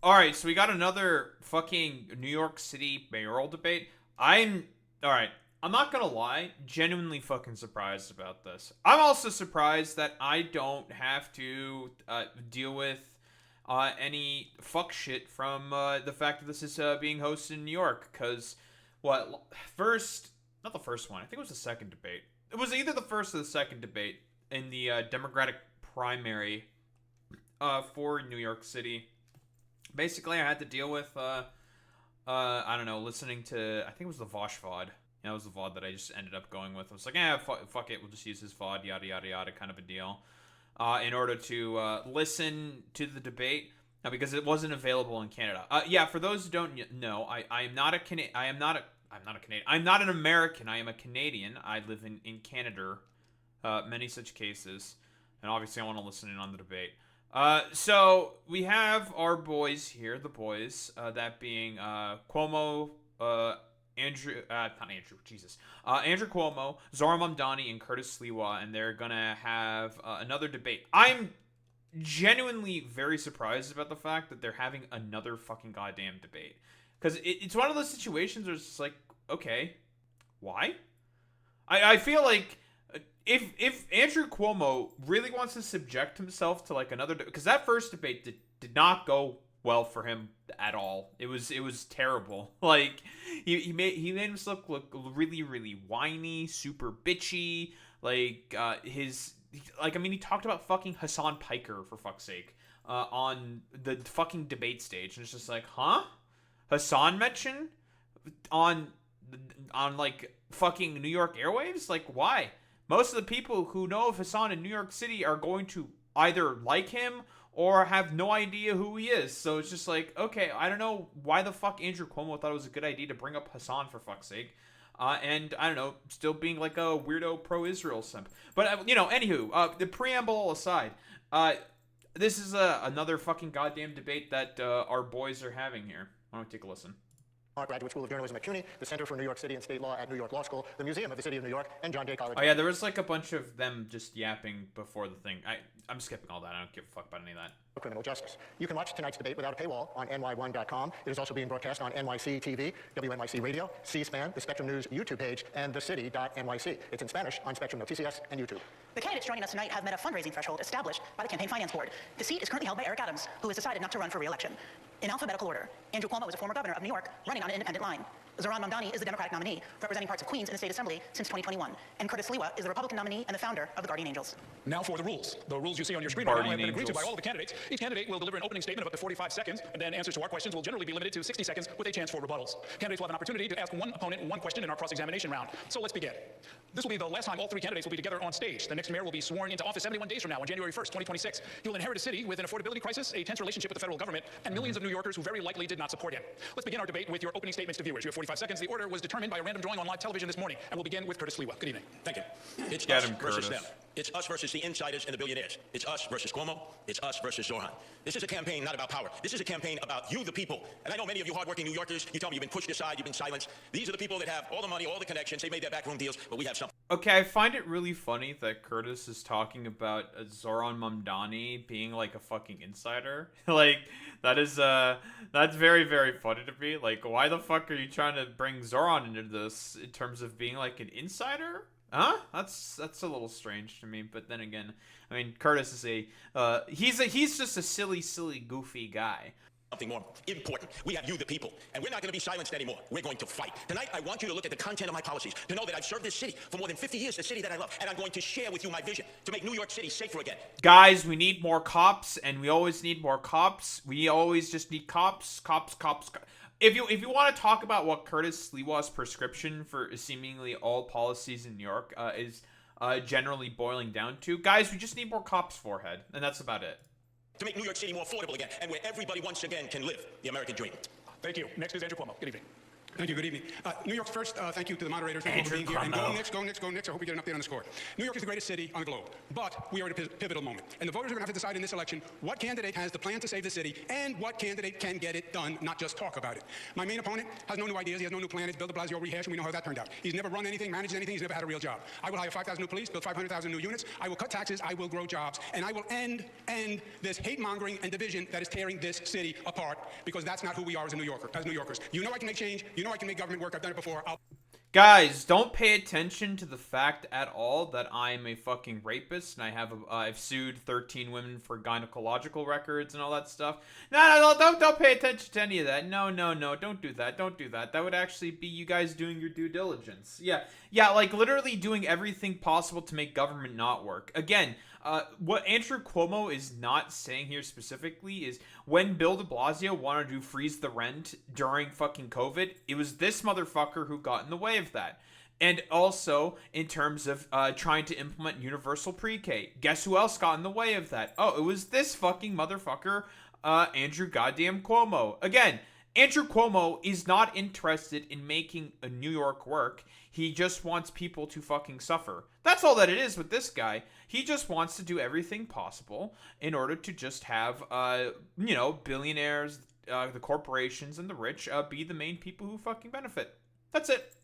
Alright, so we got another fucking New York City mayoral debate. Alright, I'm not gonna lie, genuinely fucking surprised about this. I'm also surprised that I don't have to deal with any fuck shit from the fact that this is being hosted in New York. Because, first, not the first one, I think it was the second debate. It was either the first or the second debate in the Democratic primary for New York City. Basically, I had to deal with, I don't know, listening to, I think it was the Vosh VOD. Yeah, it was the VOD that I just ended up going with. I was like, fuck it, we'll just use his VOD, yada, yada, yada, kind of a deal. In order to listen to the debate, because it wasn't available in Canada. Yeah, for those who don't know, I'm not an American, I am a Canadian. I live in Canada, many such cases. And obviously I want to listen in on the debate. So we have our boys here, the boys, that being Cuomo, Andrew Cuomo, Zohran Mamdani, and Curtis Sliwa, and they're gonna have another debate. I'm genuinely very surprised about the fact that they're having another fucking goddamn debate, because it's one of those situations where it's just like, okay, why? I feel like if Andrew Cuomo really wants to subject himself to like another, because that first debate did not go well for him at all. It was terrible. Like he made himself look really, really whiny, super bitchy. Like he talked about fucking Hassan Piker, for fuck's sake, on the fucking debate stage, and it's just like, huh? Hassan mentioned on like fucking New York airwaves? Like, why? Most of the people who know of Hassan in New York City are going to either like him or have no idea who he is. So it's just like, okay, I don't know why the fuck Andrew Cuomo thought it was a good idea to bring up Hassan, for fuck's sake. And I don't know, still being like a weirdo pro-Israel simp. But, anywho, the preamble aside, this is another fucking goddamn debate that our boys are having here. Why don't we take a listen? Graduate School of Journalism at CUNY, the Center for New York City and State Law at New York Law School, the Museum of the City of New York, and John Jay College. Oh yeah, there was like a bunch of them just yapping before the thing. I'm skipping all that. I don't give a fuck about any of that. Criminal justice. You can watch tonight's debate without a paywall on ny1.com. It is also being broadcast on NYC TV, WNYC Radio, C-SPAN, the Spectrum News YouTube page, and thecity.nyc. It's in Spanish on Spectrum Noticias and YouTube. The candidates joining us tonight have met a fundraising threshold established by the Campaign Finance Board. The seat is currently held by Eric Adams, who has decided not to run for re-election. In alphabetical order, Andrew Cuomo is a former governor of New York, running on an independent line. Zohran Mamdani is the Democratic nominee, representing parts of Queens in the State Assembly since 2021. And Curtis Sliwa is the Republican nominee and the founder of the Guardian Angels. Now for the rules. The rules you see on your screen right now have been agreed to by all of the candidates. Each candidate will deliver an opening statement of up to 45 seconds, and then answers to our questions will generally be limited to 60 seconds with a chance for rebuttals. Candidates will have an opportunity to ask one opponent one question in our cross-examination round. So let's begin. This will be the last time all three candidates will be together on stage. The next mayor will be sworn into office 71 days from now on January 1st, 2026. He will inherit a city with an affordability crisis, a tense relationship with the federal government, and millions of New Yorkers who very likely did not support him. Let's begin our debate with your opening statements to viewers. You have 45 seconds. The order was determined by a random drawing on live television this morning, and we'll begin with Curtis Sliwa. Good evening. Thank you. It's us versus them. It's us versus the insiders and the billionaires. It's us versus Cuomo. It's us versus Zohran. This is a campaign not about power. This is a campaign about you, the people. And I know many of you hardworking New Yorkers, you tell me you've been pushed aside, you've been silenced. These are the people that have all the money, all the connections. They made their backroom deals, but we have something. Okay, I find it really funny that Curtis is talking about Zohran Mamdani being like a fucking insider. Like, that's very, very funny to me. Like, why the fuck are you trying to bring Zohran into this in terms of being like an insider? Huh? That's a little strange to me. But then again, I mean, Curtis is he's just a silly, goofy guy. Something more important. We have you, the people, and we're not going to be silenced anymore. We're going to fight. Tonight, I want you to look at the content of my policies, to know that I've served this city for more than 50 years, the city that I love, and I'm going to share with you my vision to make New York City safer again. Guys, we need more cops, and we always need more cops. We always just need cops. If you want to talk about what Curtis Sliwa's prescription for seemingly all policies in New York is generally boiling down to, guys, we just need more cops, forehead, and that's about it. To make New York City more affordable again, and where everybody once again can live the American dream. Thank you. Next is Andrew Cuomo. Good evening. Thank you. Good evening. New York first, thank you to the moderators. Thank you for being here. And go Knicks, go Knicks, go Knicks. I hope we get an update on the score. New York is the greatest city on the globe, but we are at a pivotal moment. And the voters are going to have to decide in this election what candidate has the plan to save the city and what candidate can get it done, not just talk about it. My main opponent has no new ideas. He has no new plan. It's Bill de Blasio rehash, and we know how that turned out. He's never run anything, managed anything. He's never had a real job. I will hire 5,000 new police, build 500,000 new units. I will cut taxes. I will grow jobs. And I will end this hate-mongering and division that is tearing this city apart, because that's not who we are as New Yorkers. You know I can make change. You know I can make government work. I've done it before. Guys, don't pay attention to the fact at all that I'm a fucking rapist and I've sued 13 women for gynecological records and all that stuff. No, don't pay attention to any of that. No, don't do that. Don't do that. That would actually be you guys doing your due diligence. Yeah, like literally doing everything possible to make government not work. Again, what Andrew Cuomo is not saying here specifically is when Bill de Blasio wanted to freeze the rent during fucking COVID, it was this motherfucker who got in the way of that. And also, in terms of trying to implement universal pre-K, guess who else got in the way of that? Oh, it was this fucking motherfucker, Andrew goddamn Cuomo. Again, Andrew Cuomo is not interested in making a New York work. He just wants people to fucking suffer. That's all that it is with this guy. He just wants to do everything possible in order to just have, billionaires, the corporations, and the rich be the main people who fucking benefit. That's it.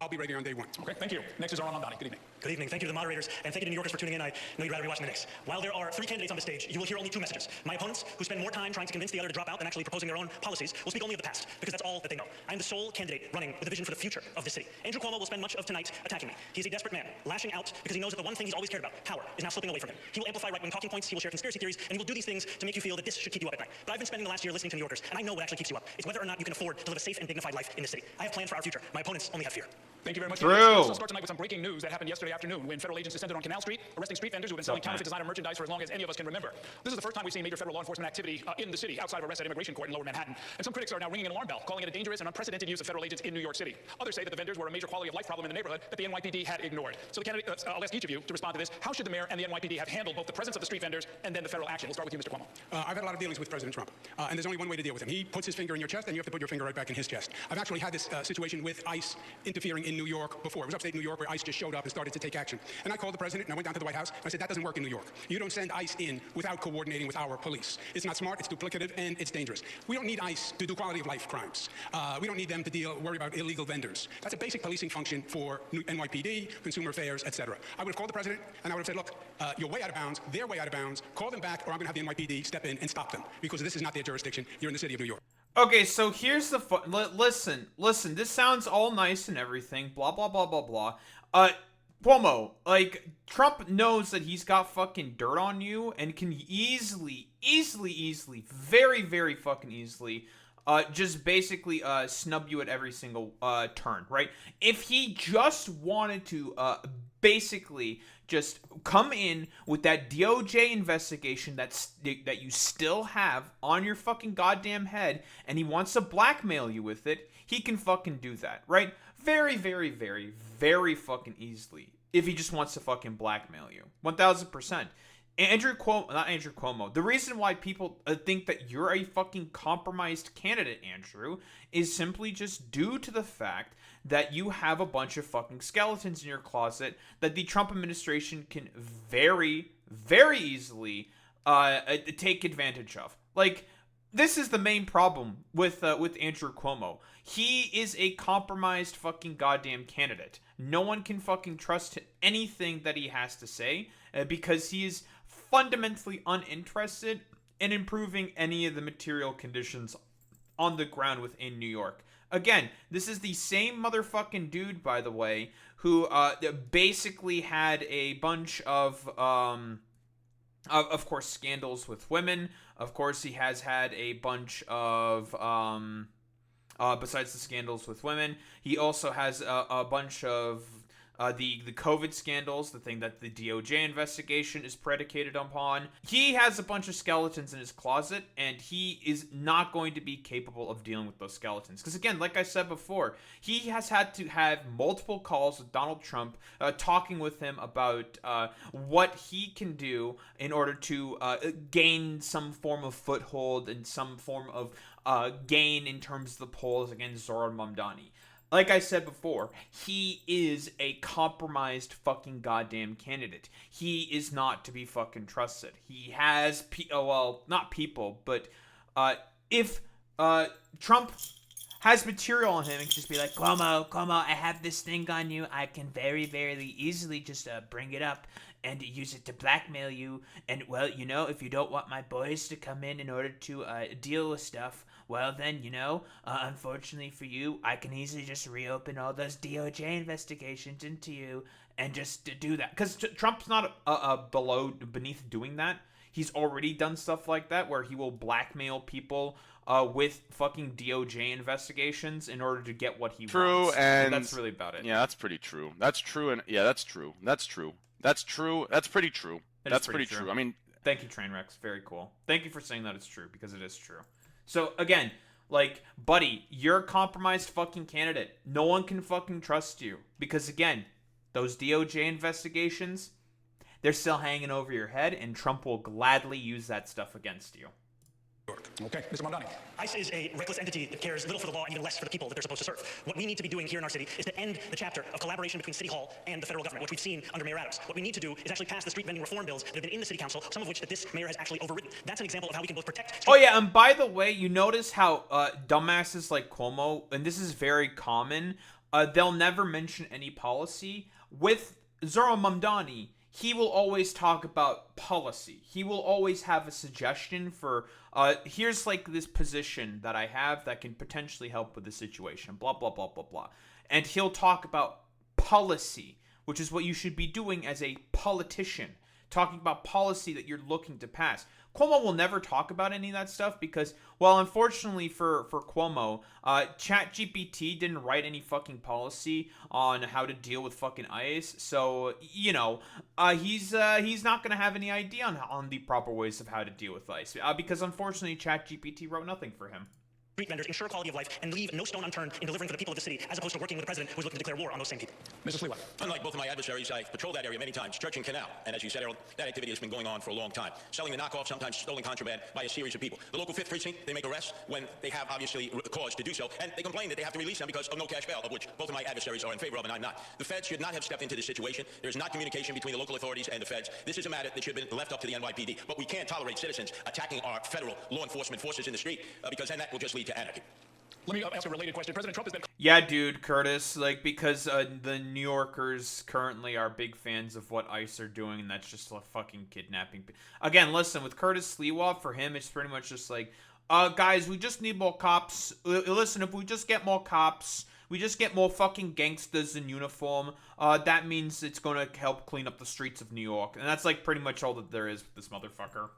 I'll be right here on day one. Okay, thank you. Next is Zohran Mamdani. Good evening. Good evening. Thank you to the moderators, and thank you to New Yorkers for tuning in. I know you'd rather be watching the Knicks. While there are 3 candidates on the stage, you will hear only 2 messages. My opponents, who spend more time trying to convince the other to drop out than actually proposing their own policies, will speak only of the past, because that's all that they know. I'm the sole candidate running with a vision for the future of this city. Andrew Cuomo will spend much of tonight attacking me. He's a desperate man, lashing out because he knows that the one thing he's always cared about, power, is now slipping away from him. He will amplify right-wing talking points, he will share conspiracy theories, and he will do these things to make you feel that this should keep you up at night. But I've been spending the last year listening to New Yorkers, and I know what actually keeps you up. It's whether or not you can afford to live a safe and dignified life in this city. I have plans for our future. My opponents only have fear. Thank you very much. True. Let's start tonight with some breaking news that happened yesterday afternoon when federal agents descended on Canal Street, arresting street vendors who have been selling counterfeit designer merchandise for as long as any of us can remember. This is the first time we've seen major federal law enforcement activity in the city, outside of arrest at immigration court in Lower Manhattan. And some critics are now ringing an alarm bell, calling it a dangerous and unprecedented use of federal agents in New York City. Others say that the vendors were a major quality of life problem in the neighborhood that the NYPD had ignored. So the candidate, I'll ask each of you to respond to this. How should the mayor and the NYPD have handled both the presence of the street vendors and then the federal action? We'll start with you, Mr. Cuomo. I've had a lot of dealings with President Trump, and there's only one way to deal with him. He puts his finger in your chest, and you have to put your finger right back in his chest. I've actually had this situation with ICE interfering in New York before. It was upstate New York where ICE just showed up and started to take action. And I called the president, and I went down to the White House, and I said, that doesn't work in New York. You don't send ICE in without coordinating with our police. It's not smart, it's duplicative, and it's dangerous. We don't need ICE to do quality of life crimes. We don't need them to worry about illegal vendors. That's a basic policing function for NYPD, consumer affairs, etc. I would have called the president, and I would have said, look, you're way out of bounds, they're way out of bounds, call them back, or I'm going to have the NYPD step in and stop them, because this is not their jurisdiction. You're in the city of New York. Okay, so here's the listen, this sounds all nice and everything, blah, blah, blah, blah, blah. Cuomo, like, Trump knows that he's got fucking dirt on you and can easily, very, very fucking easily, just basically, snub you at every single, turn, right? If he just wanted to, basically just come in with that DOJ investigation that you still have on your fucking goddamn head, and he wants to blackmail you with it, he can fucking do that, right? Very, very, very, very fucking easily. If he just wants to fucking blackmail you. 1000%. Not Andrew Cuomo. The reason why people think that you're a fucking compromised candidate, Andrew, is simply just due to the fact that you have a bunch of fucking skeletons in your closet that the Trump administration can very, very easily take advantage of. Like, this is the main problem with Andrew Cuomo. He is a compromised fucking goddamn candidate. No one can fucking trust anything that he has to say because he is fundamentally uninterested in improving any of the material conditions on the ground within New York. Again, this is the same motherfucking dude, by the way, who basically had a bunch of course, scandals with women. Of course, he has had a bunch of, besides the scandals with women, he also has a bunch of the COVID scandals, the thing that the DOJ investigation is predicated upon. He has a bunch of skeletons in his closet, and he is not going to be capable of dealing with those skeletons. Because again, like I said before, he has had to have multiple calls with Donald Trump, talking with him about what he can do in order to gain some form of foothold and some form of gain in terms of the polls against Zohran Mamdani. Like I said before, he is a compromised fucking goddamn candidate. He is not to be fucking trusted. He has, not people, but if Trump has material on him and can just be like, Cuomo, I have this thing on you. I can very, very easily just bring it up and use it to blackmail you. And, well, if you don't want my boys to come in order to deal with stuff, well, then, unfortunately for you, I can easily just reopen all those DOJ investigations into you and just do that. Because Trump's not beneath doing that. He's already done stuff like that where he will blackmail people with fucking DOJ investigations in order to get what he wants. True, and that's really about it. Yeah, that's pretty true. That's true, and yeah, that's true. That's true. That's true. That's pretty true. That's pretty true. I mean, thank you, Trainwrecks. Very cool. Thank you for saying that it's true, because it is true. So, again, like, buddy, you're a compromised fucking candidate. No one can fucking trust you. Because, again, those DOJ investigations, they're still hanging over your head, and Trump will gladly use that stuff against you. Okay, Mr. Mamdani. ICE is a reckless entity that cares little for the law and even less for the people that they're supposed to serve. What we need to be doing here in our city is to end the chapter of collaboration between City Hall and the federal government, which we've seen under Mayor Adams. What we need to do is actually pass the street vending reform bills that have been in the city council, some of which that this mayor has actually overridden. That's an example of how we can both protect... Oh, yeah, and by the way, you notice how dumbasses like Cuomo, and this is very common, they'll never mention any policy. With Zohran Mamdani, he will always talk about policy. He will always have a suggestion for, here's like this position that I have that can potentially help with the situation, blah, blah, blah, blah, blah. And he'll talk about policy, which is what you should be doing as a politician, talking about policy that you're looking to pass. Cuomo will never talk about any of that stuff because, well, unfortunately for Cuomo, ChatGPT didn't write any fucking policy on how to deal with fucking ICE. So, he's not going to have any idea on the proper ways of how to deal with ICE because, unfortunately, ChatGPT wrote nothing for him. Street vendors ensure quality of life and leave no stone unturned in delivering for the people of the city, as opposed to working with a president who's looking to declare war on those same people. Mr. Sliwa. Unlike both of my adversaries, I've patrolled that area many times, Church and Canal. And as you said, Errol, that activity has been going on for a long time. Selling the knockoff, sometimes stolen contraband by a series of people. The local 5th precinct, they make arrests when they have obviously cause to do so, and they complain that they have to release them because of no cash bail, of which both of my adversaries are in favor of and I'm not. The feds should not have stepped into this situation. There's not communication between the local authorities and the feds. This is a matter that should have been left up to the NYPD. But we can't tolerate citizens attacking our federal law enforcement forces in the street because then that will just lead to anarchy. Let me ask a related question. President Trump has been... Yeah, dude, Curtis, because the New Yorkers currently are big fans of what ICE are doing, and that's just like fucking kidnapping. Again, listen, with Curtis Sliwa, for him, it's pretty much just like, guys, we just need more cops. Listen, if we just get more cops, we just get more fucking gangsters in uniform, that means it's going to help clean up the streets of New York. And that's like pretty much all that there is with this motherfucker.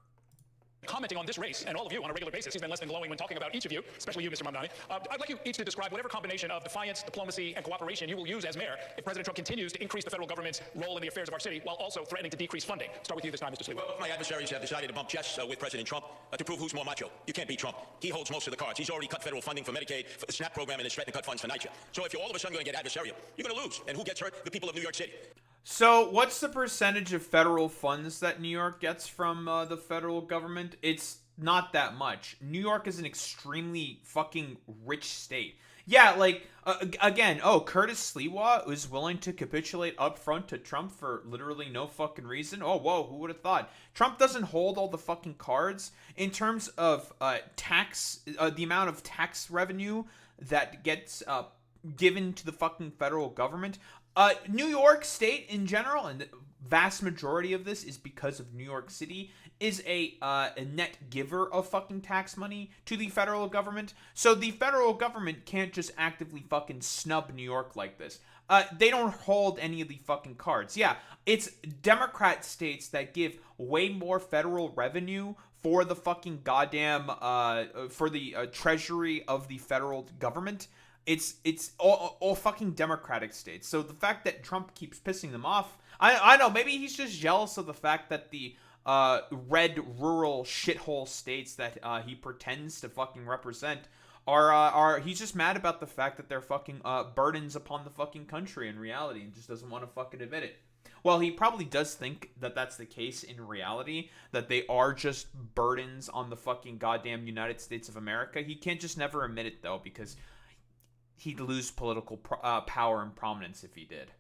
Commenting on this race, and all of you on a regular basis, he's been less than glowing when talking about each of you, especially you, Mr. Mamdani. I'd like you each to describe whatever combination of defiance, diplomacy, and cooperation you will use as mayor if President Trump continues to increase the federal government's role in the affairs of our city while also threatening to decrease funding. Start with you this time, Mr. Sliwa. Well, my adversaries have decided to bump chests with President Trump to prove who's more macho. You can't beat Trump. He holds most of the cards. He's already cut federal funding for Medicaid, for the SNAP program, and is threatening to cut funds for NYCHA. So if you're all of a sudden going to get adversarial, you're going to lose. And who gets hurt? The people of New York City. So, what's the percentage of federal funds that New York gets from the federal government? It's not that much. New York is an extremely fucking rich state. Yeah, again, Curtis Sliwa is willing to capitulate up front to Trump for literally no fucking reason. Oh, whoa, who would have thought? Trump doesn't hold all the fucking cards in terms of tax, the amount of tax revenue that gets given to the fucking federal government. New York State in general, and the vast majority of this is because of New York City, is a net giver of fucking tax money to the federal government. So the federal government can't just actively fucking snub New York like this. They don't hold any of the fucking cards. Yeah, it's Democrat states that give way more federal revenue for the fucking goddamn, for the treasury of the federal government. it's all fucking Democratic states. So the fact that Trump keeps pissing them off, I know, maybe he's just jealous of the fact that the red rural shithole states that he pretends to fucking represent are he's just mad about the fact that they're fucking burdens upon the fucking country in reality, and just doesn't want to fucking admit it. Well, he probably does think that that's the case in reality, that they are just burdens on the fucking goddamn United States of America. He can't just never admit it, though, because he'd lose political power and prominence if he did.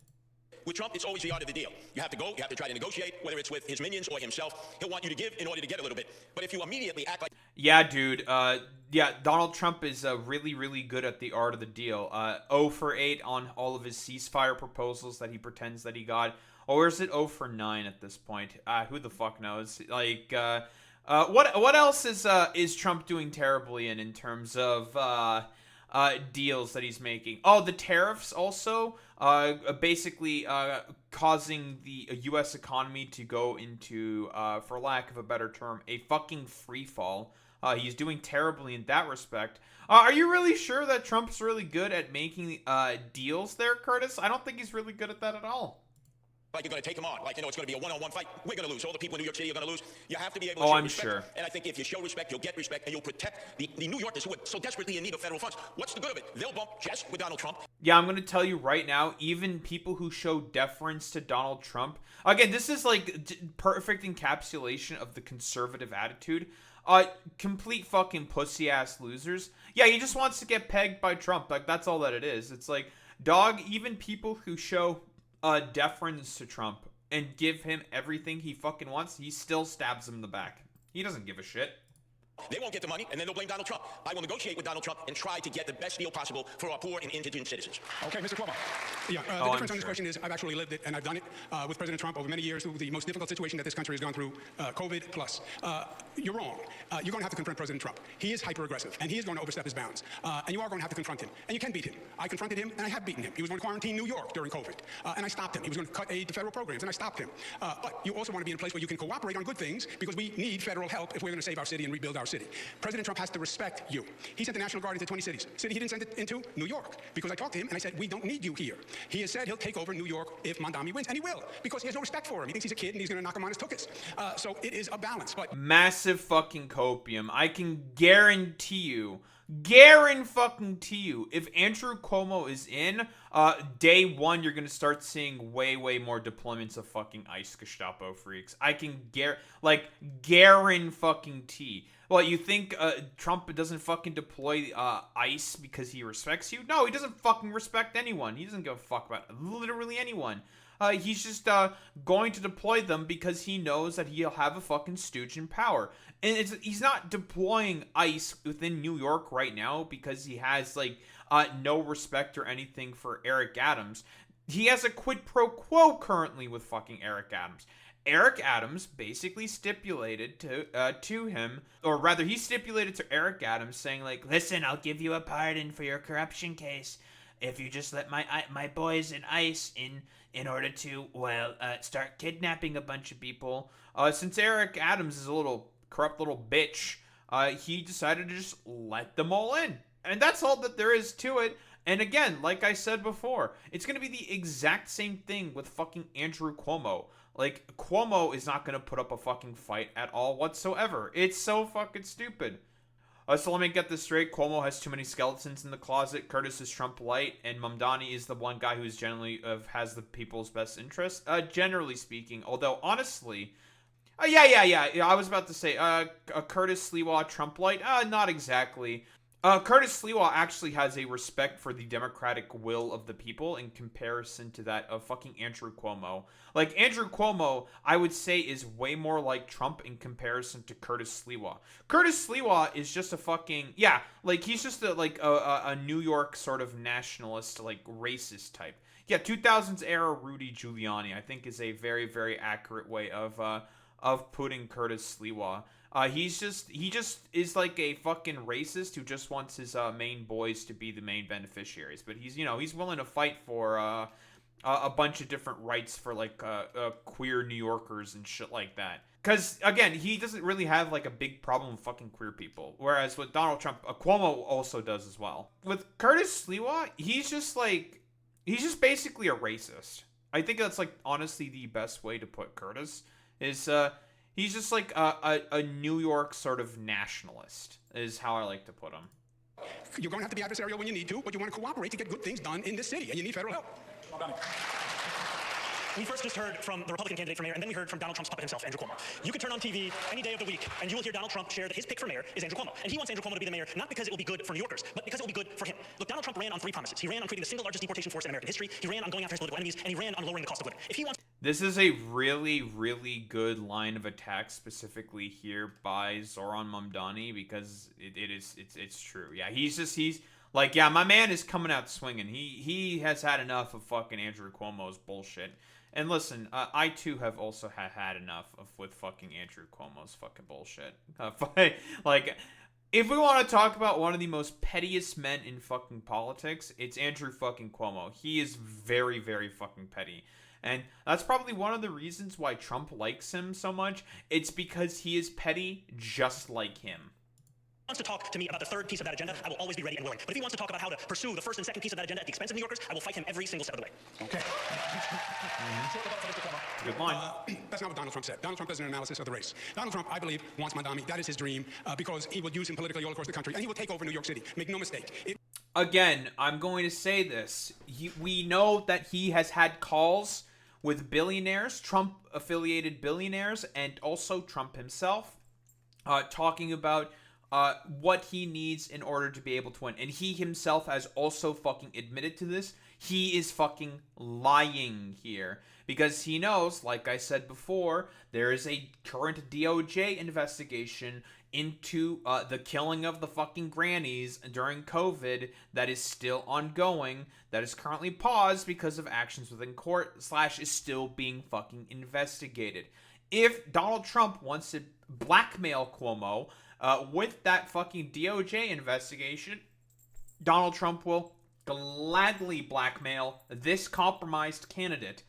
With Trump, it's always the art of the deal. You have to go, you have to try to negotiate, whether it's with his minions or himself. He'll want you to give in order to get a little bit. But if you immediately act like... Yeah, dude. Yeah, Donald Trump is really, really good at the art of the deal. 0 for 8 on all of his ceasefire proposals that he pretends that he got. Or is it 0 for 9 at this point? Who the fuck knows? Like, what else is Trump doing terribly in terms of deals that he's making? Oh, the tariffs also, basically causing the U.S. economy to go into, for lack of a better term, a fucking free fall. He's doing terribly in that respect. Are you really sure that Trump's really good at making deals there, Curtis? I don't think he's really good at that at all. Like you're going to take him on. Like, it's going to be a one-on-one fight. We're going to lose. All the people in New York City are going to lose. You have to be able to show respect. Sure. And I think if you show respect, you'll get respect, and you'll protect the New Yorkers who are so desperately in need of federal funds. What's the good of it? They'll bump chest with Donald Trump. Yeah, I'm going to tell you right now, even people who show deference to Donald Trump, again, this is like perfect encapsulation of the conservative attitude. Complete fucking pussy-ass losers. Yeah, he just wants to get pegged by Trump. Like, that's all that it is. It's like, dog, even people who show deference to Trump and give him everything he fucking wants, he still stabs him in the back. He doesn't give a shit. They won't get the money, and then they'll blame Donald Trump. I will negotiate with Donald Trump and try to get the best deal possible for our poor and indigent citizens. Okay, Mr. Cuomo. Yeah, the difference on this question is I've actually lived it, and I've done it with President Trump over many years through the most difficult situation that this country has gone through, COVID plus. You're wrong. You're going to have to confront President Trump. He is hyper-aggressive, and he is going to overstep his bounds. And you are going to have to confront him. And you can beat him. I confronted him, and I have beaten him. He was going to quarantine New York during COVID, and I stopped him. He was going to cut aid to federal programs, and I stopped him. But you also want to be in a place where you can cooperate on good things, because we need federal help if we're going to save our city and rebuild our city. President Trump has to respect you. He sent the National Guard into 20 cities. City he didn't send it into? New York. Because I talked to him and I said, we don't need you here. He has said he'll take over New York if Mamdani wins, and he will, because he has no respect for him. He thinks he's a kid and he's going to knock him on his tuchus. So it is a balance. But massive fucking copium. I can guarantee you, if Andrew Cuomo is in, day one, you're going to start seeing way more deployments of fucking ICE Gestapo freaks. I can guarantee. Well, you think Trump doesn't fucking deploy ICE because he respects you? No, he doesn't fucking respect anyone. He doesn't give a fuck about literally anyone. He's just going to deploy them because he knows that he'll have a fucking stooge in power. And he's not deploying ICE within New York right now because he has, like, no respect or anything for Eric Adams. He has a quid pro quo currently with fucking Eric Adams. Eric Adams basically stipulated to him, or rather he stipulated to Eric Adams saying, like, listen, I'll give you a pardon for your corruption case if you just let my boys in ICE in order to, start kidnapping a bunch of people. Since Eric Adams is a little corrupt little bitch, he decided to just let them all in. And that's all that there is to it. And again, like I said before, it's going to be the exact same thing with fucking Andrew Cuomo. Like, Cuomo is not going to put up a fucking fight at all whatsoever. It's so fucking stupid. So let me get this straight. Cuomo has too many skeletons in the closet. Curtis is Trump light, and Mamdani is the one guy who's generally has the people's best interest. Generally speaking, although honestly, yeah. I was about to say, Curtis Sliwa Trump light. Not exactly. Curtis Sliwa actually has a respect for the democratic will of the people in comparison to that of fucking Andrew Cuomo. Like, Andrew Cuomo, I would say, is way more like Trump in comparison to Curtis Sliwa. Curtis Sliwa is just a fucking, he's just a New York sort of nationalist, like, racist type. Yeah, 2000s era Rudy Giuliani, I think, is a very, very accurate way of putting Curtis Sliwa. He just is like a fucking racist who just wants his main boys to be the main beneficiaries. But he's willing to fight for a bunch of different rights for, like, queer New Yorkers and shit like that. Because, again, he doesn't really have, like, a big problem with fucking queer people. Whereas with Donald Trump, Cuomo also does as well. With Curtis Sliwa, he's just basically a racist. I think that's, like, honestly the best way to put Curtis. Is, he's just, like, a New York sort of nationalist, is how I like to put him. You're going to have to be adversarial when you need to, but you want to cooperate to get good things done in this city, and you need federal help. We first just heard from the Republican candidate for mayor, and then we heard from Donald Trump's puppet himself, Andrew Cuomo. You could turn on TV any day of the week, and you will hear Donald Trump share that his pick for mayor is Andrew Cuomo. And he wants Andrew Cuomo to be the mayor, not because it will be good for New Yorkers, but because it will be good for him. Look, Donald Trump ran on 3 promises. He ran on creating the single largest deportation force in American history. He ran on going after his political enemies, and he ran on lowering the cost of living. If he wants... This is a really, really good line of attack specifically here by Zohran Mamdani, because it's true. Yeah, he's like, yeah, my man is coming out swinging. He has had enough of fucking Andrew Cuomo's bullshit. And listen, I too have also had enough with fucking Andrew Cuomo's fucking bullshit. Like, if we want to talk about one of the most pettiest men in fucking politics, it's Andrew fucking Cuomo. He is very, very fucking petty. And that's probably one of the reasons why Trump likes him so much. It's because he is petty just like him. Wants to talk to me about the third piece of that agenda, I will always be ready and willing. But if he wants to talk about how to pursue the first and second piece of that agenda at the expense of New Yorkers, I will fight him every single step of the way. Okay. Good line. That's not what Donald Trump said. Donald Trump does an analysis of the race. Donald Trump, I believe, wants Mamdani. That is his dream, because he will use him politically all across the country, and he will take over New York City. Make no mistake. Again, I'm going to say this. We know that he has had calls with billionaires, Trump-affiliated billionaires, and also Trump himself, talking about what he needs in order to be able to win. And he himself has also fucking admitted to this. He is fucking lying here. Because he knows, like I said before, there is a current DOJ investigation into the killing of the fucking grannies during COVID that is still ongoing, that is currently paused because of actions within court, / is still being fucking investigated. If Donald Trump wants to blackmail Cuomo with that fucking DOJ investigation, Donald Trump will gladly blackmail this compromised candidate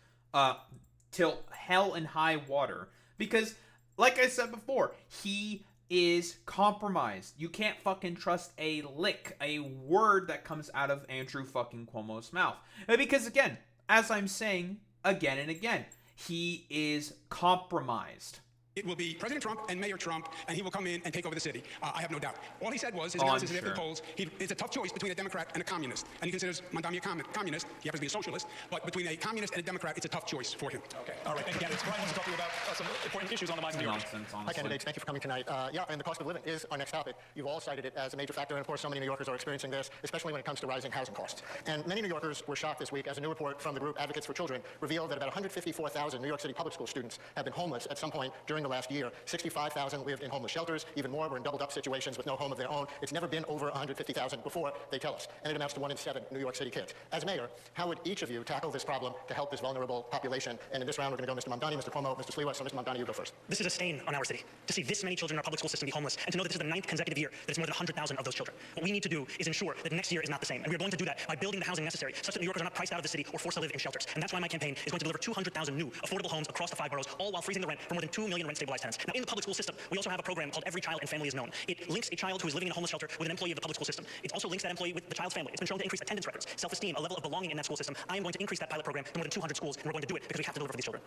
till hell and high water. Because, like I said before, he is compromised. You can't fucking trust a lick, a word that comes out of Andrew fucking Cuomo's mouth. Because, again, as I'm saying again and again, he is compromised. It will be President Trump and Mayor Trump, and he will come in and take over the city. I have no doubt. All he said was, his analysis of every polls, it's a tough choice between a Democrat and a communist. And he considers Mamdani a communist. He happens to be a socialist. But between a communist and a Democrat, it's a tough choice for him. Okay. All right. Thank you, candidates. Brian wants to talk to you about some important issues on the minds of New Yorkers. Hi, candidates. Thank you for coming tonight. Yeah, and the cost of living is our next topic. You've all cited it as a major factor, and of course, so many New Yorkers are experiencing this, especially when it comes to rising housing costs. And many New Yorkers were shocked this week as a new report from the group Advocates for Children revealed that about 154,000 New York City public school students have been homeless at some point during the last year. 65,000 lived in homeless shelters. Even more were in doubled-up situations with no home of their own. It's never been over 150,000 before, they tell us. And it amounts to 1 in 7 New York City kids. As mayor, how would each of you tackle this problem to help this vulnerable population? And in this round, we're going to go Mr. Mamdani, Mr. Cuomo, Mr. Sliwa. So, Mr. Mamdani, you go first. This is a stain on our city. To see this many children in our public school system be homeless, and to know that this is the 9th consecutive year that it's more than 100,000 of those children. What we need to do is ensure that next year is not the same. And we're going to do that by building the housing necessary such that New Yorkers are not priced out of the city or forced to live in shelters. And that's why my campaign is going to deliver 200,000 new affordable homes across the 5 boroughs, all while freezing the rent for more than 2 million rent-stabilized tenants. Now, in the public school system, we also have a program called Every Child and Family is Known. It links a child who is living in a homeless shelter with an employee of the public school system. It also links that employee with the child's family. It's been shown to increase attendance records, self-esteem, a level of belonging in that school system. I am going to increase that pilot program to more than 200 schools, and we're going to do it because we have to deliver for these children.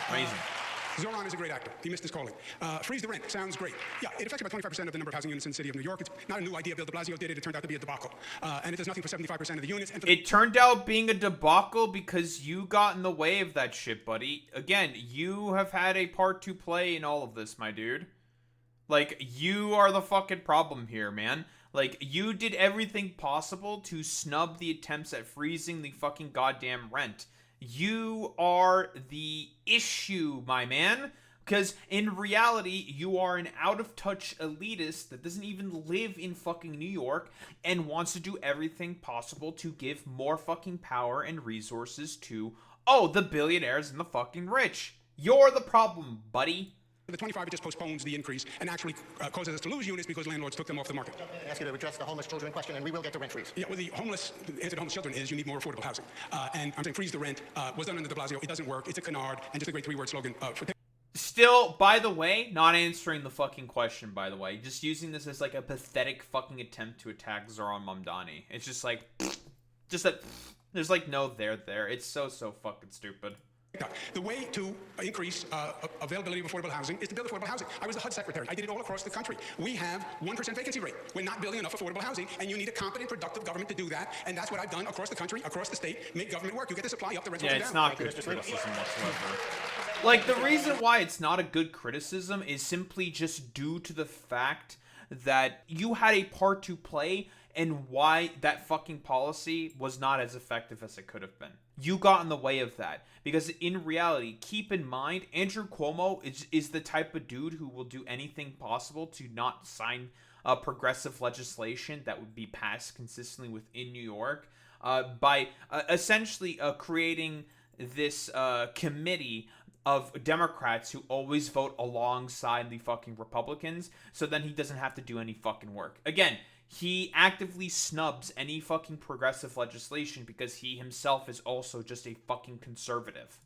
Amazing. Zohran is a great actor. He missed his calling. Freeze the rent sounds great. Yeah, it affects about 25% of the number of housing units in the city of New York. It's not a new idea. Bill de Blasio did it. It turned out to be a debacle. And it does nothing for 75% of the units. And it turned out being a debacle because you got in the way of that shit, buddy. Again, you have had a part to play in all of this, my dude. Like, you are the fucking problem here, man. Like, you did everything possible to snub the attempts at freezing the fucking goddamn rent. You are the issue, my man. Because in reality, you are an out-of-touch elitist that doesn't even live in fucking New York and wants to do everything possible to give more fucking power and resources to, the billionaires and the fucking rich. You're the problem, buddy. The 25, it just postpones the increase and actually causes us to lose units because landlords took them off the market. I ask you to address the homeless children question, and we will get to rent freeze. Yeah, well, the answer to homeless children is you need more affordable housing. And I'm saying freeze the rent was done under de Blasio. It doesn't work. It's a canard and just a great 3-word slogan. Still, by the way, not answering the fucking question, by the way. Just using this as, like, a pathetic fucking attempt to attack Zohran Mamdani. It's just like, just that, there's, like, no there. It's so fucking stupid. The way to increase availability of affordable housing is to build affordable housing. I was the HUD secretary. I did it all across the country. We have 1% vacancy rate. We're not building enough affordable housing, and you need a competent, productive government to do that. And that's what I've done across the country, across the state. Make government work. You get the supply up, the rents will go down. Yeah, it's not good criticism whatsoever. Like, the reason why it's not a good criticism is simply just due to the fact that you had a part to play and why that fucking policy was not as effective as it could have been. You got in the way of that. Because in reality, keep in mind, Andrew Cuomo is the type of dude who will do anything possible to not sign progressive legislation that would be passed consistently within New York by essentially creating this committee of Democrats who always vote alongside the fucking Republicans, so then he doesn't have to do any fucking work. Again, he actively snubs any fucking progressive legislation because he himself is also just a fucking conservative.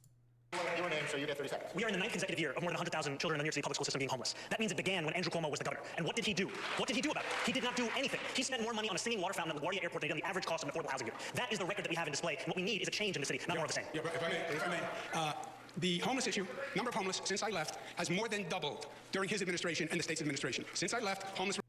Your name, so you get 30 seconds. We are in the 9th consecutive year of more than 100,000 children in the New York City public school system being homeless. That means it began when Andrew Cuomo was the governor. And what did he do? What did he do about it? He did not do anything. He spent more money on a singing water fountain at LaGuardia Airport than he did on the average cost of an affordable housing unit. That is the record that we have in display. And what we need is a change in the city, not more of the same. Yeah, if I may, the homeless issue, number of homeless since I left, has more than doubled during his administration and the state's administration. Since I left, homeless...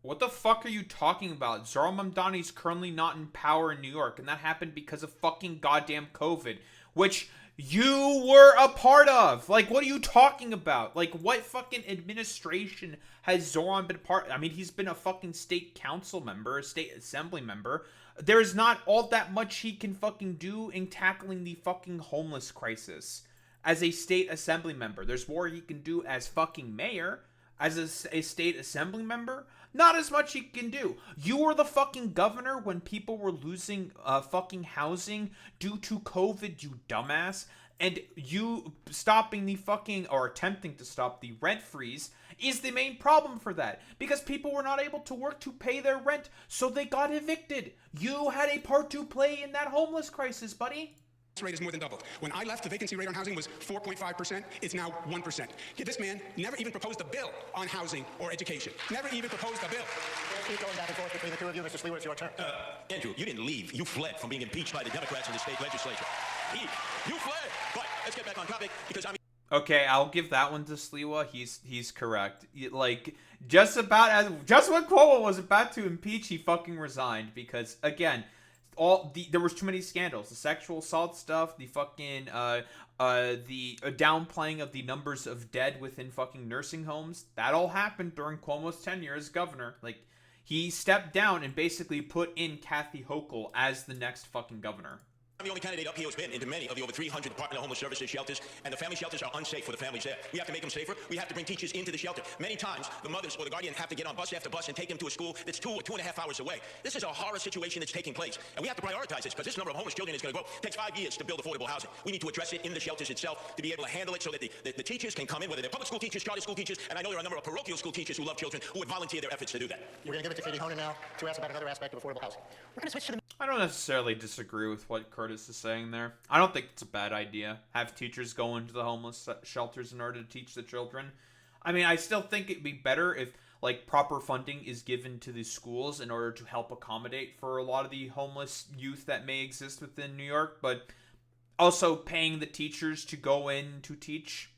What the fuck are you talking about? Zohran Mamdani is currently not in power in New York, and that happened because of fucking goddamn COVID, which you were a part of. Like, what are you talking about? Like, what fucking administration has Zohran been part of? I mean, he's been a fucking state council member, a state assembly member. There's not all that much he can fucking do in tackling the fucking homeless crisis as a state assembly member. There's more he can do as fucking mayor, as a state assembly member. Not as much he can do. You were the fucking governor when people were losing fucking housing due to COVID, you dumbass. And you stopping the fucking, or attempting to stop the rent freeze is the main problem for that. Because people were not able to work to pay their rent, so they got evicted. You had a part to play in that homeless crisis, buddy. Rate is more than doubled. When I left, the vacancy rate on housing was 4.5%. It's now 1%. This man never even proposed a bill on housing or education. Never even proposed a bill. Keep going back and forth between the two of you. Mr. Sliwa, it's your turn. Andrew, you didn't leave. You fled from being impeached by the Democrats in the state legislature. You fled. But let's get back on topic because I mean. Okay, I'll give that one to Sliwa. He's correct. Like, just when Cuomo was about to impeach, he fucking resigned because, again, there was too many scandals. The sexual assault stuff, the fucking the downplaying of the numbers of dead within fucking nursing homes. That all happened during Cuomo's tenure as governor. Like, he stepped down and basically put in Kathy Hochul as the next fucking governor. I'm the only candidate up here who's been into many of the over 300 Department of Homeless Services shelters, and the family shelters are unsafe for the families there. We have to make them safer. We have to bring teachers into the shelter. Many times, the mothers or the guardian have to get on bus after bus and take them to a school that's 2 or 2.5 hours away. This is a horror situation that's taking place, and we have to prioritize this because this number of homeless children is going to grow. It takes 5 years to build affordable housing. We need to address it in the shelters itself to be able to handle it so that the teachers can come in, whether they're public school teachers, charter school teachers, and I know there are a number of parochial school teachers who love children who would volunteer their efforts to do that. We're going to give it to Katie Honan now to ask about another aspect of affordable housing. We're going to switch to the... I don't necessarily disagree with what Curtis is saying there. I don't think it's a bad idea. Have teachers go into the homeless shelters in order to teach the children. I mean, I still think it'd be better if, like, proper funding is given to the schools in order to help accommodate for a lot of the homeless youth that may exist within New York, but also paying the teachers to go in to teach.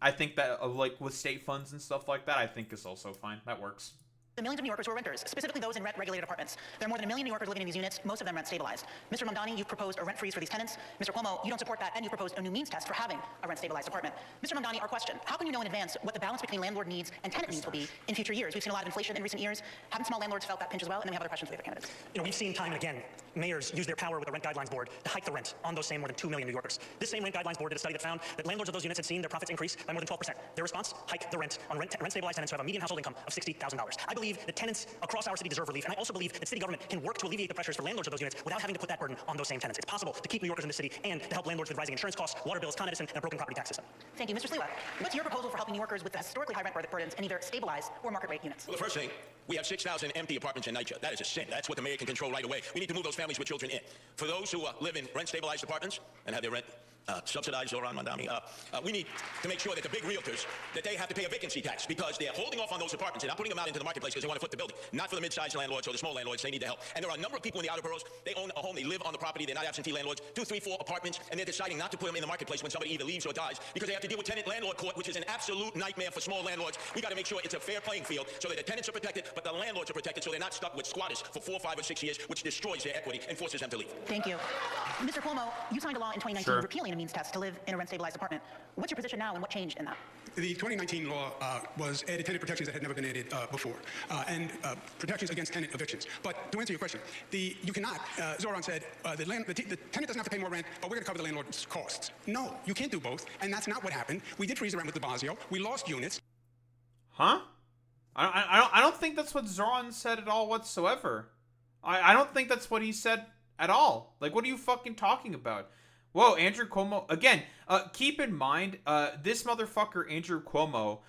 I think that, like, with state funds and stuff like that, I think is also fine. That works. The millions of New Yorkers who are renters, specifically those in rent-regulated apartments. There are more than 1 million New Yorkers living in these units, most of them rent-stabilized. Mr. Mamdani, you've proposed a rent freeze for these tenants. Mr. Cuomo, you don't support that, and you proposed a new means test for having a rent-stabilized apartment. Mr. Mamdani, our question, how can you know in advance what the balance between landlord needs and tenant needs will be in future years? We've seen a lot of inflation in recent years. Haven't small landlords felt that pinch as well? And then we have other questions for the other candidates. You know, we've seen time and again mayors use their power with the Rent Guidelines Board to hike the rent on those same more than 2 million New Yorkers. This same Rent Guidelines Board did a study that found that landlords of those units had seen their profits increase by more than 12%. Their response, hike the rent on rent-stabilized tenants who have a median household income of $60,000. I believe that tenants across our city deserve relief, and I also believe that city government can work to alleviate the pressures for landlords of those units without having to put that burden on those same tenants. It's possible to keep New Yorkers in the city and to help landlords with rising insurance costs, water bills, Con Edison, and a broken property tax system. Thank you. Mr. Sliwa, what's your proposal for helping New Yorkers with the historically high rent burdens in either stabilized or market rate units? Well, the first thing, we have 6,000 empty apartments in NYCHA. That is a sin. That's what the mayor can control right away. We need to move those families with children in. For those who live in rent-stabilized apartments and have their rent subsidize Zohran Mamdani. We need to make sure that the big realtors, that they have to pay a vacancy tax because they're holding off on those apartments. They're not putting them out into the marketplace because they want to foot the building. Not for the mid-sized landlords or the small landlords. They need the help. And there are a number of people in the outer boroughs. They own a home. They live on the property. They're not absentee landlords. 2, 3, 4 apartments. And they're deciding not to put them in the marketplace when somebody either leaves or dies because they have to deal with tenant-landlord court, which is an absolute nightmare for small landlords. We got to make sure it's a fair playing field so that the tenants are protected, but the landlords are protected so they're not stuck with squatters for 4, 5, or 6 years, which destroys their equity and forces them to leave. Thank you. Mr. Cuomo, you signed a law in 2019 repealing a means test to live in a rent-stabilized apartment. What's your position now, and what changed in that? The 2019 law was added tenant protections that had never been added before, and protections against tenant evictions. But to answer your question, you cannot, Zohran said, the tenant doesn't have to pay more rent, but we're going to cover the landlord's costs. No, you can't do both, and that's not what happened. We did freeze the rent with de Blasio. We lost units. Huh? I don't think that's what Zohran said at all whatsoever. I don't think that's what he said at all. Like, what are you fucking talking about? Whoa, Andrew Cuomo. Again, keep in mind, this motherfucker, Andrew Cuomo,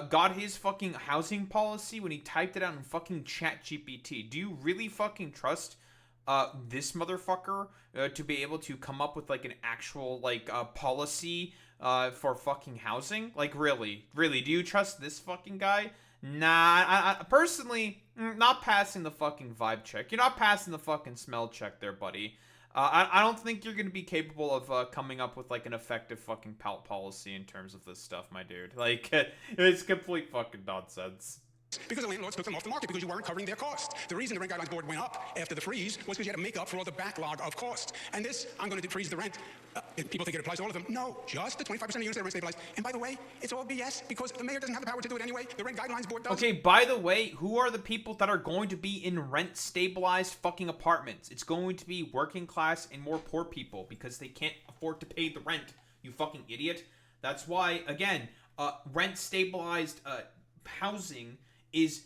got his fucking housing policy when he typed it out in fucking ChatGPT. Do you really fucking trust this motherfucker to be able to come up with, like, an actual, like, policy for fucking housing? Like, really? Really? Do you trust this fucking guy? Nah, I personally, not passing the fucking vibe check. You're not passing the fucking smell check there, buddy. I don't think you're going to be capable of coming up with, like, an effective fucking policy in terms of this stuff, my dude. Like, it's complete fucking nonsense. Because the landlords took them off the market because you weren't covering their costs. The reason the Rent Guidelines Board went up after the freeze was because you had to make up for all the backlog of costs. And this, I'm going to freeze the rent. People think it applies to all of them. No, just the 25% of units that are rent stabilized. And by the way, it's all BS because the mayor doesn't have the power to do it anyway. The Rent Guidelines Board does. Okay, by the way, who are the people that are going to be in rent stabilized fucking apartments? It's going to be working class and more poor people because they can't afford to pay the rent. You fucking idiot. That's why, again, rent stabilized housing is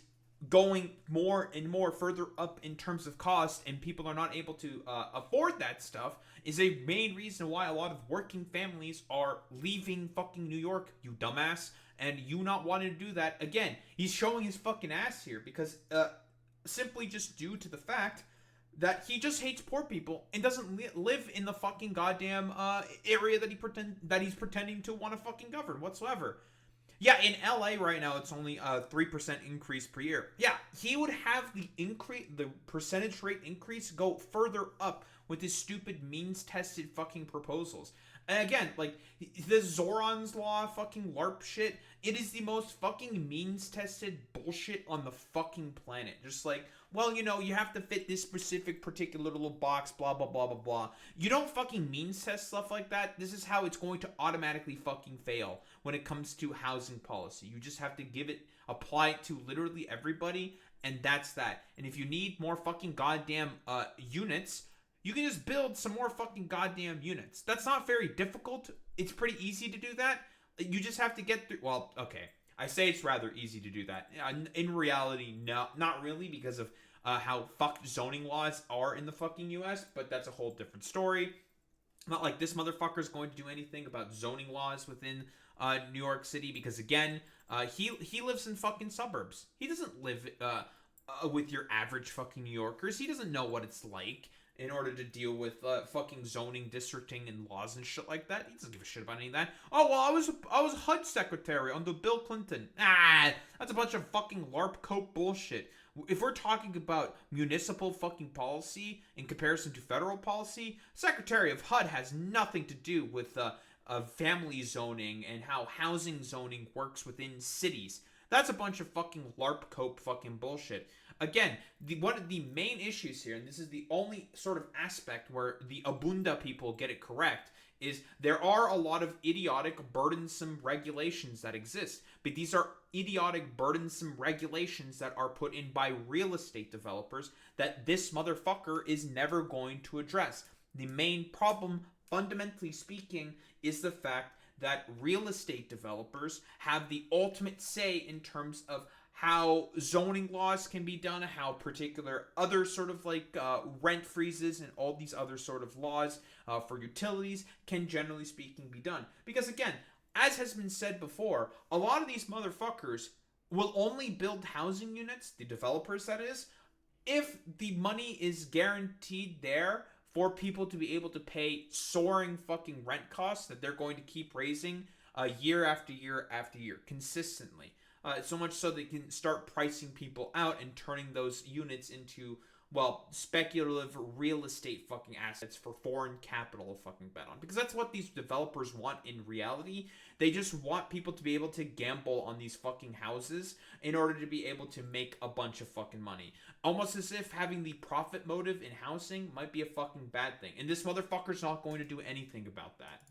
going more and more further up in terms of cost, and people are not able to afford that stuff, is a main reason why a lot of working families are leaving fucking New York, you dumbass, and you not wanting to do that. Again, he's showing his fucking ass here because simply just due to the fact that he just hates poor people and doesn't live in the fucking goddamn area that he's pretending to want to fucking govern whatsoever. Yeah, in LA right now, it's only a 3% increase per year. Yeah, he would have the percentage rate increase go further up with his stupid means-tested fucking proposals. And again, like, the Zohran's Law fucking LARP shit, it is the most fucking means-tested bullshit on the fucking planet. Just like, well, you know, you have to fit this specific particular little box, blah, blah, blah, blah, blah. You don't fucking means-test stuff like that. This is how it's going to automatically fucking fail when it comes to housing policy. You just have to apply it to literally everybody, and that's that. And if you need more fucking goddamn units, you can just build some more fucking goddamn units. That's not very difficult. It's pretty easy to do that. You just have to get through. Well, okay. I say it's rather easy to do that. In reality, no, not really, because of how fucked zoning laws are in the fucking U.S., but that's a whole different story. Not like this motherfucker is going to do anything about zoning laws within New York City, because again, he lives in fucking suburbs. He doesn't live with your average fucking New Yorkers. He doesn't know what it's like in order to deal with fucking zoning, districting, and laws and shit like that. He doesn't give a shit about any of that. Oh, well, I was HUD secretary under Bill Clinton. That's a bunch of fucking LARP cope bullshit. If we're talking about municipal fucking policy in comparison to federal policy, Secretary of HUD has nothing to do with family zoning and how housing zoning works within cities. That's a bunch of fucking LARP cope fucking bullshit. Again, one of the main issues here, and this is the only sort of aspect where the Abunda people get it correct, is there are a lot of idiotic, burdensome regulations that exist. But these are idiotic, burdensome regulations that are put in by real estate developers that this motherfucker is never going to address. The main problem, fundamentally speaking, is the fact that real estate developers have the ultimate say in terms of how zoning laws can be done, how particular other sort of like rent freezes and all these other sort of laws for utilities can generally speaking be done. Because again, as has been said before, a lot of these motherfuckers will only build housing units, the developers that is, if the money is guaranteed there for people to be able to pay soaring fucking rent costs that they're going to keep raising year after year after year consistently. So much so they can start pricing people out and turning those units into, well, speculative real estate fucking assets for foreign capital to fucking bet on. Because that's what these developers want in reality. They just want people to be able to gamble on these fucking houses in order to be able to make a bunch of fucking money. Almost as if having the profit motive in housing might be a fucking bad thing. And this motherfucker's not going to do anything about that.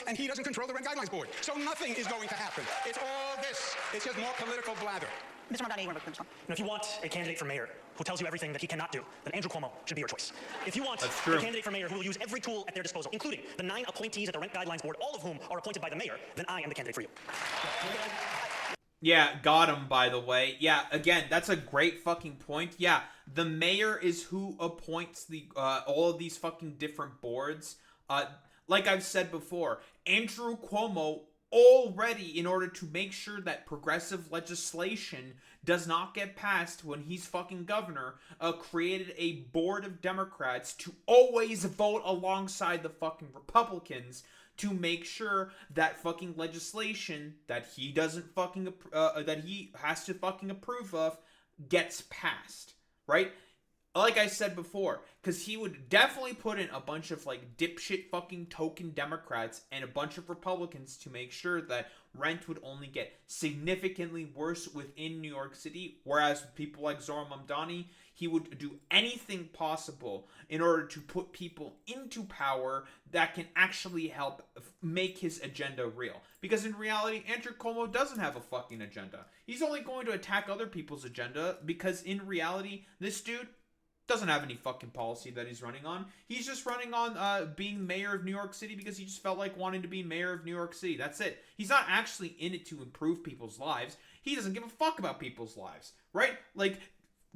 And he doesn't control the Rent Guidelines Board. So nothing is going to happen. It's all this. It's just more political blather. Mr. Mamdani, if you want a candidate for mayor who tells you everything that he cannot do, then Andrew Cuomo should be your choice. If you want a candidate for mayor who will use every tool at their disposal, including the 9 appointees at the Rent Guidelines Board, all of whom are appointed by the mayor, then I am the candidate for you. Yeah, got him, by the way. Yeah, again, that's a great fucking point. Yeah, the mayor is who appoints the all of these fucking different boards. Like I've said before, Andrew Cuomo already, in order to make sure that progressive legislation does not get passed when he's fucking governor, created a board of Democrats to always vote alongside the fucking Republicans to make sure that fucking legislation that he doesn't fucking that he has to fucking approve of gets passed, right? Like I said before, because he would definitely put in a bunch of like dipshit fucking token Democrats and a bunch of Republicans to make sure that rent would only get significantly worse within New York City, whereas with people like Zohran Mamdani, he would do anything possible in order to put people into power that can actually help make his agenda real. Because in reality, Andrew Cuomo doesn't have a fucking agenda. He's only going to attack other people's agenda because in reality, this dude doesn't have any fucking policy that he's running on. He's just running on being mayor of New York City because he just felt like wanting to be mayor of New York City. That's it. He's not actually in it to improve people's lives. He doesn't give a fuck about people's lives, right? Like,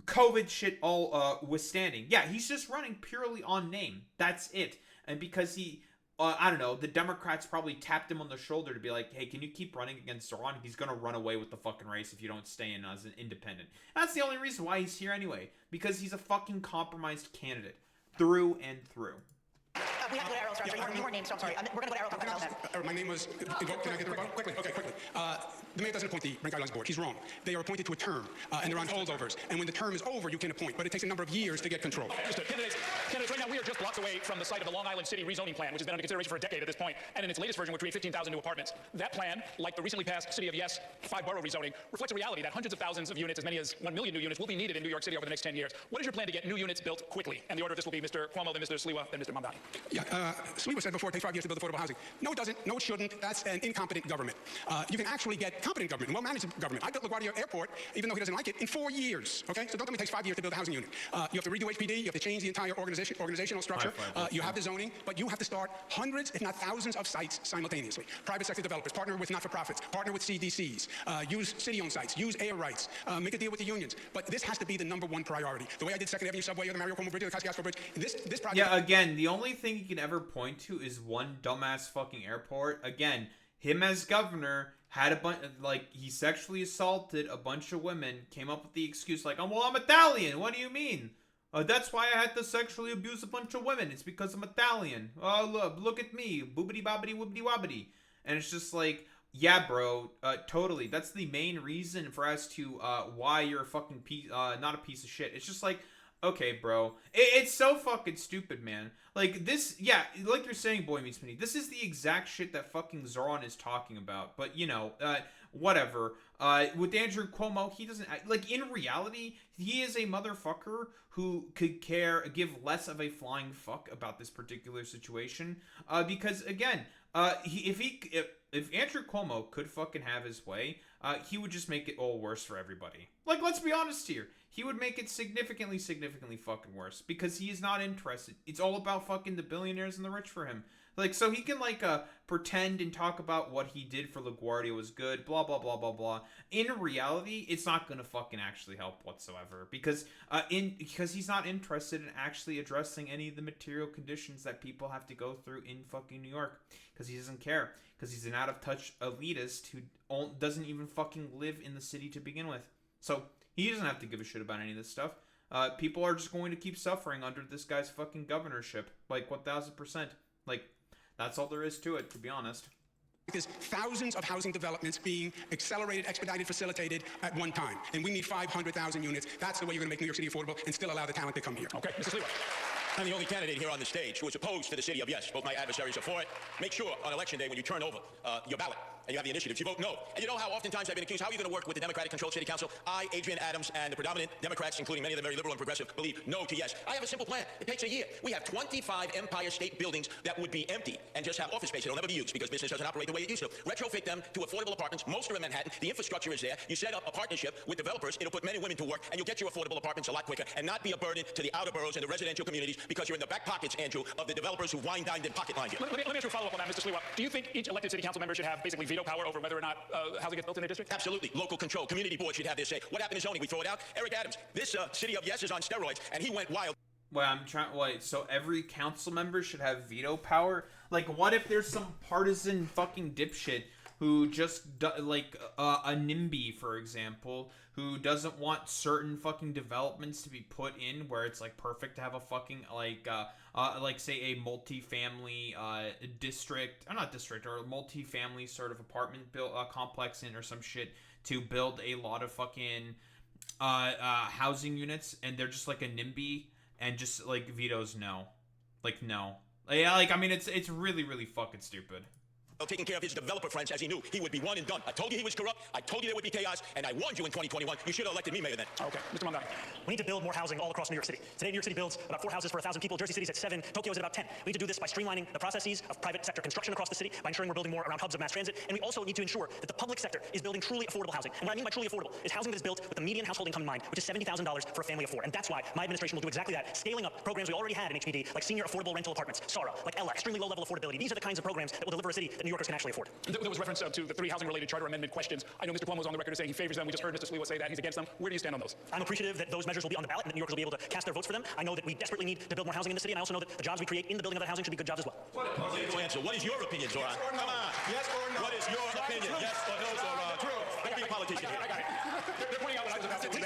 COVID shit all withstanding. Yeah, he's just running purely on name. That's it. And because he, I don't know, the Democrats probably tapped him on the shoulder to be like, hey, can you keep running against Zohran? He's going to run away with the fucking race if you don't stay in as an independent. That's the only reason why he's here anyway. Because he's a fucking compromised candidate. Through and through. We have to go to Errol, sorry. Your name, so I'm sorry. We're going to go to Errol. My name was... Can I get the rebuttal? Quickly. Okay, quickly. The mayor doesn't appoint the Rent Guidelines Board. He's wrong. They are appointed to a term, and they're on holdovers. And when the term is over, you can appoint. But it takes a number of years to get control. Understood. Candidates, right now we are just blocks away from the site of the Long Island City rezoning plan, which has been under consideration for a decade at this point, and in its latest version would create 15,000 new apartments. That plan, like the recently passed City of Yes 5-borough rezoning, reflects a reality that hundreds of thousands of units, as many as 1 million new units, will be needed in New York City over the next 10 years. What is your plan to get new units built quickly? And the order of this will be Mr. Cuomo, then Mr. Sliwa, then Mr. Mamdani. Yeah, Sliwa said before it takes 5 years to build affordable housing. No, it doesn't. No, it shouldn't. That's an incompetent government. You can actually get competent government, well-managed government. I built LaGuardia Airport, even though he doesn't like it, in 4 years. Okay, so don't tell me it takes 5 years to build a housing unit. You have to redo HPD. You have to change the entire organizational structure. You have the zoning, but you have to start hundreds, if not thousands, of sites simultaneously. Private sector developers partner with not-for-profits, partner with CDCs, use city-owned sites, use air rights, make a deal with the unions. But this has to be the #1 priority. The way I did Second Avenue Subway or the Mario Cuomo Bridge or the Kosciuszko Bridge. This project. Yeah, again, the only thing you can ever point to is one dumbass fucking airport. Again, him as governor had a bunch, like, he sexually assaulted a bunch of women, came up with the excuse like, oh, well, I'm Italian. What do you mean? That's why I had to sexually abuse a bunch of women. It's because I'm Italian. Oh, look at me. Boobity bobbity woobity wobbity. And it's just like, yeah, bro, totally. That's the main reason for as to why you're a fucking not a piece of shit. It's just like, okay, bro. It's so fucking stupid, man. Like, this, yeah, like you're saying, Boy Meets Minnie, this is the exact shit that fucking Zohran is talking about. But, you know, whatever. With Andrew Cuomo, he doesn't, like, in reality, he is a motherfucker who could give less of a flying fuck about this particular situation. Because, again, if Andrew Cuomo could fucking have his way, he would just make it all worse for everybody. Like, let's be honest here. He would make it significantly fucking worse because he is not interested. It's all about fucking the billionaires and the rich for him. Like, so he can, like, pretend and talk about what he did for LaGuardia was good, blah, blah, blah, blah, blah. In reality, it's not gonna fucking actually help whatsoever because he's not interested in actually addressing any of the material conditions that people have to go through in fucking New York because he doesn't care because he's an out-of-touch elitist who doesn't even fucking live in the city to begin with. So he doesn't have to give a shit about any of this stuff. People are just going to keep suffering under this guy's fucking governorship. Like, 1,000%. Like, that's all there is to it, to be honest. There's thousands of housing developments being accelerated, expedited, facilitated at one time. And we need 500,000 units. That's the way you're going to make New York City affordable and still allow the talent to come here. Okay, Mr. Sliwa. I'm the only candidate here on the stage who is opposed to the city of yes. Both my adversaries are for it. Make sure on election day when you turn over your ballot and you have the initiatives, you vote no. And you know how oftentimes I've been accused, how are you going to work with the Democratic-controlled city council? I, Adrian Adams, and the predominant Democrats, including many of them very liberal and progressive, believe no to yes. I have a simple plan. It takes a year. We have 25 Empire State buildings that would be empty and just have office space. It'll never be used because business doesn't operate the way it used to. Retrofit them to affordable apartments. Most are in Manhattan. The infrastructure is there. You set up a partnership with developers. It'll put men and women to work, and you'll get your affordable apartments a lot quicker and not be a burden to the outer boroughs and the residential communities because you're in the back pockets, Andrew, of the developers who wine-dined and pocket-lined you. Let me ask you a follow-up on that, Mr. Sliwa. Do you think each elected city council member should have basically veto power over whether or not housing gets built in their district? Absolutely. Local control. Community board should have their say. What happened in zoning? We throw it out? Eric Adams, this city of yes is on steroids, and he went wild. Wait, so every council member should have veto power? Like, what if there's some partisan fucking dipshit who just, like, a NIMBY, for example, who doesn't want certain fucking developments to be put in where it's, like, perfect to have a fucking, like, say a multi-family, district, or not district, or a multi-family sort of apartment complex in or some shit to build a lot of fucking, housing units, and they're just, like, a NIMBY, and just, like, vetoes no. Like, no. Yeah, like, I mean, it's really, really fucking stupid. Taking care of his developer friends as he knew he would be one and done. I told you he was corrupt. I told you there would be chaos, and I warned you in 2021. You should have elected me mayor then. Okay, Mr. Mamdani. We need to build more housing all across New York City. Today, New York City builds about 4 houses for 1,000 people. Jersey City's at 7. Tokyo's at about 10. We need to do this by streamlining the processes of private sector construction across the city, by ensuring we're building more around hubs of mass transit, and we also need to ensure that the public sector is building truly affordable housing. And what I mean by truly affordable is housing that is built with the median household income in mind, which is $70,000 for a family of 4. And that's why my administration will do exactly that, scaling up programs we already had in HPD, like senior affordable rental apartments, SARA, like ELA, extremely low-level affordability. These are the kinds of programs that will deliver a city that New Yorkers can actually afford. There was reference to the 3 housing-related charter amendment questions. I know Mr. Cuomo was on the record as saying he favors them. We just heard Mr. Sliwa say that he's against them. Where do you stand on those? I'm appreciative that those measures will be on the ballot and that New Yorkers will be able to cast their votes for them. I know that we desperately need to build more housing in the city, and I also know that the jobs we create in the building of that housing should be good jobs as well. Answer. What is your opinion, Zohran? Yes or no? Come on. Yes or no? What is your opinion? Yes or no, Zohran? True. Don't be a politician here. I got it. They're pointing out what I was about to say.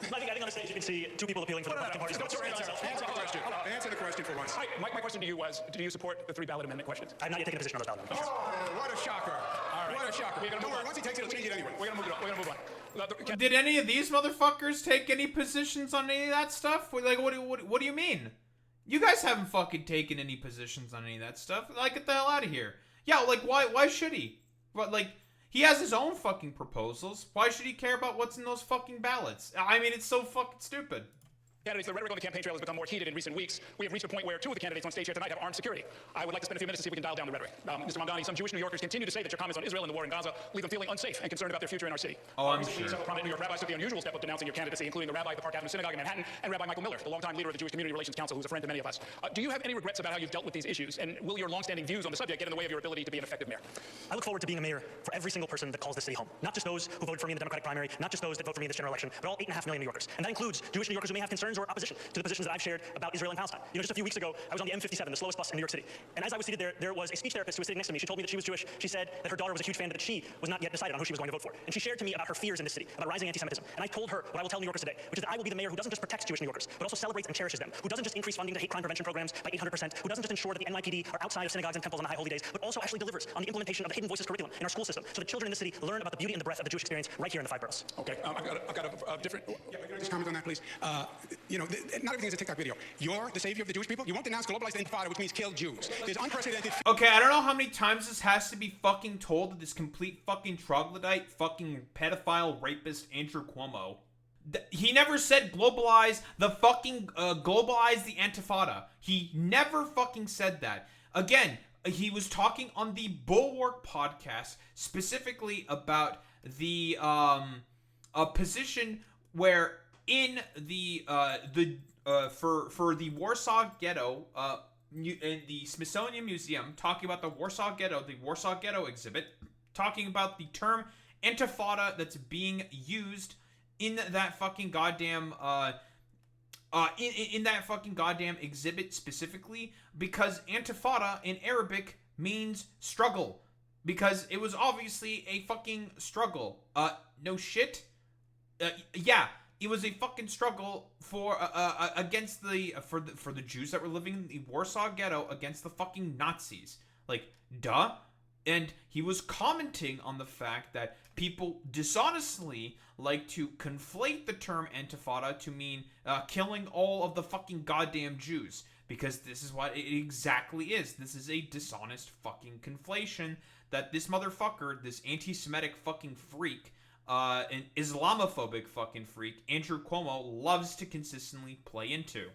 I think on the stage you can see 2 people appealing for the Republican Party's votes. Answer the question. Answer the question for once. My question to you was, do you support the 3 ballot amendment questions? I've not yet taken a position on those ballot amendments. Oh, what a shocker. All right. What a shocker. We're gonna Don't move worry, on. once he takes it, he'll change it anyway. We're gonna move on. Did any of these motherfuckers take any positions on any of that stuff? Like, what do you mean? You guys haven't fucking taken any positions on any of that stuff. Like, get the hell out of here. Yeah, like, why should he? But, like, he has his own fucking proposals. Why should he care about what's in those fucking ballots? I mean, it's so fucking stupid. Candidates, the rhetoric on the campaign trail has become more heated in recent weeks. We have reached a point where 2 of the candidates on stage here tonight have armed security. I would like to spend a few minutes to see if we can dial down the rhetoric. Mr. Mamdani, some Jewish New Yorkers continue to say that your comments on Israel and the war in Gaza leave them feeling unsafe and concerned about their future in our city. Recently, several prominent New York rabbis took the unusual step of denouncing your candidacy, including the rabbi at the Park Avenue Synagogue in Manhattan and Rabbi Michael Miller, the longtime leader of the Jewish Community Relations Council, who's a friend to many of us. Do you have any regrets about how you've dealt with these issues, and will your longstanding views on the subject get in the way of your ability to be an effective mayor? I look forward to being a mayor for every single person that calls this city home. Not just those who voted for me in the Democratic primary, not just those that vote for me in this general election, but all 8.5 million New Yorkers. And that includes Jewish New Yorkers who may have concerns or opposition to the positions that I've shared about Israel and Palestine. You know, just a few weeks ago, I was on the M57, the slowest bus in New York City. And as I was seated there, there was a speech therapist who was sitting next to me. She told me that she was Jewish. She said that her daughter was a huge fan, but that she was not yet decided on who she was going to vote for. And she shared to me about her fears in this city, about rising anti-Semitism. And I told her what I will tell New Yorkers today, which is that I will be the mayor who doesn't just protect Jewish New Yorkers, but also celebrates and cherishes them, who doesn't just increase funding to hate crime prevention programs by 800%, who doesn't just ensure that the NYPD are outside of synagogues and temples on the high holy days, but also actually delivers on the implementation of the Hidden Voices curriculum in our school system, so that children in the city learn about the beauty and the breadth of the Jewish experience right here in the 5 boroughs. Okay, I've got a different... Yeah, can I just comment on that, please? You know, not everything is a TikTok video. You're the savior of the Jewish people. You won't denounce globalized intifada, which means kill Jews. There's unprecedented... Okay, I don't know how many times this has to be fucking told to this complete fucking troglodyte, fucking pedophile, rapist, Andrew Cuomo. He never said globalize the fucking, globalize the Intifada. He never fucking said that. Again, he was talking on the Bulwark podcast specifically about the, a position where in the for the Warsaw Ghetto, in the Smithsonian Museum, talking about the Warsaw Ghetto exhibit, talking about the term Intifada that's being used in that fucking goddamn in that fucking goddamn exhibit specifically, because Intifada in Arabic means struggle, because it was obviously a fucking struggle. No shit. Yeah, it was a fucking struggle for against for the Jews that were living in the Warsaw Ghetto against the fucking Nazis. Like, duh. And he was commenting on the fact that people dishonestly like to conflate the term Intifada to mean killing all of the fucking goddamn Jews. Because this is what it exactly is. This is a dishonest fucking conflation that this motherfucker, this anti-Semitic fucking freak, an Islamophobic fucking freak, Andrew Cuomo, loves to consistently play into.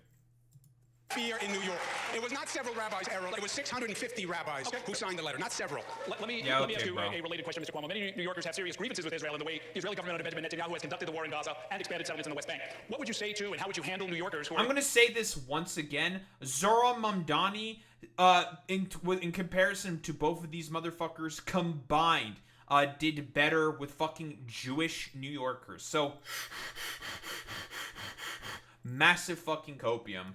Fear in New York. It was not several rabbis, Errol. It was 650 rabbis who signed the letter, not several. Let me ask you a related question, Mr. Cuomo. Many New Yorkers have serious grievances with Israel and the way the Israeli government under Benjamin Netanyahu has conducted the war in Gaza and expanded settlements in the West Bank. What would you say to and how would you handle New Yorkers who are... I'm going to say this once again. Zohran Mamdani, in comparison to both of these motherfuckers combined, did better with fucking Jewish New Yorkers. So, massive fucking copium.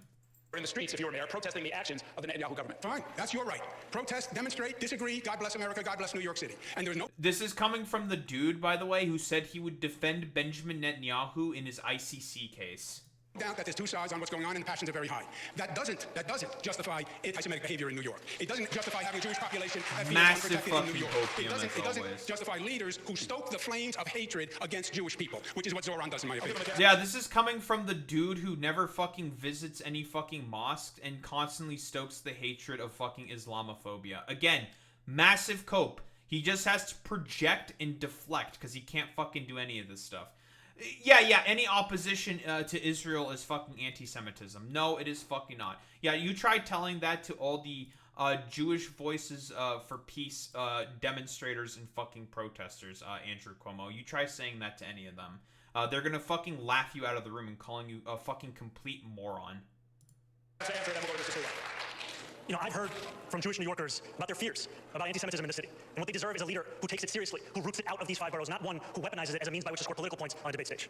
In the streets, if you were mayor, protesting the actions of the Netanyahu government. Fine, that's your right. Protest, demonstrate, disagree. God bless America. God bless New York City. And there's no... This is coming from the dude, by the way, who said he would defend Benjamin Netanyahu in his ICC case. doubt that there's two sides on what's going on and the passions are very high. That doesn't justify anti-Semitic behavior in New York. It doesn't justify having a Jewish population that feels unprotected in New York. It doesn't justify leaders who stoke the flames of hatred against Jewish people, which is what Zohran does in my opinion. Yeah, this is coming from the dude who never fucking visits any fucking mosque and constantly stokes the hatred of fucking Islamophobia. Again, massive cope. He just has to project and deflect because he can't fucking do any of this stuff. Yeah, any opposition to Israel is fucking anti-Semitism. No, it is fucking not. Yeah, you try telling that to all the Jewish voices for peace demonstrators and fucking protesters, Andrew Cuomo. You try saying that to any of them. They're gonna fucking laugh you out of the room and calling you a fucking complete moron. You know, I've heard from Jewish New Yorkers about their fears about anti-Semitism in the city. And what they deserve is a leader who takes it seriously, who roots it out of these five boroughs, not one who weaponizes it as a means by which to score political points on a debate stage.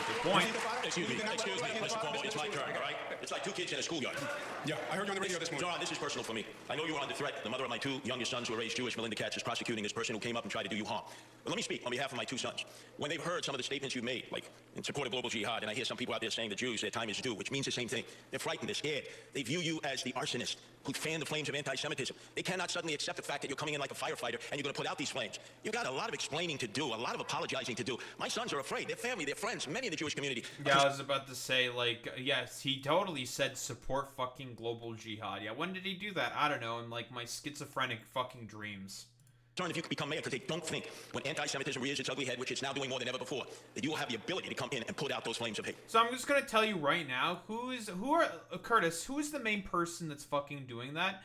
Good point. Excuse me, Mr. Cuomo, it's my turn, all right? It's like two kids in a schoolyard. Yeah, I heard you on the radio this morning. Zohran, this is personal for me. I know you were under threat. The mother of my two youngest sons who are raised Jewish, Melinda Katz, is prosecuting this person who came up and tried to do you harm. But let me speak on behalf of my two sons. When they've heard some of the statements you've made, like in support of global jihad, and I hear some people out there saying the Jews, their time is due, which means the same thing. They're frightened, they're scared. They view you as the arsonist who fanned the flames of anti-Semitism. They cannot suddenly accept the fact that you're coming in like a firefighter and you're going to put out these flames. You've got a lot of explaining to do, a lot of apologizing to do. My sons are afraid. Their family, their friends, many in the Jewish community. Yeah, I was about to say, like, yes, he totally said support fucking global jihad. Yeah, when did he do that? I don't know, in, like, my schizophrenic fucking dreams. If you could become mayor, because they don't think when anti-Semitism rears its ugly head, which it's now doing more than ever before, that you will have the ability to come in and put out those flames of hate. So I'm just gonna tell you right now, Curtis, who is the main person that's fucking doing that?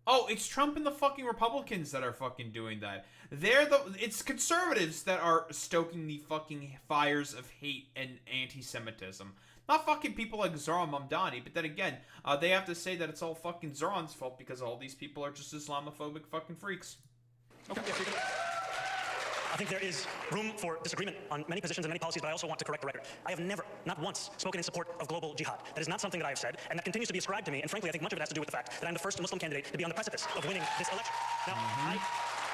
Oh, it's Trump and the fucking Republicans that are fucking doing that. It's conservatives that are stoking the fucking fires of hate and anti-Semitism. Not fucking people like Zohran Mamdani, but then again, they have to say that it's all fucking Zohran's fault because all these people are just Islamophobic fucking freaks. Okay. I think there is room for disagreement on many positions and many policies, but I also want to correct the record. I have never, not once, spoken in support of global jihad. That is not something that I have said, and that continues to be ascribed to me, and frankly, I think much of it has to do with the fact that I'm the first Muslim candidate to be on the precipice of winning this election. Now,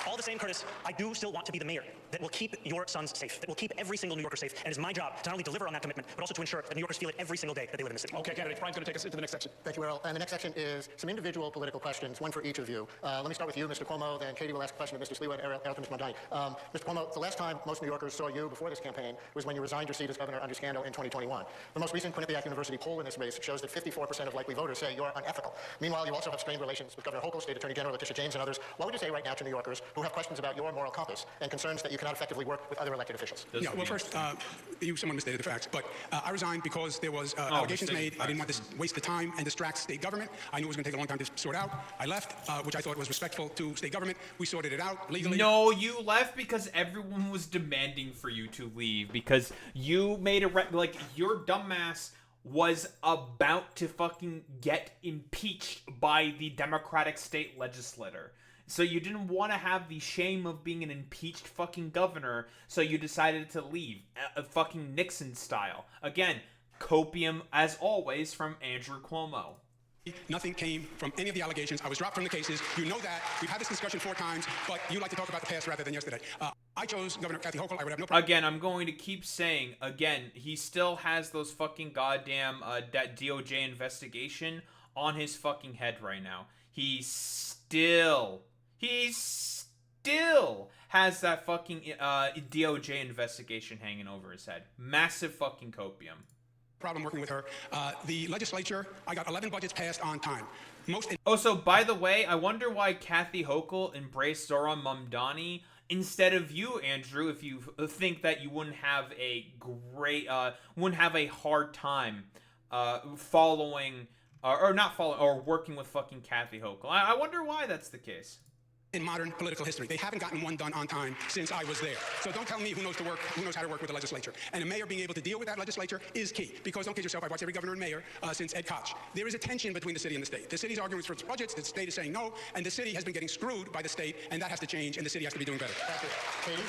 all the same, Curtis, I do still want to be the mayor that will keep your sons safe, that will keep every single New Yorker safe, and it's my job to not only deliver on that commitment, but also to ensure that New Yorkers feel it every single day that they live in the city. Okay, candidates, Brian's going to take us into the next section. Thank you, Errol. And the next section is some individual political questions, one for each of you. Let me start with you, Mr. Cuomo, then Katie will ask a question of Mr. Sliwa and Errol to Mr. Mamdani. Mr. Cuomo, the last time most New Yorkers saw you before this campaign was when you resigned your seat as governor under scandal in 2021. The most recent Quinnipiac University poll in this race shows that 54% of likely voters say you're unethical. Meanwhile, you also have strained relations with Governor Hochul, State Attorney General Letitia James, and others. What would you say right now to New Yorkers who have questions about your moral compass and concerns that you cannot effectively work with other elected officials? Yeah, well, first, someone misstated the facts, but I resigned because there was allegations made. I didn't want to waste the time and distract state government. I knew it was going to take a long time to sort out. I left, which I thought was respectful to state government. We sorted it out legally. No, you left because everyone was demanding for you to leave because you made your dumbass was about to fucking get impeached by the Democratic state legislature. So you didn't want to have the shame of being an impeached fucking governor, so you decided to leave, fucking Nixon style. Again, copium, as always, from Andrew Cuomo. Nothing came from any of the allegations. I was dropped from the cases. You know that. We've had this discussion 4 times, but you like to talk about the past rather than yesterday. I chose Governor Kathy Hochul. I would have no problem. Again, I'm going to keep saying, he still has those fucking goddamn, that DOJ investigation on his fucking head right now. He still has that fucking, DOJ investigation hanging over his head. Massive fucking copium. Problem working with her. The legislature, I got 11 budgets passed on time. So by the way, I wonder why Kathy Hochul embraced Zohran Mamdani instead of you, Andrew, if you think that you wouldn't have a hard time following or working with fucking Kathy Hochul. I wonder why that's the case. In modern political history, they haven't gotten one done on time since I was there. So don't tell me who knows how to work with the legislature. And a mayor being able to deal with that legislature is key. Because don't kid yourself, I've watched every governor and mayor since Ed Koch. There is a tension between the city and the state. The city's arguing for its budgets, the state is saying no, and the city has been getting screwed by the state, and that has to change, and the city has to be doing better. That's it. Please.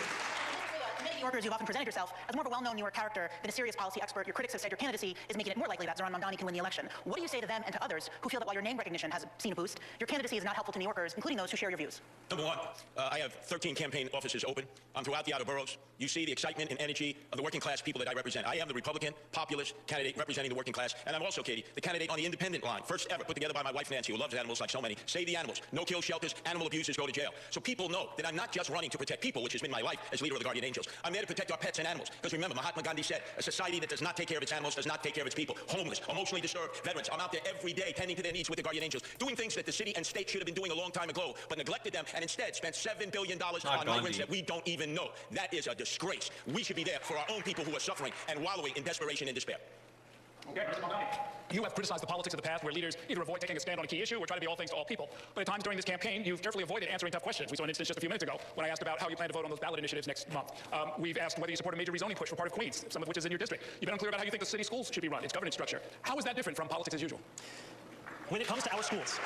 Many New Yorkers, you've often presented yourself as more of a well-known New York character than a serious policy expert. Your critics have said your candidacy is making it more likely that Zohran Mamdani can win the election. What do you say to them and to others who feel that while your name recognition has seen a boost, your candidacy is not helpful to New Yorkers, including those who share your views? Number one, I have 13 campaign offices open. I'm throughout the outer boroughs. You see the excitement and energy of the working class people that I represent. I am the Republican populist candidate representing the working class, and I'm also, Katie, the candidate on the independent line, first ever put together by my wife Nancy, who loves animals like so many. Save the animals, no-kill shelters, animal abusers go to jail. So people know that I'm not just running to protect people, which has been my life as leader of the Guardian Angels. I'm there to protect our pets and animals. Because remember, Mahatma Gandhi said, a society that does not take care of its animals does not take care of its people. Homeless, emotionally disturbed, veterans. I'm out there every day tending to their needs with the Guardian Angels, doing things that the city and state should have been doing a long time ago, but neglected them and instead spent $7 billion on migrants that we don't even know. That is a disgrace. We should be there for our own people who are suffering and wallowing in desperation and despair. Okay, Mr. Mamdani. You have criticized the politics of the past where leaders either avoid taking a stand on a key issue or try to be all things to all people. But at times during this campaign, you've carefully avoided answering tough questions. We saw an instance just a few minutes ago when I asked about how you plan to vote on those ballot initiatives next month. We've asked whether you support a major rezoning push for part of Queens, some of which is in your district. You've been unclear about how you think the city schools should be run, its governance structure. How is that different from politics as usual? When it comes to our schools,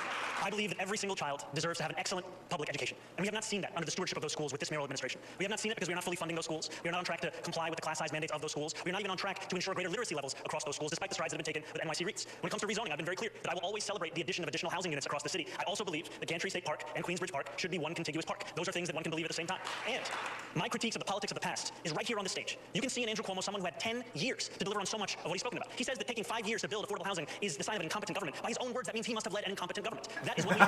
I believe that every single child deserves to have an excellent public education. And we have not seen that under the stewardship of those schools with this mayoral administration. We have not seen it because we are not fully funding those schools. We are not on track to comply with the class size mandates of those schools. We are not even on track to ensure greater literacy levels across those schools, despite the strides that have been taken with NYC REITs. When it comes to rezoning, I've been very clear that I will always celebrate the addition of additional housing units across the city. I also believe that Gantry State Park and Queensbridge Park should be one contiguous park. Those are things that one can believe at the same time. And my critiques of the politics of the past is right here on the stage. You can see in Andrew Cuomo someone who had 10 years to deliver on so much of what he's spoken about. He says that taking 5 years to build affordable housing is the sign of an incompetent government. By his own words, that means he must have led an incompetent government. That is what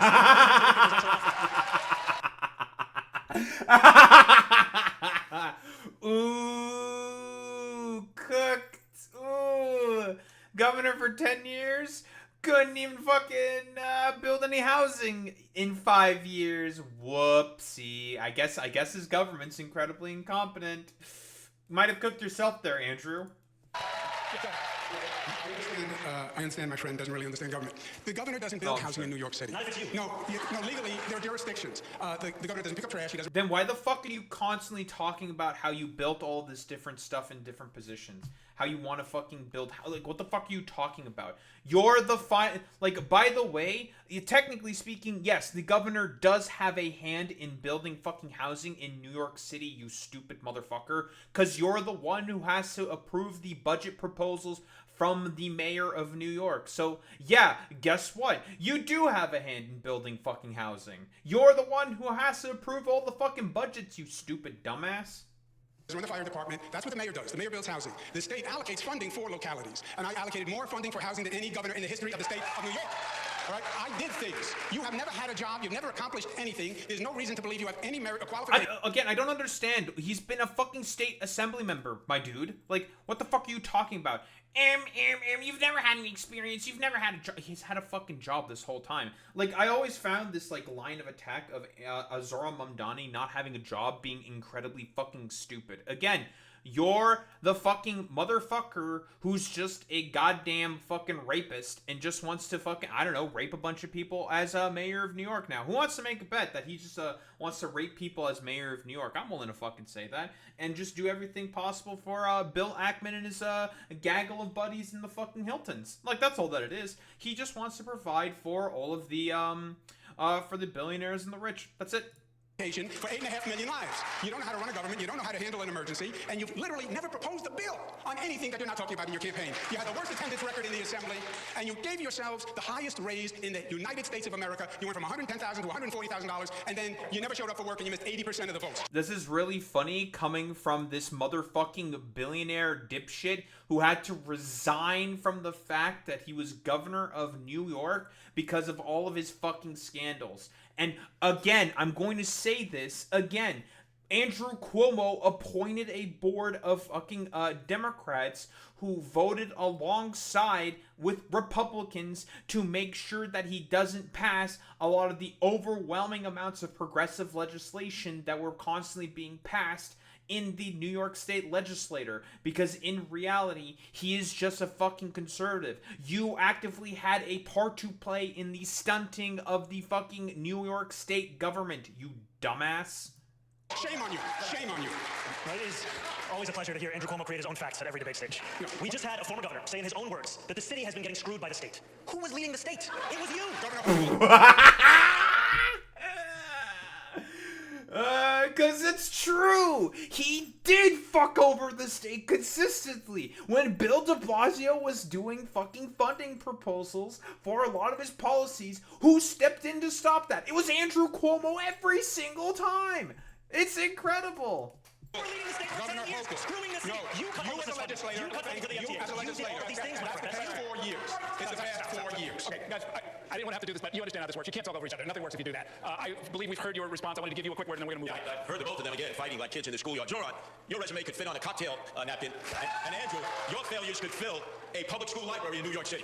we Ooh, cooked. Ooh, governor for 10 years. Couldn't even fucking build any housing in 5 years. Whoopsie. I guess his government's incredibly incompetent. Might have cooked yourself there, Andrew. I understand my friend doesn't really understand government. The governor doesn't build housing in New York City. Not if it's you. No, legally, there are jurisdictions. The governor doesn't pick up trash. He doesn't. Then why the fuck are you constantly talking about how you built all this different stuff in different positions? How you want to fucking build... Like, what the fuck are you talking about? You're the Like, by the way, technically speaking, yes, the governor does have a hand in building fucking housing in New York City, you stupid motherfucker. Because you're the one who has to approve the budget proposals from the mayor of New York. So, yeah, guess what? You do have a hand in building fucking housing. You're the one who has to approve all the fucking budgets, you stupid dumbass. Run the fire department. That's what the mayor does. The mayor builds housing. The state allocates funding for localities. And I allocated more funding for housing than any governor in the history of the state of New York. All right? I did things. You have never had a job. You've never accomplished anything. There's no reason to believe you have any merit or qualification. Again, I don't understand. He's been a fucking state assembly member, my dude. Like, what the fuck are you talking about? You've never had any experience. You've never had a job. He's had a fucking job this whole time. Like, I always found this, like, line of attack of Zohran Mamdani not having a job being incredibly fucking stupid. Again, you're the fucking motherfucker who's just a goddamn fucking rapist and just wants to fucking, I don't know, rape a bunch of people as mayor of New York now. Who wants to make a bet that he just wants to rape people as mayor of New York? I'm willing to fucking say that. And just do everything possible for Bill Ackman and his gaggle of buddies in the fucking Hiltons. Like, that's all that it is. He just wants to provide for all of the, for the billionaires and the rich. That's it. for 8.5 million lives. You don't know how to run a government, you don't know how to handle an emergency, and you've literally never proposed a bill on anything that you're not talking about in your campaign. You had the worst attendance record in the assembly, and you gave yourselves the highest raise in the United States of America. You went from $110,000 to $140,000, and then you never showed up for work and you missed 80% of the votes. This is really funny coming from this motherfucking billionaire dipshit who had to resign from the fact that he was governor of New York because of all of his fucking scandals. And again, I'm going to say this again. Andrew Cuomo appointed a board of fucking Democrats who voted alongside with Republicans to make sure that he doesn't pass a lot of the overwhelming amounts of progressive legislation that were constantly being passed in the New York State legislature, because in reality, he is just a fucking conservative. You actively had a part to play in the stunting of the fucking New York State government, you dumbass. Shame on you. Shame on you. Well, it is always a pleasure to hear Andrew Cuomo create his own facts at every debate stage. We just had a former governor say in his own words that the city has been getting screwed by the state. Who was leading the state? It was you. Because it's true. He did fuck over the state consistently. When Bill de Blasio was doing fucking funding proposals for a lot of his policies, who stepped in to stop that? It was Andrew Cuomo every single time. It's incredible. Governor Hochul. Screwing the state. No, you cut you as a legislator, you cut funding to the you FTA. as a legislator, These things that's the past 4 years. It's the past 4 years. Okay, guys, I didn't want to have to do this, but you understand how this works. You can't talk over each other. Nothing works if you do that. I believe we've heard your response. I wanted to give you a quick word, and then we're going to move on. I've heard the both of them again fighting like kids in the schoolyard. Zohran, your resume could fit on a cocktail napkin, and Andrew, your failures could fill a public school library in New York City.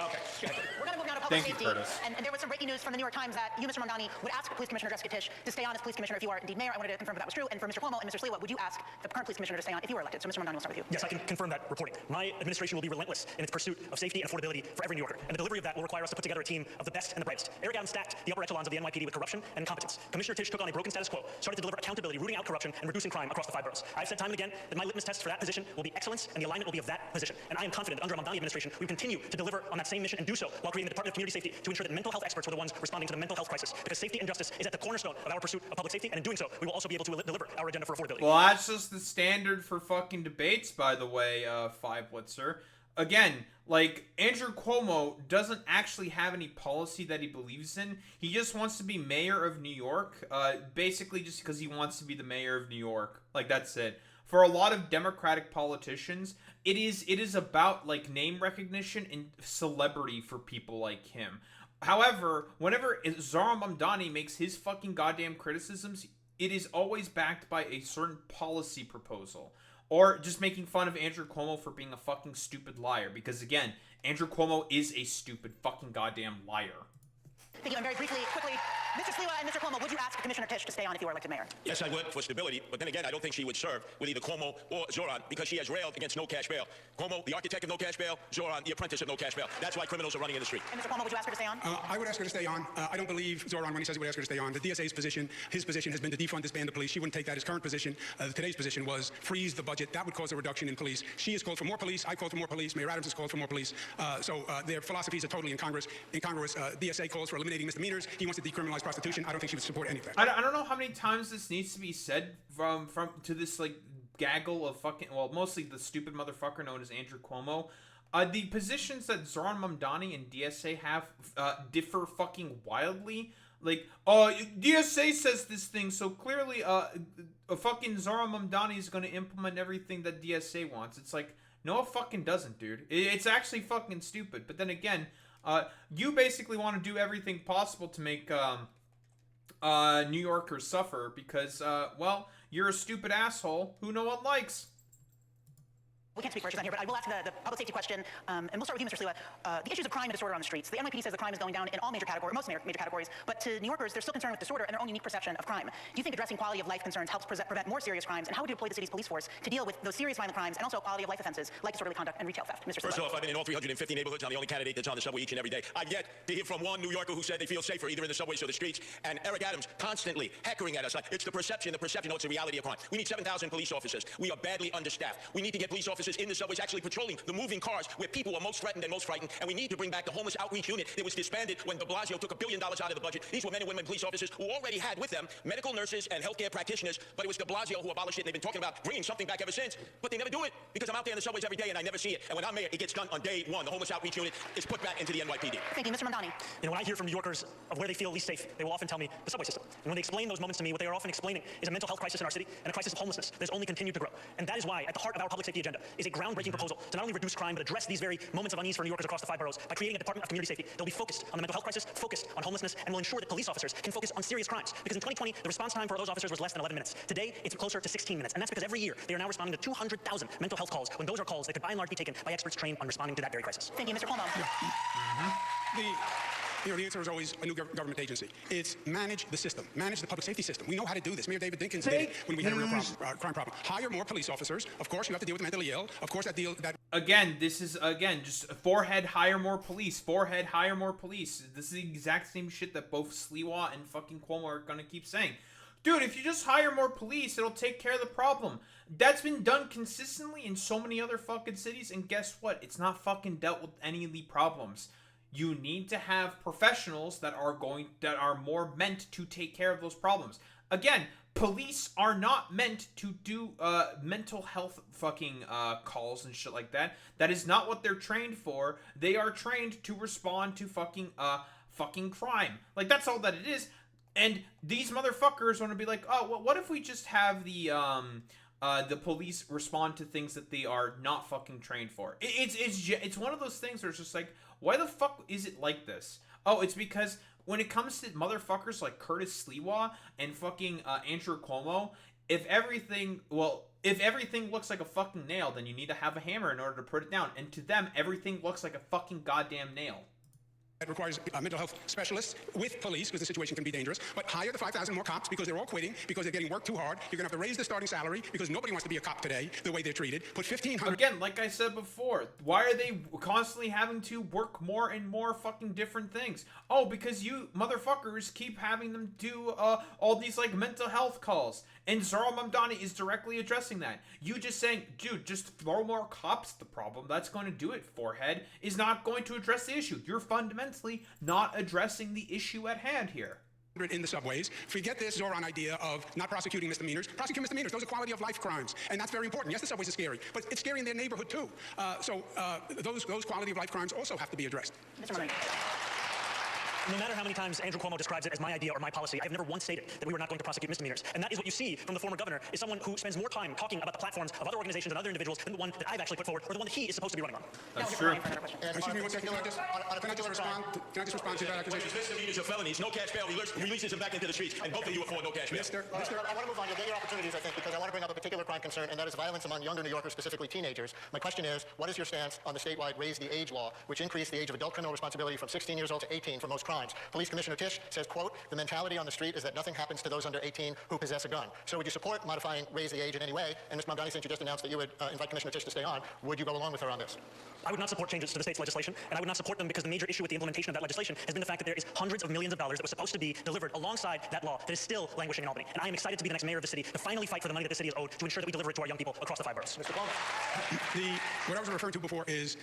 Okay. We're going to move now to public Thank you, safety. Curtis. And there was some breaking news from the New York Times that you, Mr. Mamdani, would ask Police Commissioner Jessica Tisch to stay on as police commissioner if you are indeed mayor. I wanted to confirm if that was true. And for Mr. Cuomo and Mr. Sliwa, would you ask the current police commissioner to stay on if you were elected? So, Mr. Mamdani, we'll start with you. Yes, I can confirm that reporting. My administration will be relentless in its pursuit of safety and affordability for every New Yorker. And the delivery of that will require us to put together a team of the best and the brightest. Eric Adams stacked the upper echelons of the NYPD with corruption and incompetence. Commissioner Tisch took on a broken status quo, started to deliver accountability, rooting out corruption, and reducing crime across the 5 boroughs. I've said time and again that my litmus test for that position will be excellence, and the alignment will be of that position. And I am confident that under a Mamdani administration, we will continue to deliver on that same mission and do so while creating the Department of Community Safety to ensure that mental health experts were the ones responding to the mental health crisis. Because safety and justice is at the cornerstone of our pursuit of public safety, and in doing so, we will also be able to deliver our agenda for affordability. Well, that's just the standard for fucking debates, by the way, Five Blitzer. Again, like, Andrew Cuomo doesn't actually have any policy that he believes in. He just wants to be mayor of New York, basically just because he wants to be the mayor of New York. Like, that's it. For a lot of Democratic politicians, it is about, like, name recognition and celebrity for people like him. However, whenever Zohran Mamdani makes his fucking goddamn criticisms, it is always backed by a certain policy proposal. Or just making fun of Andrew Cuomo for being a fucking stupid liar. Because again, Andrew Cuomo is a stupid fucking goddamn liar. Thank you. And very briefly, quickly, Mr. Sliwa and Mr. Cuomo, would you ask Commissioner Tisch to stay on if you were elected mayor? Yes, I would, for stability, but then again, I don't think she would serve with either Cuomo or Zohran because she has railed against no cash bail. Cuomo, the architect of no cash bail, Zohran, the apprentice of no cash bail. That's why criminals are running in the street. And Mr. Cuomo, would you ask her to stay on? I would ask her to stay on. I don't believe Zohran when he says he would ask her to stay on. The DSA's position, his position has been to defund, disband the police. She wouldn't take that. His current position, today's position was freeze the budget. That would cause a reduction in police. She has called for more police. I called for more police. Mayor Adams has called for more police. So their philosophies are totally incongruous. DSA calls for eliminating misdemeanors. He wants to decriminalize prostitution. I don't think she would support any of that. I don't know how many times this needs to be said from to this, like, gaggle of fucking, well, mostly the stupid motherfucker known as Andrew Cuomo. The positions that Zohran Mamdani and DSA have differ fucking wildly. Like, DSA says this thing, so clearly fucking Zohran Mamdani is going to implement everything that DSA wants. It's like, no, it fucking doesn't, dude. It's actually fucking stupid. But then again, you basically want to do everything possible to make New Yorkers suffer because, well, you're a stupid asshole who no one likes. We can't speak for she's not here, but I will ask the public safety question, and we'll start with you, Mr. Sliwa. The issues of crime and disorder on the streets. The NYPD says the crime is going down in all major categories, most major categories, but to New Yorkers, they're still concerned with disorder and their own unique perception of crime. Do you think addressing quality of life concerns helps prevent more serious crimes, and how would you deploy the city's police force to deal with those serious violent crimes and also quality of life offenses like disorderly conduct and retail theft? Mr. Sliwa. First off, I've been in all 350 neighborhoods. I'm the only candidate that's on the subway each and every day. I've yet to hear from one New Yorker who said they feel safer either in the subways or the streets. And Eric Adams constantly heckling at us. It's the perception. No, it's the reality of crime. We need 7,000 police officers. We are badly understaffed. We need to get police officers officers in the subways actually patrolling the moving cars where people are most threatened and most frightened. And we need to bring back the homeless outreach unit that was disbanded when de Blasio took $1 billion out of the budget. These were men and women police officers who already had with them medical nurses and healthcare practitioners, but it was de Blasio who abolished it, and they've been talking about bringing something back ever since. But they never do it because I'm out there in the subways every day and I never see it. And when I'm mayor, it gets done on day one. The homeless outreach unit is put back into the NYPD. Thank you, Mr. Mamdani. When I hear from New Yorkers of where they feel least safe, they will often tell me the subway system. And when they explain those moments to me, what they are often explaining is a mental health crisis in our city and a crisis of homelessness that has only continued to grow. And that is why, at the heart of our public safety agenda, is a groundbreaking proposal to not only reduce crime, but address these very moments of unease for New Yorkers across the 5 boroughs by creating a Department of Community Safety that will be focused on the mental health crisis, focused on homelessness, and will ensure that police officers can focus on serious crimes. Because in 2020, the response time for those officers was less than 11 minutes. Today, it's closer to 16 minutes. And that's because every year, they are now responding to 200,000 mental health calls, when those are calls that could by and large be taken by experts trained on responding to that very crisis. Thank you, Mr. Cuomo. The answer is always a new government agency. It's manage the system, manage the public safety system. We know how to do this. Mayor David Dinkins did it when we had a real crime problem. Hire more police officers. Of course, you have to deal with the mentally ill. Of course, Again, this is, just forehead, hire more police. Forehead, hire more police. This is the exact same shit that both Sliwa and fucking Cuomo are gonna keep saying. Dude, if you just hire more police, it'll take care of the problem. That's been done consistently in so many other fucking cities, and guess what? It's not fucking dealt with any of the problems. You need to have professionals that are more meant to take care of those problems. Again, police are not meant to do mental health fucking calls and shit like that. That is not what they're trained for. They are trained to respond to fucking crime. Like, that's all that it is. And these motherfuckers want to be like, oh, well, what if we just have the police respond to things that they are not fucking trained for? It's one of those things where it's just like, why the fuck is it like this? Oh, it's because when it comes to motherfuckers like Curtis Sliwa and fucking Andrew Cuomo, if everything looks like a fucking nail, then you need to have a hammer in order to put it down. And to them, everything looks like a fucking goddamn nail. It requires mental health specialists with police, because the situation can be dangerous. But hire the 5,000 more cops, because they're all quitting, because they're getting worked too hard. You're going to have to raise the starting salary, because nobody wants to be a cop today, the way they're treated. Put 1,500... Again, like I said before, why are they constantly having to work more and more fucking different things? Oh, because you motherfuckers keep having them do all these, like, mental health calls. And Zohran Mamdani is directly addressing that. You just saying, dude, just throw more cops at the problem. That's going to do it, forehead. Is not going to address the issue. You're fundamentally not addressing the issue at hand here. In the subways. Forget this Zohran idea of not prosecuting misdemeanors. Prosecute misdemeanors. Those are quality of life crimes. And that's very important. Yes, the subways are scary, but it's scary in their neighborhood too. So those quality of life crimes also have to be addressed. No matter how many times Andrew Cuomo describes it as my idea or my policy, I've never once stated that we were not going to prosecute misdemeanors. And that is what you see from the former governor, is someone who spends more time talking about the platforms of other organizations and other individuals than the one that I've actually put forward, or the one that he is supposed to be running on. That's true. Excuse me one second. Can I just respond to that accusation? Misdemeanors or felonies, no cash bail, releases them back into the streets, and both of you are for no cash bail. I want to move on. You'll get your opportunities, I think, because I want to bring up a particular crime concern, and that is violence among younger New Yorkers, specifically teenagers. My question is, what is your stance on the statewide Raise the Age law, which increased the age of adult criminal responsibility from 16 years old to 18 for most crimes? Police Commissioner Tisch says, quote, the mentality on the street is that nothing happens to those under 18 who possess a gun. So would you support modifying Raise the Age in any way? And Ms. Mamdani, since you just announced that you would invite Commissioner Tisch to stay on, would you go along with her on this? I would not support changes to the state's legislation, and I would not support them because the major issue with the implementation of that legislation has been the fact that there is hundreds of millions of dollars that was supposed to be delivered alongside that law that is still languishing in Albany. And I am excited to be the next mayor of the city to finally fight for the money that the city is owed to ensure that we deliver it to our young people across the 5 boroughs. Mr. Cuomo. What I was referring to before is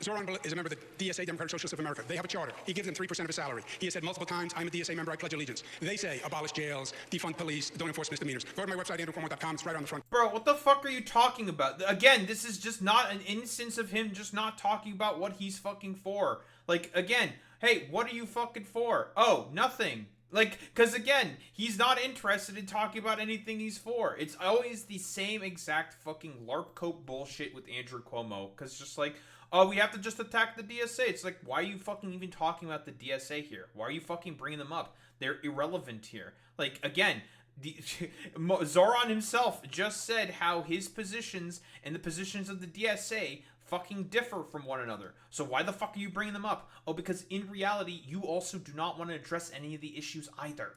Zohran is a member of the DSA, Democratic Socialists of America. They have a charter. He gives them 3% of his salary. He has said multiple times, I'm a DSA member, I pledge allegiance. They say abolish jails, defund police, don't enforce misdemeanors. Go to my website, andrewcuomo.com. It's right on the front. Bro, what the fuck are you talking about? Again, this is just not an instance of him just not talking about what he's fucking for. Like, again, hey, what are you fucking for? Oh, nothing. Like, because again, he's not interested in talking about anything he's for. It's always the same exact fucking LARP coat bullshit with Andrew Cuomo. Because just like, oh, we have to just attack the DSA. It's like, why are you fucking even talking about the DSA here? Why are you fucking bringing them up? They're irrelevant here. Like, again, Zohran himself just said how his positions and the positions of the DSA fucking differ from one another. So why the fuck are you bringing them up? Oh, because in reality, you also do not want to address any of the issues either.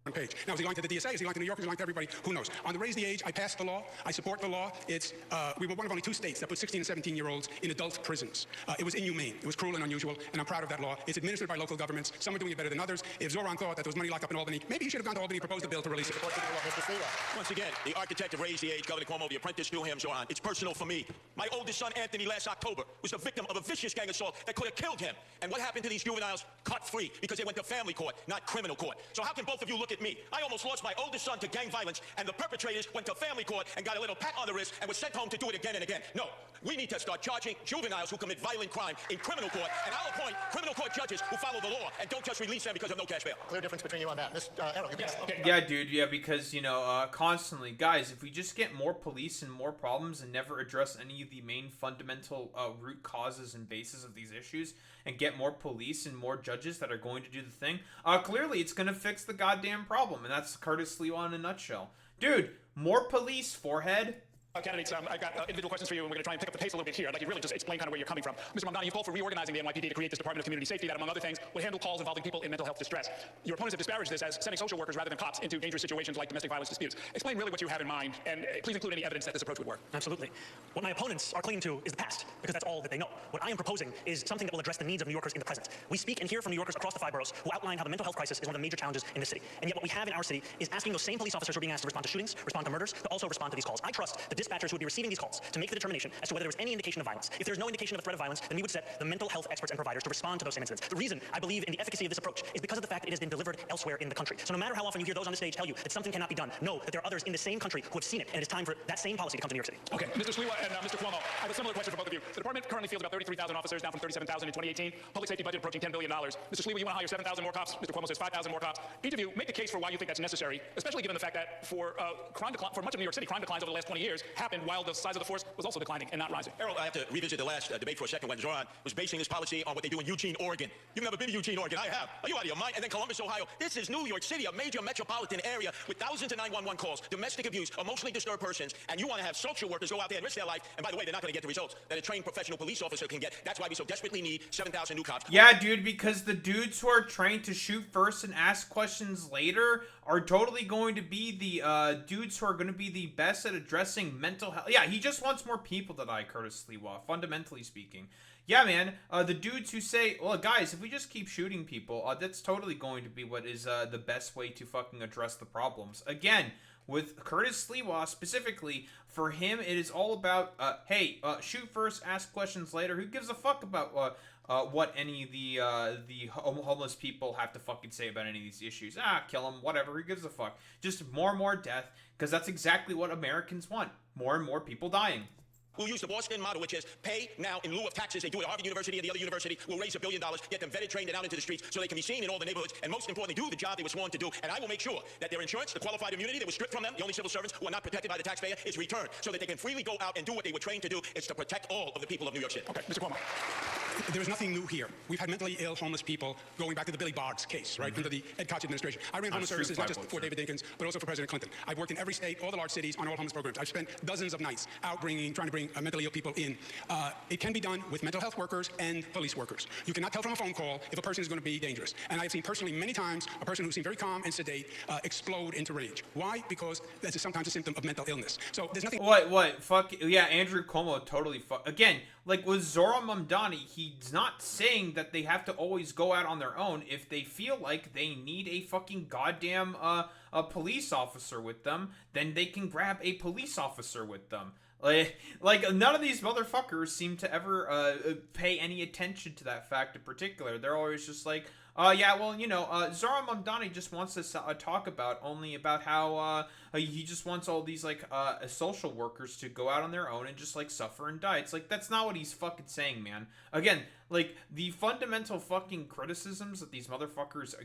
page. Now, is he lying to the DSA? Is he lying to New Yorkers? Is he lying to everybody? Who knows? On the raise the age, I passed the law. I support the law. We were one of only 2 states that put 16 and 17-year-olds in adult prisons. It was inhumane. It was cruel and unusual, and I'm proud of that law. It's administered by local governments. Some are doing it better than others. If Zohran thought that there was money locked up in Albany, maybe he should have gone to Albany and proposed a bill to release it. Once again, the architect of Raise the Age, Governor Cuomo, the apprentice to him, Zohran. It's personal for me. My oldest son, Anthony, last October, was the victim of a vicious gang assault that could have killed him. And what happened to these juveniles? Cut free, because they went to family court, not criminal court. So how can both of you look at me? I almost lost my oldest son to gang violence, and the perpetrators went to family court and got a little pat on the wrist and was sent home to do it again and again. No, we need to start charging juveniles who commit violent crime in criminal court, and I'll appoint criminal court judges who follow the law and don't just release them because of no cash bail. Clear difference between you on that. Errol, Yeah, dude, yeah, because, constantly, guys, if we just get more police and more problems and never address any of the main fundamental root causes and bases of these issues and get more police and more judges that are going to do the thing, clearly it's going to fix the goddamn problem, and that's Curtis Sliwa in a nutshell. Dude, more police, forehead. Candidates, I got individual questions for you, and we're going to try and pick up the pace a little bit here. I'd like you to really just explain kind of where you're coming from. Mr. Mamdani, you called for reorganizing the NYPD to create this Department of Community Safety that, among other things, would handle calls involving people in mental health distress. Your opponents have disparaged this as sending social workers rather than cops into dangerous situations like domestic violence disputes. Explain really what you have in mind, and please include any evidence that this approach would work. Absolutely. What my opponents are clinging to is the past, because that's all that they know. What I am proposing is something that will address the needs of New Yorkers in the present. We speak and hear from New Yorkers across the 5 boroughs who outline how the mental health crisis is one of the major challenges in the city. And yet what we have in our city is asking those same police officers who are being asked to respond to shootings, respond to murders, to also respond to these calls. I trust the dispatchers who would be receiving these calls to make the determination as to whether there was any indication of violence. If there's no indication of a threat of violence, then we would set the mental health experts and providers to respond to those same incidents. The reason I believe in the efficacy of this approach is because of the fact that it has been delivered elsewhere in the country. So no matter how often you hear those on the stage tell you that something cannot be done, know that there are others in the same country who have seen it, and it is time for that same policy to come to New York City. Okay, Mr. Sliwa and Mr. Cuomo, I have a similar question for both of you. The department currently fields about 33,000 officers, down from 37,000 in 2018. Public safety budget approaching $10 billion. Mr. Sliwa, you want to hire 7,000 more cops. Mr. Cuomo says 5,000 more cops. Each of you make the case for why you think that's necessary, especially given the fact that for for much of New York City, crime declines over the last 20 years happened while the size of the force was also declining and not rising. Errol, I have to revisit the last debate for a second when Zohran was basing his policy on what they do in Eugene, Oregon. You've never been to Eugene, Oregon. I have. Are you out of your mind? And then Columbus, Ohio. This is New York City, a major metropolitan area with thousands of 911 calls, domestic abuse, emotionally disturbed persons, and you want to have social workers go out there and risk their life. And by the way, they're not going to get the results that a trained professional police officer can get. That's why we so desperately need 7,000 new cops. Yeah, dude, because the dudes who are trained to shoot first and ask questions later are totally going to be the dudes who are going to be the best at addressing mental health. Yeah, he just wants more people to die, Curtis Sliwa, fundamentally speaking. Yeah, man, the dudes who say, well, guys, if we just keep shooting people, that's totally going to be what is the best way to fucking address the problems. Again, with Curtis Sliwa specifically, for him, it is all about, hey, shoot first, ask questions later. Who gives a fuck about what any of the homeless people have to fucking say about any of these issues? Kill them, whatever. Who gives a fuck? Just more and more death, because that's exactly what Americans want. More and more people dying. We'll use the Boston model, which is pay now in lieu of taxes. They do it at Harvard University and the other university. We'll raise $1 billion, get them vetted, trained, and out into the streets so they can be seen in all the neighborhoods, and most importantly, do the job they were sworn to do. And I will make sure that their insurance, the qualified immunity that was stripped from them, the only civil servants who are not protected by the taxpayer, is returned so that they can freely go out and do what they were trained to do. It's to protect all of the people of New York City. Okay, Mr. Cuomo. There is nothing new here. We've had mentally ill homeless people going back to the Billy Boggs case, right, under the Ed Koch administration. I ran homeless services not just for David Dinkins, but also for President Clinton. I've worked in every state, all the large cities, on all homeless programs. I've spent dozens of nights out trying to bring mentally ill people in. It can be done with mental health workers and police workers. You cannot tell from a phone call if a person is going to be dangerous. And I've seen personally many times a person who seemed very calm and sedate explode into rage. Why? Because that's sometimes a symptom of mental illness. So there's nothing... What? Fuck, yeah, Andrew Cuomo totally fuck... Again, like with Zohran Mamdani, he's not saying that they have to always go out on their own. If they feel like they need a fucking goddamn a police officer with them, then they can grab a police officer with them. Like none of these motherfuckers seem to ever pay any attention to that fact in particular. They're always just like, yeah, well, Zohran Mamdani just wants to talk about how he just wants all these like social workers to go out on their own and just like suffer and die. It's like, that's not what he's fucking saying, man. Again, like the fundamental fucking criticisms that these motherfuckers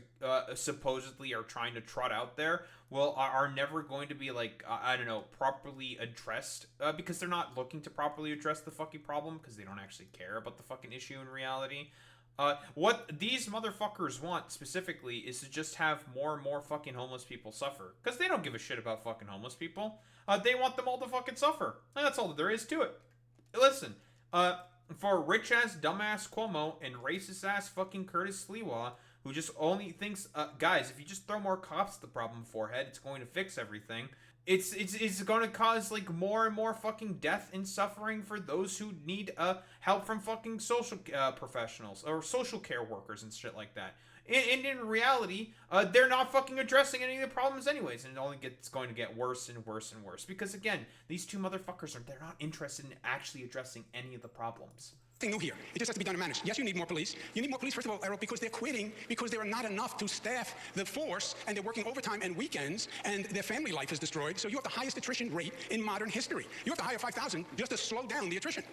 supposedly are trying to trot out there, well, are never going to be like, I don't know, properly addressed because they're not looking to properly address the fucking problem because they don't actually care about the fucking issue in reality. What these motherfuckers want specifically is to just have more and more fucking homeless people suffer. Because they don't give a shit about fucking homeless people. They want them all to fucking suffer. And that's all that there is to it. Listen, for rich-ass, dumbass Cuomo and racist-ass fucking Curtis Sliwa, who just only thinks, guys, if you just throw more cops at the problem forehead, it's going to fix everything. It's going to cause like more and more fucking death and suffering for those who need help from fucking social professionals or social care workers and shit like that. And in reality, they're not fucking addressing any of the problems anyways, and it's going to get worse and worse and worse. Because again, these two motherfuckers they're not interested in actually addressing any of the problems. Nothing new here. It just has to be done and managed. Yes, you need more police. You need more police, first of all, Errol, because they're quitting, because there are not enough to staff the force, and they're working overtime and weekends, and their family life is destroyed. So you have the highest attrition rate in modern history. You have to hire 5,000 just to slow down the attrition.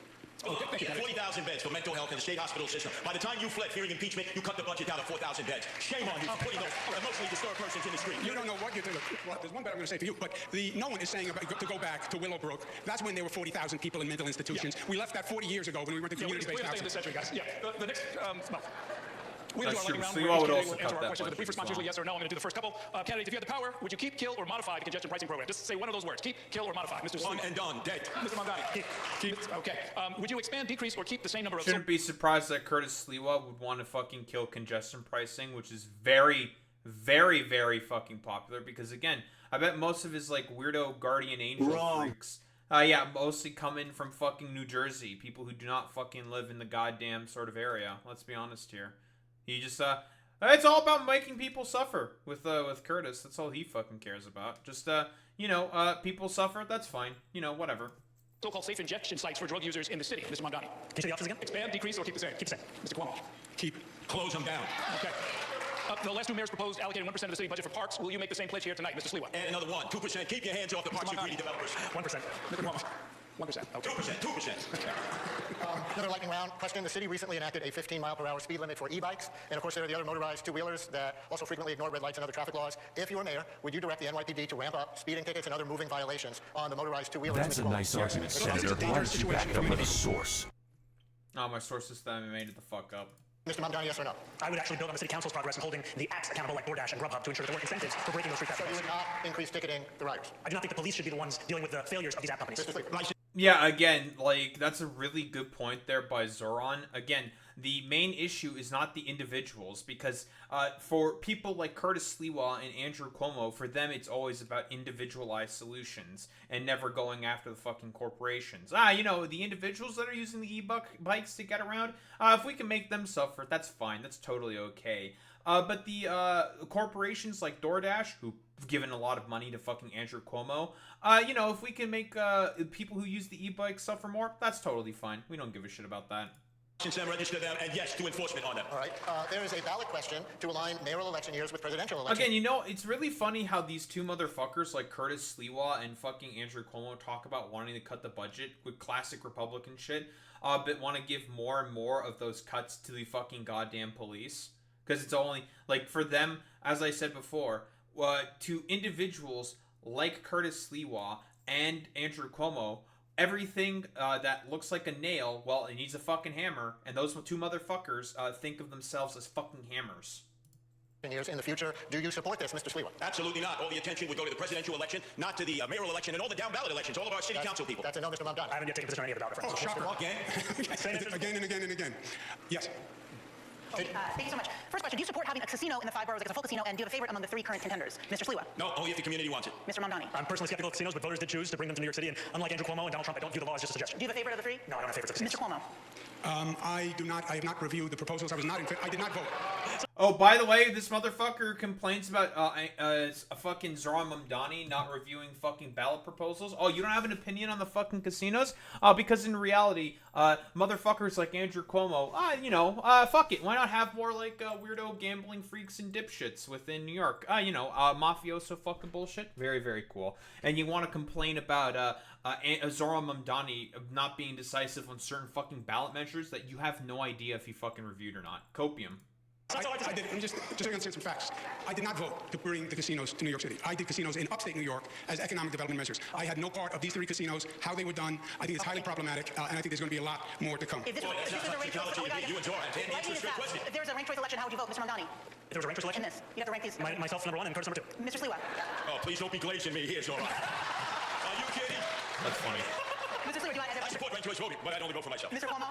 Oh, 40,000 beds for mental health in the state hospital system. By the time you fled fearing impeachment, you cut the budget down to 4,000 beds. Shame on you for putting those emotionally disturbed persons in the street. You don't know what you're doing. Well, there's one bit I'm going to say for you, but no one is saying to go back to Willowbrook. That's when there were 40,000 people in mental institutions. Yeah. We left that 40 years ago when we went to community-based housing. This century, guys. Yeah. The next, We're That's true. round Sliwa would also answer cut our that questions with a brief response, usually yes or no. I'm going to do the first couple. Candidates, if you had the power, would you keep, kill, or modify the congestion pricing program? Just say one of those words. Keep, kill, or modify. Mr. One Sliwa. and done. Dead. Mr. Mamdani. Keep. Okay. Would you expand, decrease, or keep the same number of... Shouldn't be surprised that Curtis Sliwa would want to fucking kill congestion pricing, which is very, very, very fucking popular. Because again, I bet most of his like weirdo guardian angel freaks, yeah, mostly come in from fucking New Jersey. People who do not fucking live in the goddamn sort of area. Let's be honest here. He just it's all about making people suffer with Curtis. That's all he fucking cares about. Just people suffer. That's fine. Whatever. So-called safe injection sites for drug users in the city. Mr. Mamdani. Can you say the options again? Expand, decrease, or keep the same? Keep the same. Mr. Cuomo. Keep. Close them down. Okay. The last two mayors proposed allocating 1% of the city budget for parks. Will you make the same pledge here tonight, Mr. Sliwa? And another 2%. Keep your hands off the parks, you greedy developers. 1%. Mr. Cuomo. 1%. Okay. 2%. Another lightning round question. The city recently enacted a 15-mile-per-hour speed limit for e-bikes. And, of course, there are the other motorized two-wheelers that also frequently ignore red lights and other traffic laws. If you were mayor, would you direct the NYPD to ramp up speeding tickets and other moving violations on the motorized two-wheelers? That's a nice argument, Senator. Why don't you back it up with a source? Oh, my source system made it the fuck up. Mr. Mamdani, yes or no? I would actually build on the city council's progress in holding the apps accountable like DoorDash and Grubhub to ensure that there weren't incentives for breaking those street traffic So you laws. would not increase ticketing the riders? I do not think the police should be the ones dealing with the failures of these app companies. Yeah, again, like, that's a really good point there by Zohran. Again, the main issue is not the individuals, because for people like Curtis Sliwa and Andrew Cuomo, for them it's always about individualized solutions and never going after the fucking corporations. The individuals that are using the e-bikes to get around, if we can make them suffer, that's fine. That's totally okay. But the corporations like DoorDash, who've given a lot of money to fucking Andrew Cuomo, if we can make people who use the e-bike suffer more, that's totally fine. We don't give a shit about that. Them, register them, and yes, do enforcement on them. All right. There is a ballot question to align mayoral election years with presidential elections. Again, it's really funny how these two motherfuckers like Curtis Sliwa and fucking Andrew Cuomo talk about wanting to cut the budget with classic Republican shit, but want to give more and more of those cuts to the fucking goddamn police. Because it's only, like, for them, as I said before, to individuals like Curtis Sliwa and Andrew Cuomo, everything that looks like a nail, well, it needs a fucking hammer, and those two motherfuckers think of themselves as fucking hammers. Years in the future, do you support this, Mr. Sliwa? Absolutely not. All the attention would go to the presidential election, not to the mayoral election and all the down-ballot elections, all of our city council people. That's a no, Mr. Mamdani. I haven't yet taken a position on any of the ballot referendums. Oh, shocker. Again? Again and again and again. Yes. Thank you so much. First question, do you support having a casino in the 5 boroughs, like a full casino, and do you have a favorite among the 3 current contenders? Mr. Sliwa. No, only if the community wants it. Mr. Mamdani. I'm personally skeptical of casinos, but voters did choose to bring them to New York City, and unlike Andrew Cuomo and Donald Trump, I don't view the law as just a suggestion. Do you have a favorite of the 3? No, I don't have favorites of casinos. Mr. Cuomo. I have not reviewed the proposals. I did not vote. Oh, by the way, this motherfucker complains about a fucking Zohran Mamdani not reviewing fucking ballot proposals. Oh, you don't have an opinion on the fucking casinos? Because in reality, motherfuckers like Andrew Cuomo, fuck it. Why not have more like weirdo gambling freaks and dipshits within New York? Mafioso fucking bullshit. Very, very cool. And you want to complain about Zohran Mamdani not being decisive on certain fucking ballot measures that you have no idea if he fucking reviewed or not. Copium. I did. I'm just to understand some facts. I did not vote to bring the casinos to New York City. I did casinos in upstate New York as economic development measures. I had no part of these 3 casinos, how they were done. I think it's highly problematic, and I think there's going to be a lot more to come. If this is a ranked choice, you and Zohran. Answer a straight question. if there was a ranked choice election, how would you vote, Mr. Mamdani? If there was a ranked choice election? In this, you have to rank these. Myself number 1 and Curtis number 2. Mr. Sliwa. Oh, please don't be glazing me here, Zohran. Are you kidding? That's funny. Mr. Sliwa, do you want to I support ranked choice voting, but I only vote for myself. Mr. Cuomo?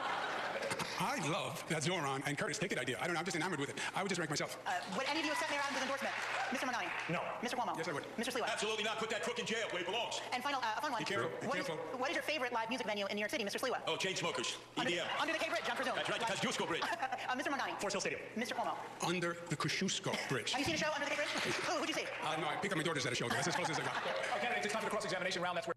I love that Zohran and Curtis take it idea. I don't know, I'm just enamored with it. I would just rank myself. Would any of you accept Mayor Adams' endorsement? Mr. Mamdani? No. Mr. Cuomo? Yes, I would. Mr. Sliwa? Absolutely not. Put that crook in jail where he belongs. And final, a fun one. Be careful, be careful. What is your favorite live music venue in New York City, Mr. Sliwa? Oh, chain smokers. EDM. Under the K Bridge, I presume. That's right, the Kosciuszko Bridge. Mr. Mamdani? Forest Hill Stadium. Mr. Cuomo? Under the Kosciuszko Bridge. Have you seen a show Under the K Bridge? Who'd you see? No, I picked up my daughters at a show. That's as close as I got. Okay, it's time for the cross-examination round. That's where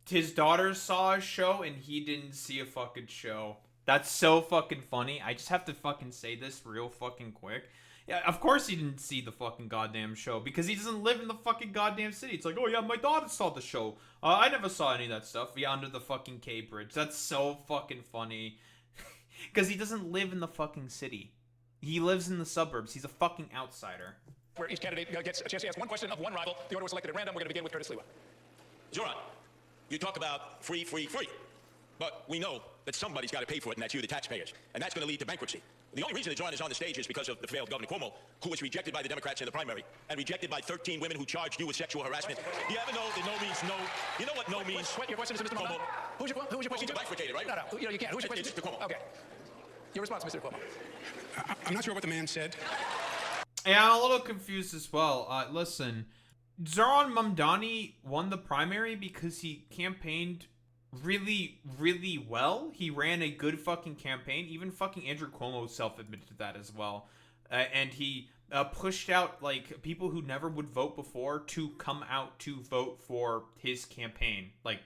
His daughter saw a show and he didn't see a fucking show. That's so fucking funny. I just have to fucking say this real fucking quick. Yeah, of course he didn't see the fucking goddamn show because he doesn't live in the fucking goddamn city. It's like, oh yeah, my daughter saw the show. I never saw any of that stuff. Yeah, under the fucking K Bridge. That's so fucking funny. Because he doesn't live in the fucking city. He lives in the suburbs. He's a fucking outsider. where each candidate gets a chance to ask one question of one rival. The order was selected at random. We're going to begin with Curtis Sliwa. Zohran, you talk about free, free, free. But we know that somebody's got to pay for it, and that's you, the taxpayers. And that's going to lead to bankruptcy. The only reason that Zohran is on the stage is because of the failed Governor Cuomo, who was rejected by the Democrats in the primary, and rejected by 13 women who charged you with sexual harassment. Do you ever know that no means no? You know what no means? Your question is Mr. Cuomo. Who's your question? It's bifurcated, right? No, you know, you can't. Who's your question? It's Mr. Cuomo. Okay. Your response, Mr. Cuomo. I'm not sure what the man said. Yeah, I'm a little confused as well. Listen, Zohran Mamdani won the primary because he campaigned really, really well. He ran a good fucking campaign. Even fucking Andrew Cuomo self-admitted to that as well. And he pushed out, like, people who never would vote before to come out to vote for his campaign. Like,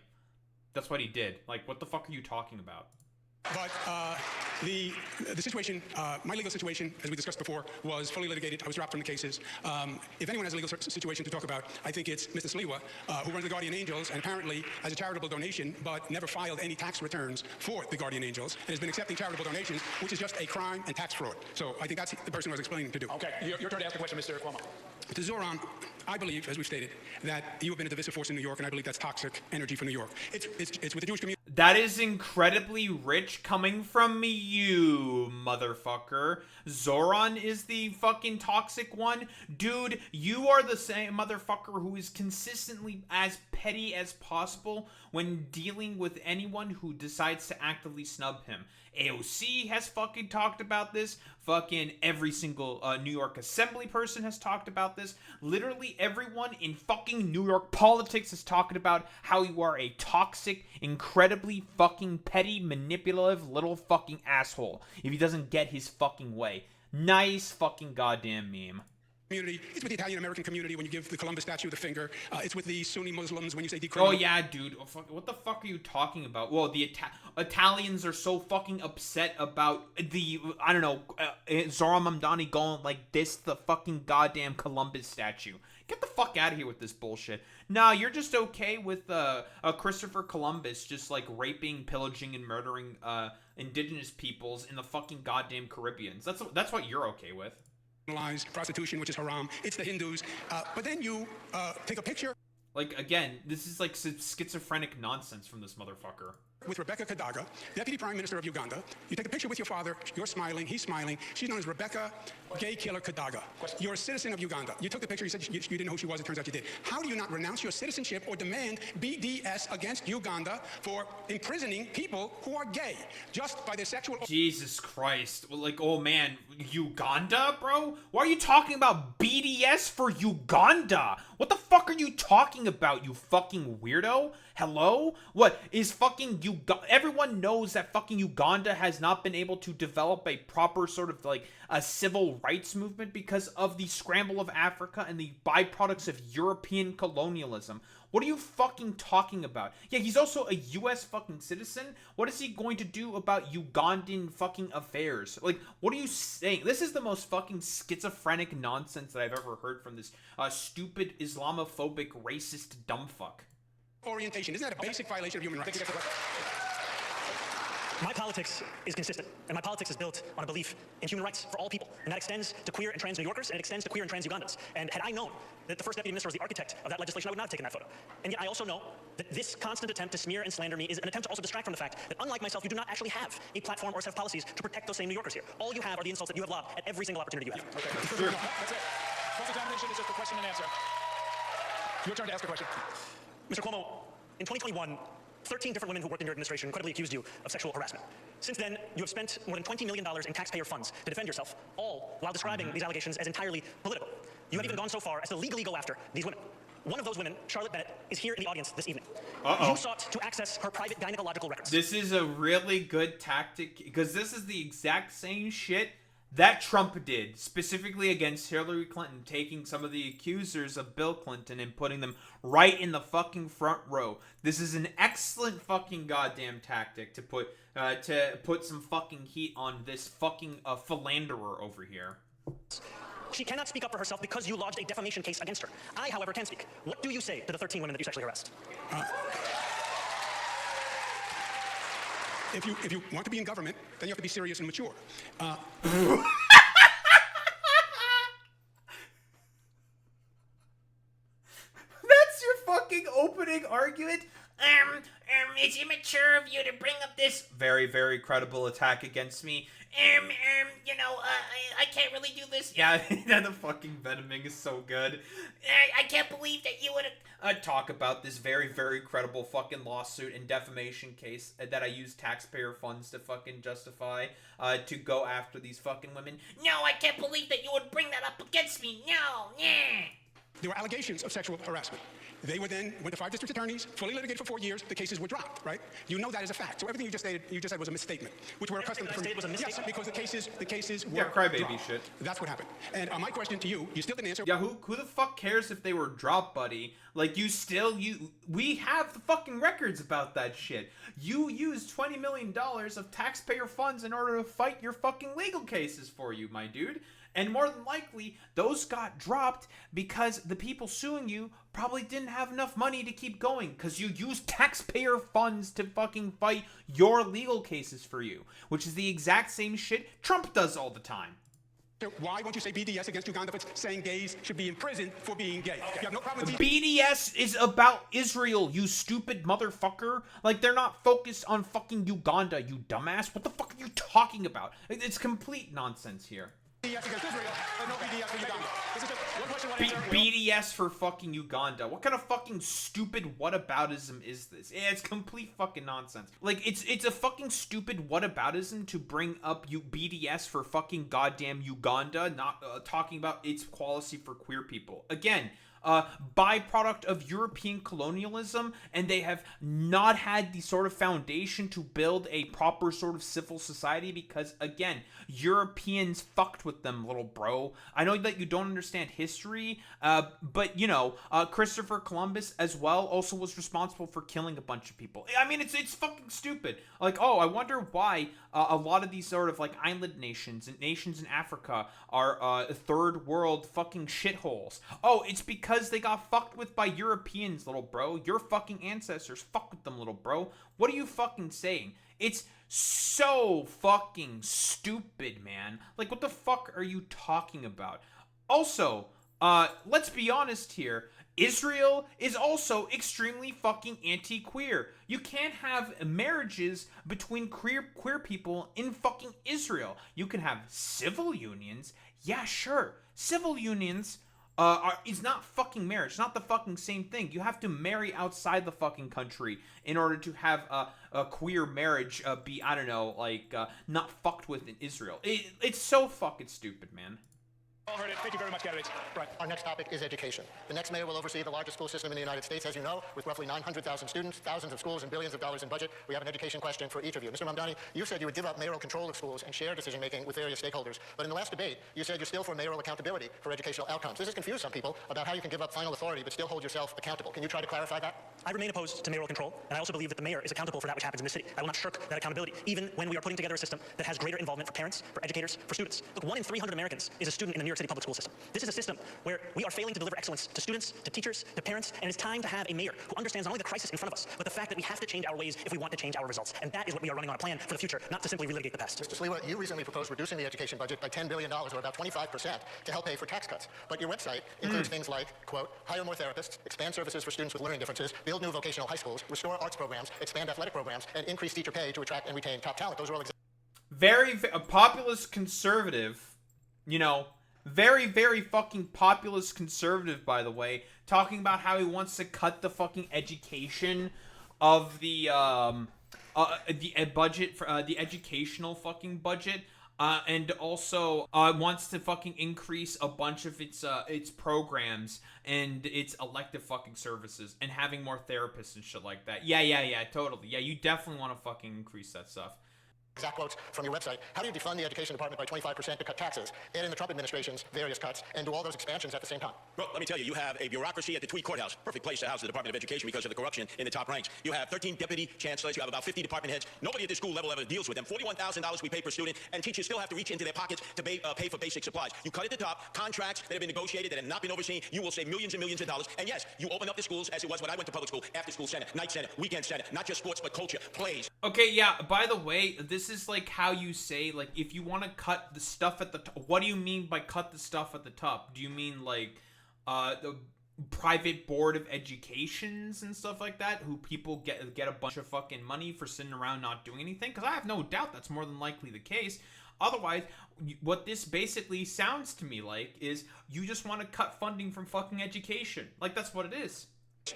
that's what he did. Like, what the fuck are you talking about? But the situation, my legal situation, as we discussed before, was fully litigated. I was dropped from the cases. If anyone has a legal situation to talk about, I think it's Mr. Sliwa, who runs the Guardian Angels, and apparently has a charitable donation, but never filed any tax returns for the Guardian Angels, and has been accepting charitable donations, which is just a crime and tax fraud. So I think that's the person who I was explaining to do. Okay, your turn to ask the question, Mr. Cuomo. To Zohran, I believe, as we've stated, that you have been a divisive force in New York, and I believe that's toxic energy for New York. It's with the Jewish community. That is incredibly rich coming from you, motherfucker. Zohran is the fucking toxic one. Dude, you are the same motherfucker who is consistently as petty as possible when dealing with anyone who decides to actively snub him. AOC has fucking talked about this. Fucking every single New York Assembly person has talked about this. Literally everyone in fucking New York politics is talking about how you are a toxic, incredibly fucking petty, manipulative little fucking asshole if he doesn't get his fucking way. Nice fucking goddamn meme. It's with the Italian-American community when you give the Columbus statue the finger. It's with the Sunni Muslims when you say decriminalize. Oh yeah, dude. What the fuck are you talking about? Well, the Italians are so fucking upset about the, I don't know, Zohran Mamdani going like this, the fucking goddamn Columbus statue. Get the fuck out of here with this bullshit. Nah, you're just okay with Christopher Columbus just like raping, pillaging, and murdering indigenous peoples in the fucking goddamn Caribbean. That's what you're okay with. Prostitution, which is haram. It's the Hindus. But then you take a picture. Like, again, this is like schizophrenic nonsense from this motherfucker. With Rebecca Kadaga, Deputy Prime Minister of Uganda. You take a picture with your father. You're smiling. He's smiling. She's known as Rebecca Gay Killer Kadaga. You're a citizen of Uganda. You took the picture. You said you didn't know who she was. It turns out you did. How do you not renounce your citizenship or demand BDS against Uganda for imprisoning people who are gay just by their sexual... Jesus Christ. Like, oh man, Uganda, bro? Why are you talking about BDS for Uganda? What the fuck are you talking about, you fucking weirdo? Hello? What is fucking Uganda? Everyone knows that fucking Uganda has not been able to develop a proper sort of like a civil rights movement because of the scramble of Africa and the byproducts of European colonialism. What are you fucking talking about? Yeah, he's also a US fucking citizen. What is he going to do about Ugandan fucking affairs? Like, what are you saying? This is the most fucking schizophrenic nonsense that I've ever heard from this stupid Islamophobic racist dumbfuck. Orientation. Isn't that a basic violation of human rights? My politics is consistent, and my politics is built on a belief in human rights for all people, and that extends to queer and trans New Yorkers, and it extends to queer and trans Ugandans. And had I known that the first deputy minister was the architect of that legislation, I would not have taken that photo. And yet I also know that this constant attempt to smear and slander me is an attempt to also distract from the fact that, unlike myself, you do not actually have a platform or a set of policies to protect those same New Yorkers here. All you have are the insults that you have lobbed at every single opportunity you have. Okay, that's it. Cross-examination is just a question and answer. Your turn to ask a question. Mr. Cuomo, in 2021, 13 different women who worked in your administration credibly accused you of sexual harassment. Since then, you have spent more than $20 million in taxpayer funds to defend yourself, all while describing these allegations as entirely political. You have even gone so far as to legally go after these women. One of those women, Charlotte Bennett, is here in the audience this evening. You sought to access her private gynecological records. This is a really good tactic, because this is the exact same shit that Trump did, specifically against Hillary Clinton, taking some of the accusers of Bill Clinton and putting them right in the fucking front row. This is an excellent fucking goddamn tactic to put some fucking heat on this fucking philanderer over here. She cannot speak up for herself because you lodged a defamation case against her. I, however, can speak. What do you say to the 13 women that you sexually harassed? If you want to be in government, then you have to be serious and mature. That's your fucking opening argument? It's immature of you to bring up this very, very credible attack against me. I can't really do this. Yeah, the fucking venoming is so good. I can't believe that you would talk about this very, very credible fucking lawsuit and defamation case that I used taxpayer funds to fucking justify to go after these fucking women. No, I can't believe that you would bring that up against me. No, yeah. There were allegations of sexual harassment. They went to 5 district attorneys, fully litigated for 4 years. The cases were dropped, right? You know that as a fact. So everything you just said was a misstatement, which we're accustomed to. Was a misstatement? Yes, because the cases were crybaby dropped. shit. That's what happened. And my question to you, you still didn't answer. Yeah, who the fuck cares if they were dropped, buddy? Like, we have the fucking records about that shit. You used $20 million of taxpayer funds in order to fight your fucking legal cases for you, my dude. And more than likely, those got dropped because the people suing you probably didn't have enough money to keep going because you used taxpayer funds to fucking fight your legal cases for you, which is the exact same shit Trump does all the time. Why won't you say BDS against Uganda for saying gays should be in prison for being gay? You have no problem with BDS is about Israel, you stupid motherfucker. Like, they're not focused on fucking Uganda, you dumbass. What the fuck are you talking about? It's complete nonsense here. BDS against Israel, or no BDS for Uganda. This is just one question, one answer. BDS for fucking Uganda. What kind of fucking stupid whataboutism is this? It's complete fucking nonsense. Like, it's a fucking stupid whataboutism to bring up BDS for fucking goddamn Uganda, not talking about its quality for queer people. Again, byproduct of European colonialism, and they have not had the sort of foundation to build a proper sort of civil society because, again, Europeans fucked with them, little bro. I know that you don't understand history, but, Christopher Columbus as well also was responsible for killing a bunch of people. I mean, it's fucking stupid. Like, I wonder why a lot of these sort of, like, island nations and nations in Africa are third world fucking shitholes. It's because they got fucked with by Europeans, little bro. Your fucking ancestors fucked with them, little bro. What are you fucking saying? It's so fucking stupid, man. Like, what the fuck are you talking about? Also, let's be honest here. Israel is also extremely fucking anti-queer. You can't have marriages between queer people in fucking Israel. You can have civil unions. Yeah, sure. Civil unions is not fucking marriage. It's not the fucking same thing. You have to marry outside the fucking country in order to have a queer marriage be, I don't know, like, not fucked with in Israel. It's so fucking stupid, man. All heard it. Thank you very much, candidates. Right. Our next topic is education. The next mayor will oversee the largest school system in the United States, as you know, with roughly 900,000 students, thousands of schools, and billions of dollars in budget. We have an education question for each of you. Mr. Mamdani, you said you would give up mayoral control of schools and share decision-making with various stakeholders. But in the last debate, you said you're still for mayoral accountability for educational outcomes. This has confused some people about how you can give up final authority but still hold yourself accountable. Can you try to clarify that? I remain opposed to mayoral control, and I also believe that the mayor is accountable for that which happens in the city. I will not shirk that accountability, even when we are putting together a system that has greater involvement for parents, for educators, for students. Look, 1 in 300 Americans is a student in the New York City public school system. This is a system where we are failing to deliver excellence to students, to teachers, to parents, and it's time to have a mayor who understands not only the crisis in front of us, but the fact that we have to change our ways if we want to change our results. And that is what we are running on a plan for the future, not to simply relitigate the past. Mr. Sliwa, you recently proposed reducing the education budget by $10 billion, or about 25%, to help pay for tax cuts. But your website includes things like, quote, hire more therapists, expand services for students with learning differences, build new vocational high schools, restore arts programs, expand athletic programs, and increase teacher pay to attract and retain top talent. Those are all very a populist conservative, very, very fucking populist conservative, by the way, talking about how he wants to cut the fucking education of the budget for the educational fucking budget. And also wants to fucking increase a bunch of its programs and its elective fucking services and having more therapists and shit like that. Yeah, totally. Yeah, you definitely want to fucking increase that stuff. Exact quotes from your website. How do you defund the education department by 25% to cut taxes, add in the Trump administration's various cuts, and do all those expansions at the same time? Well, let me tell you, you have a bureaucracy at the Tweed Courthouse. Perfect place to house the Department of Education because of the corruption in the top ranks. You have 13 deputy chancellors. You have about 50 department heads. Nobody at the school level ever deals with them. $41,000 we pay per student, and teachers still have to reach into their pockets to pay for basic supplies. You cut at the top, contracts that have been negotiated, that have not been overseen. You will save millions and millions of dollars. And yes, you open up the schools as it was when I went to public school, after school center, night center, weekend center, not just sports, but culture, plays. Okay, yeah, by the way, this is like how you say, like, if you want to cut the stuff at the top, what do you mean by cut the stuff at the top? Do you mean like the private board of educations and stuff like that, who people get a bunch of fucking money for sitting around not doing anything? Because I have no doubt that's more than likely the case. Otherwise, what this basically sounds to me like is you just want to cut funding from fucking education. Like, that's what it is.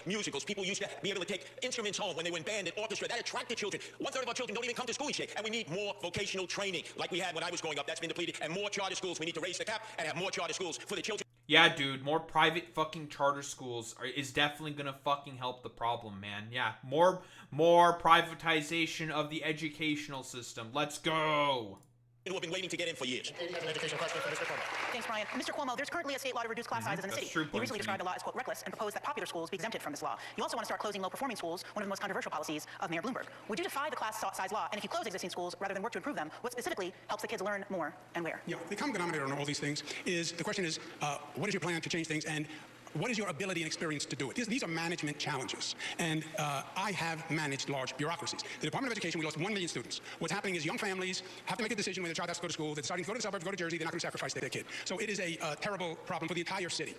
Musicals. People used to be able to take instruments home when they were in band and orchestra. That attracted children. 1/3 of our children don't even come to school each day. And we need more vocational training like we had when I was growing up. That's been depleted. And more charter schools. We need to raise the cap and have more charter schools for the children. Yeah, dude, more private fucking charter schools is definitely gonna fucking help the problem, man. Yeah, more privatization of the educational system. Let's go. Who have been waiting to get in for years. An education question for Mr. Cuomo. Thanks, Brian. Mr. Cuomo, there's currently a state law to reduce class sizes in the city. true, You recently described the law as, quote, reckless and proposed that popular schools be exempted from this law. You also want to start closing low-performing schools, one of the most controversial policies of Mayor Bloomberg. Would you defy the class size law? And if you close existing schools rather than work to improve them, what specifically helps the kids learn more and where? Yeah, the common denominator on all these things is, the question is, what is your plan to change things, and what is your ability and experience to do it? These are management challenges, and I have managed large bureaucracies. The Department of Education, we lost 1 million students. What's happening is young families have to make a decision when their child has to go to school. They're deciding to go to the suburbs, go to Jersey. They're not going to sacrifice their kid. So it is a terrible problem for the entire city,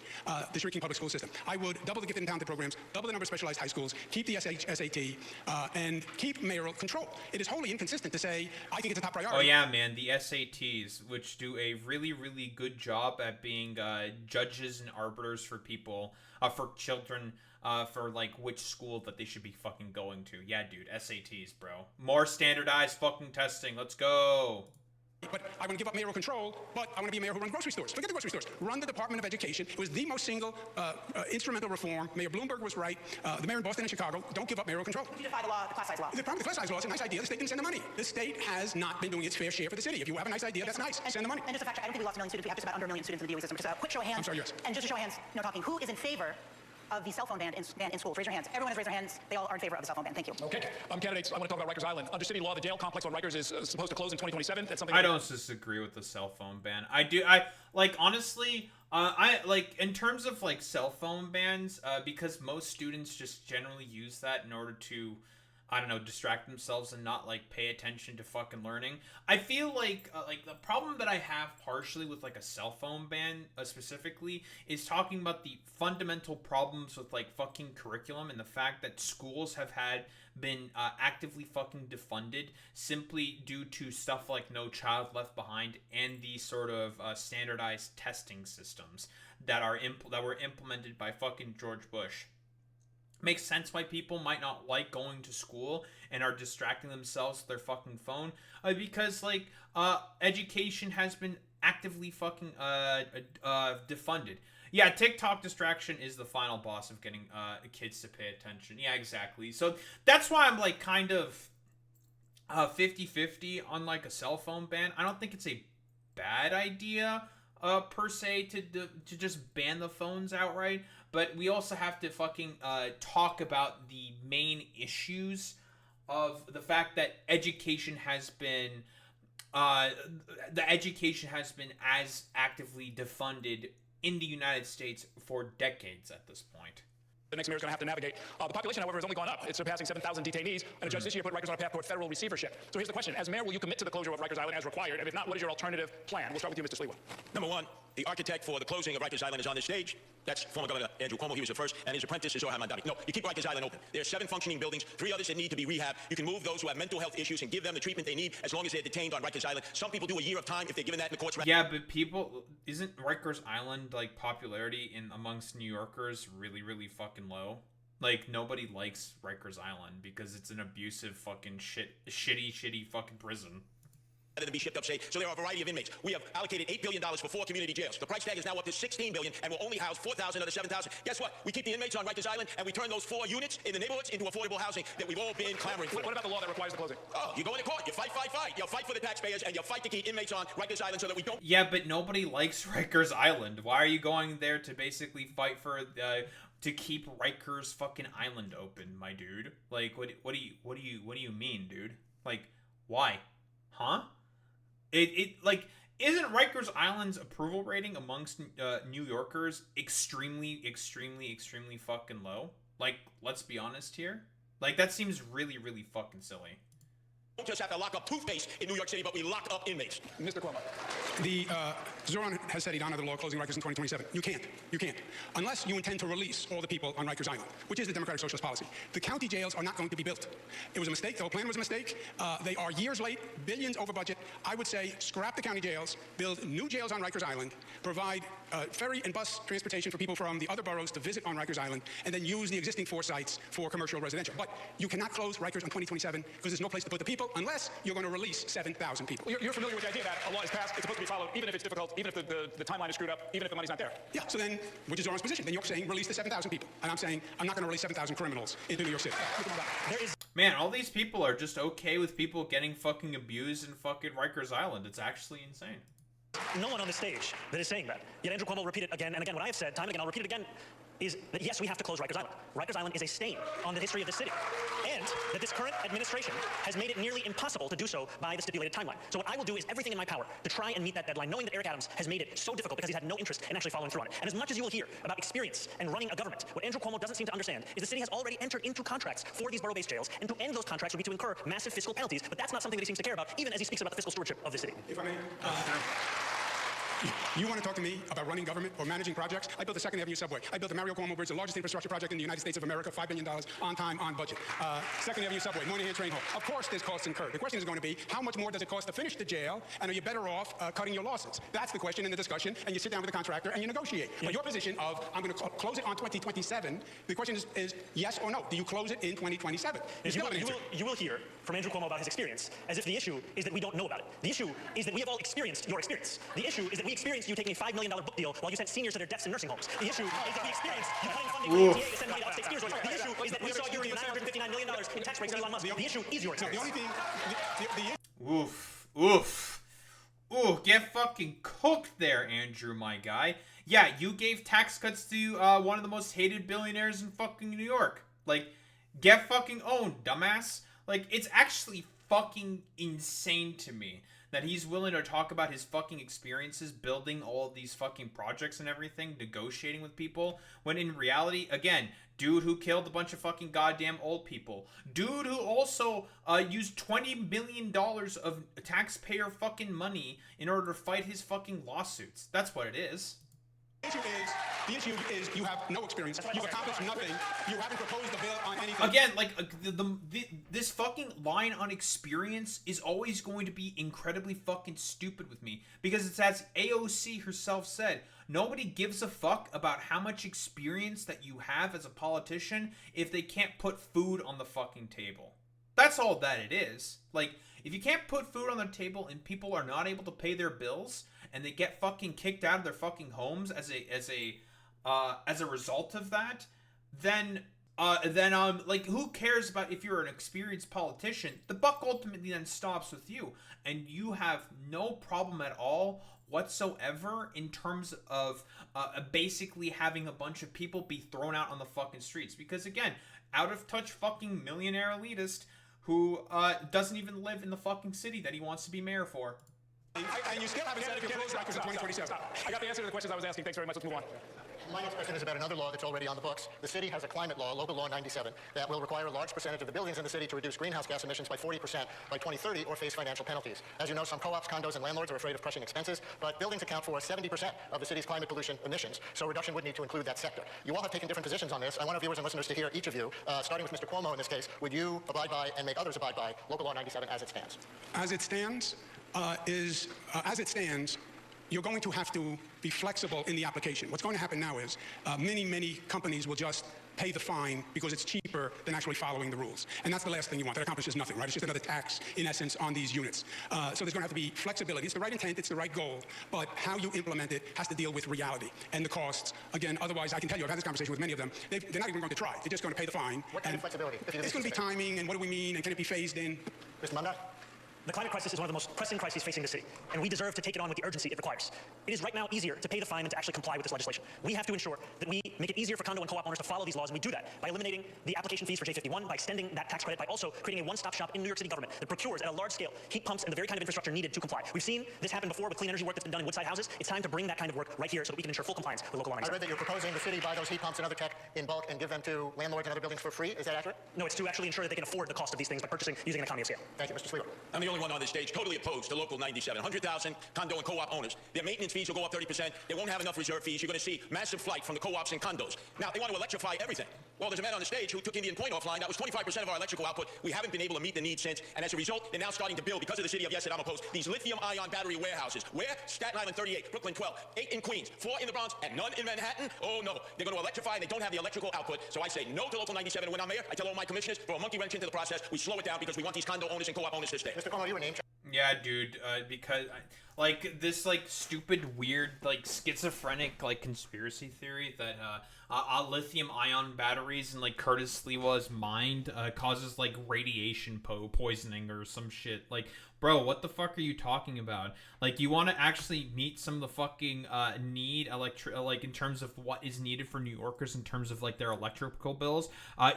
the shrinking public school system. I would double the gifted and talented programs, double the number of specialized high schools, keep the SAT, and keep mayoral control. It is wholly inconsistent to say, I think it's a top priority. Oh yeah, man, the SATs, which do a really, really good job at being judges and arbiters for people, for children, for like which school that they should be fucking going to. Yeah, dude, SATs, bro. More standardized fucking testing. Let's go. But I want to give up mayoral control, but I want to be a mayor who runs grocery stores. Forget the grocery stores. Run the Department of Education. It was the most single instrumental reform. Mayor Bloomberg was right. The mayor in Boston and Chicago, don't give up mayoral control. Would you defy the law, the class size law? The problem with the class size law is a nice idea. The state didn't send the money. The state has not been doing its fair share for the city. If you have a nice idea, that's nice. Send the money. And just a fact, I don't think we lost 1 million students. We have just about under 1 million students in the DOE system. Just a quick show of hands. I'm sorry, yes. And just a show of hands, no talking. Who is in favor of the cell phone ban in schools? Raise your hands. Everyone has raised their hands. They all are in favor of the cell phone ban. Thank you. Okay. Candidates, I want to talk about Rikers Island. Under city law, the jail complex on Rikers is supposed to close in 2027. That's something I don't disagree with the cell phone ban. Honestly, I like, in terms of like cell phone bans, because most students just generally use that in order to, I don't know, distract themselves and not like pay attention to fucking learning. I feel like the problem that I have partially with like a cell phone ban specifically is talking about the fundamental problems with like fucking curriculum, and the fact that schools have been actively fucking defunded simply due to stuff like No Child Left Behind and the sort of standardized testing systems that were implemented by fucking George Bush. Makes sense why people might not like going to school and are distracting themselves with their fucking phone, because like education has been actively fucking defunded. Yeah, TikTok distraction is the final boss of getting kids to pay attention. Yeah, exactly. So that's why I'm like kind of 50-50 on like a cell phone ban. I don't think it's a bad idea per se to just ban the phones outright, but we also have to fucking talk about the main issues of the fact that education has been as actively defunded in the United States for decades at this point. The next mayor is going to have to navigate. The population, however, has only gone up. It's surpassing 7,000 detainees, and a judge this year put Rikers on a path toward federal receivership. So here's the question. As mayor, will you commit to the closure of Rikers Island as required? And if not, what is your alternative plan? We'll start with you, Mr. Sliwa. Number one, the architect for the closing of Rikers Island is on the stage. That's former Governor Andrew Cuomo. He was the first, and his apprentice is Zohran Mamdani. No, you keep Rikers Island open. There are 7 functioning buildings, 3 others that need to be rehabbed. You can move those who have mental health issues and give them the treatment they need as long as they're detained on Rikers Island. Some people do a year of time if they're given that in the courts. Yeah, but isn't Rikers Island like popularity amongst New Yorkers really, really fucking low? Like, nobody likes Rikers Island because it's an abusive fucking shitty fucking prison. To be shipped upstate. So there are a variety of inmates. We have allocated $8 billion for 4 community jails. The price tag is now up to $16 billion and will only house 4,000 of the 7,000. Guess what? We keep the inmates on Rikers Island and we turn those 4 units in the neighborhoods into affordable housing that we've all been clamoring for. What about the law that requires the closing? Oh, you go into court. You fight. You fight for the taxpayers and you fight to keep inmates on Rikers Island so that we don't. Yeah, but nobody likes Rikers Island. Why are you going there to basically fight for to keep Rikers fucking Island open, my dude? Like, what do you mean, dude? Like, why? Huh? It like, isn't Rikers Island's approval rating amongst New Yorkers extremely fucking low? Like, let's be honest here. Like, that seems really fucking silly. We don't just have to lock up toothpaste in New York City, but we lock up inmates. Mr. Cuomo. Zohran has said he'd honor the law closing Rikers in 2027. You can't. Unless you intend to release all the people on Rikers Island, which is the Democratic Socialist policy. The county jails are not going to be built. It was a mistake. The whole plan was a mistake. They are years late, billions over budget. I would say scrap the county jails, build new jails on Rikers Island, provide ferry and bus transportation for people from the other boroughs to visit on Rikers Island, and then use the existing 4 sites for commercial residential. But you cannot close Rikers in 2027 because there's no place to put the people unless you're going to release 7,000 people. You're familiar with the idea that a law is passed, it's supposed to be followed, even if it's difficult, even if the timeline is screwed up, even if the money's not there. Yeah, so then, which is Zohran's position? Then you're saying release the 7,000 people. And I'm saying I'm not going to release 7,000 criminals into New York City. Man, all these people are just okay with people getting fucking abused in fucking Rikers Island. It's actually insane. No one on the stage that is saying that. Yet Andrew Cuomo will repeat it again and again. What I have said time and again, I'll repeat it again, is that yes, we have to close Rikers Island. Rikers Island is a stain on the history of the city. And that this current administration has made it nearly impossible to do so by the stipulated timeline. So what I will do is everything in my power to try and meet that deadline, knowing that Eric Adams has made it so difficult because he's had no interest in actually following through on it. And as much as you will hear about experience and running a government, what Andrew Cuomo doesn't seem to understand is the city has already entered into contracts for these borough-based jails, and to end those contracts would be to incur massive fiscal penalties, but that's not something that he seems to care about, even as he speaks about the fiscal stewardship of the city. If I may, you want to talk to me about running government or managing projects? I built the 2nd Avenue subway. I built the Mario Cuomo Bridge, the largest infrastructure project in the United States of America, $5 billion, on time, on budget. 2nd Avenue subway, Moynihan train hall. Of course there's costs incurred. The question is going to be, how much more does it cost to finish the jail, and are you better off cutting your losses? That's the question in the discussion, and you sit down with the contractor and you negotiate. But your position of, I'm going to close it on 2027, the question is yes or no. Do you close it in 2027? You will hear from Andrew Cuomo about his experience, as if the issue is that we don't know about it. The issue is that we have all experienced your experience. The issue is that we experienced you taking a $5 million book deal while you sent seniors to their deaths in nursing homes. The issue is that we experienced you cutting funding for the ATA to send money to upstate skiers. The issue is that we saw you giving $959 million in tax breaks to Elon Musk. The issue is your experience. Oof. Ooh, get fucking cooked there, Andrew, my guy. Yeah, you gave tax cuts to one of the most hated billionaires in fucking New York. Like, get fucking owned, dumbass. Like, it's actually fucking insane to me that he's willing to talk about his fucking experiences building all of these fucking projects and everything, negotiating with people, when in reality, again, dude who killed a bunch of fucking goddamn old people. Dude who also used $20 million of taxpayer fucking money in order to fight his fucking lawsuits. That's what it is. The issue is you have no experience. You've accomplished nothing. You haven't proposed a bill on anything. Again, like, this fucking line on experience is always going to be incredibly fucking stupid with me. Because it's as AOC herself said, nobody gives a fuck about how much experience that you have as a politician if they can't put food on the fucking table. That's all that it is. Like, if you can't put food on the table and people are not able to pay their bills and they get fucking kicked out of their fucking homes as a result of that, then like, who cares about if you're an experienced politician? The buck ultimately then stops with you, and you have no problem at all whatsoever in terms of basically having a bunch of people be thrown out on the fucking streets. Because again, out of touch fucking millionaire elitist who doesn't even live in the fucking city that he wants to be mayor for. And you still haven't said if you close Rikers in 2027. I got the answer to the questions I was asking. Thanks very much. Let's move on. My next question is about another law that's already on the books. The city has a climate law, Local Law 97, that will require a large percentage of the buildings in the city to reduce greenhouse gas emissions by 40% by 2030 or face financial penalties. As you know, some co-ops, condos, and landlords are afraid of crushing expenses, but buildings account for 70% of the city's climate pollution emissions, so reduction would need to include that sector. You all have taken different positions on this. I want our viewers and listeners to hear each of you, starting with Mr. Cuomo in this case. Would you abide by and make others abide by Local Law 97 as it stands? As it stands, you're going to have to be flexible in the application. What's going to happen now is many companies will just pay the fine because it's cheaper than actually following the rules. And that's the last thing you want. That accomplishes nothing, right? It's just another tax, in essence, on these units. So there's going to have to be flexibility. It's the right intent, it's the right goal, but how you implement it has to deal with reality and the costs. Again, otherwise, I can tell you, I've had this conversation with many of them, they're not even going to try. They're just going to pay the fine. What kind of flexibility? It's going to be timing, and what do we mean, and can it be phased in? Mr. Mamdani? The climate crisis is one of the most pressing crises facing the city, and we deserve to take it on with the urgency it requires. It is right now easier to pay the fine than to actually comply with this legislation. We have to ensure that we make it easier for condo and co-op owners to follow these laws, and we do that by eliminating the application fees for J51, by extending that tax credit, by also creating a one-stop shop in New York City government that procures at a large scale heat pumps and the very kind of infrastructure needed to comply. We've seen this happen before with clean energy work that's been done in Woodside houses. It's time to bring that kind of work right here so that we can ensure full compliance with local law. I read that you're proposing the city buy those heat pumps and other tech in bulk and give them to landlords and other buildings for free. Is that accurate? No, it's to actually ensure that they can afford the cost of these things by purchasing using an economy of scale. Thank you, Mr. Sliwa. I'm the only one on this stage totally opposed to Local 97. 100,000 condo and co-op owners. Their maintenance fees will go up 30%. They won't have enough reserve fees. You're going to see massive flight from the co-ops and condos. Now, they want to electrify everything. Well, there's a man on the stage who took Indian Point offline. That was 25% of our electrical output. We haven't been able to meet the needs since, and as a result, they're now starting to build, because of the city of yes, and I'm opposed, these lithium-ion battery warehouses. Where? Staten Island 38, Brooklyn 12, 8 in Queens, 4 in the Bronx, and none in Manhattan? Oh, no. They're going to electrify, and they don't have the electrical output. So I say no to Local 97. When I'm mayor, I tell all my commissioners, throw a monkey wrench into the process. We slow it down because we want these condo owners and co-op owners to stay. Mr. Cuomo, you were named. Yeah, dude, because, like, this, like, stupid, weird, like, schizophrenic, like, conspiracy theory that, lithium-ion batteries in, like, Curtis Sliwa's mind, causes, like, radiation poisoning or some shit. Like, bro, what the fuck are you talking about? Like, you want to actually meet some of the fucking, need, like, in terms of what is needed for New Yorkers in terms of, like, their electrical bills,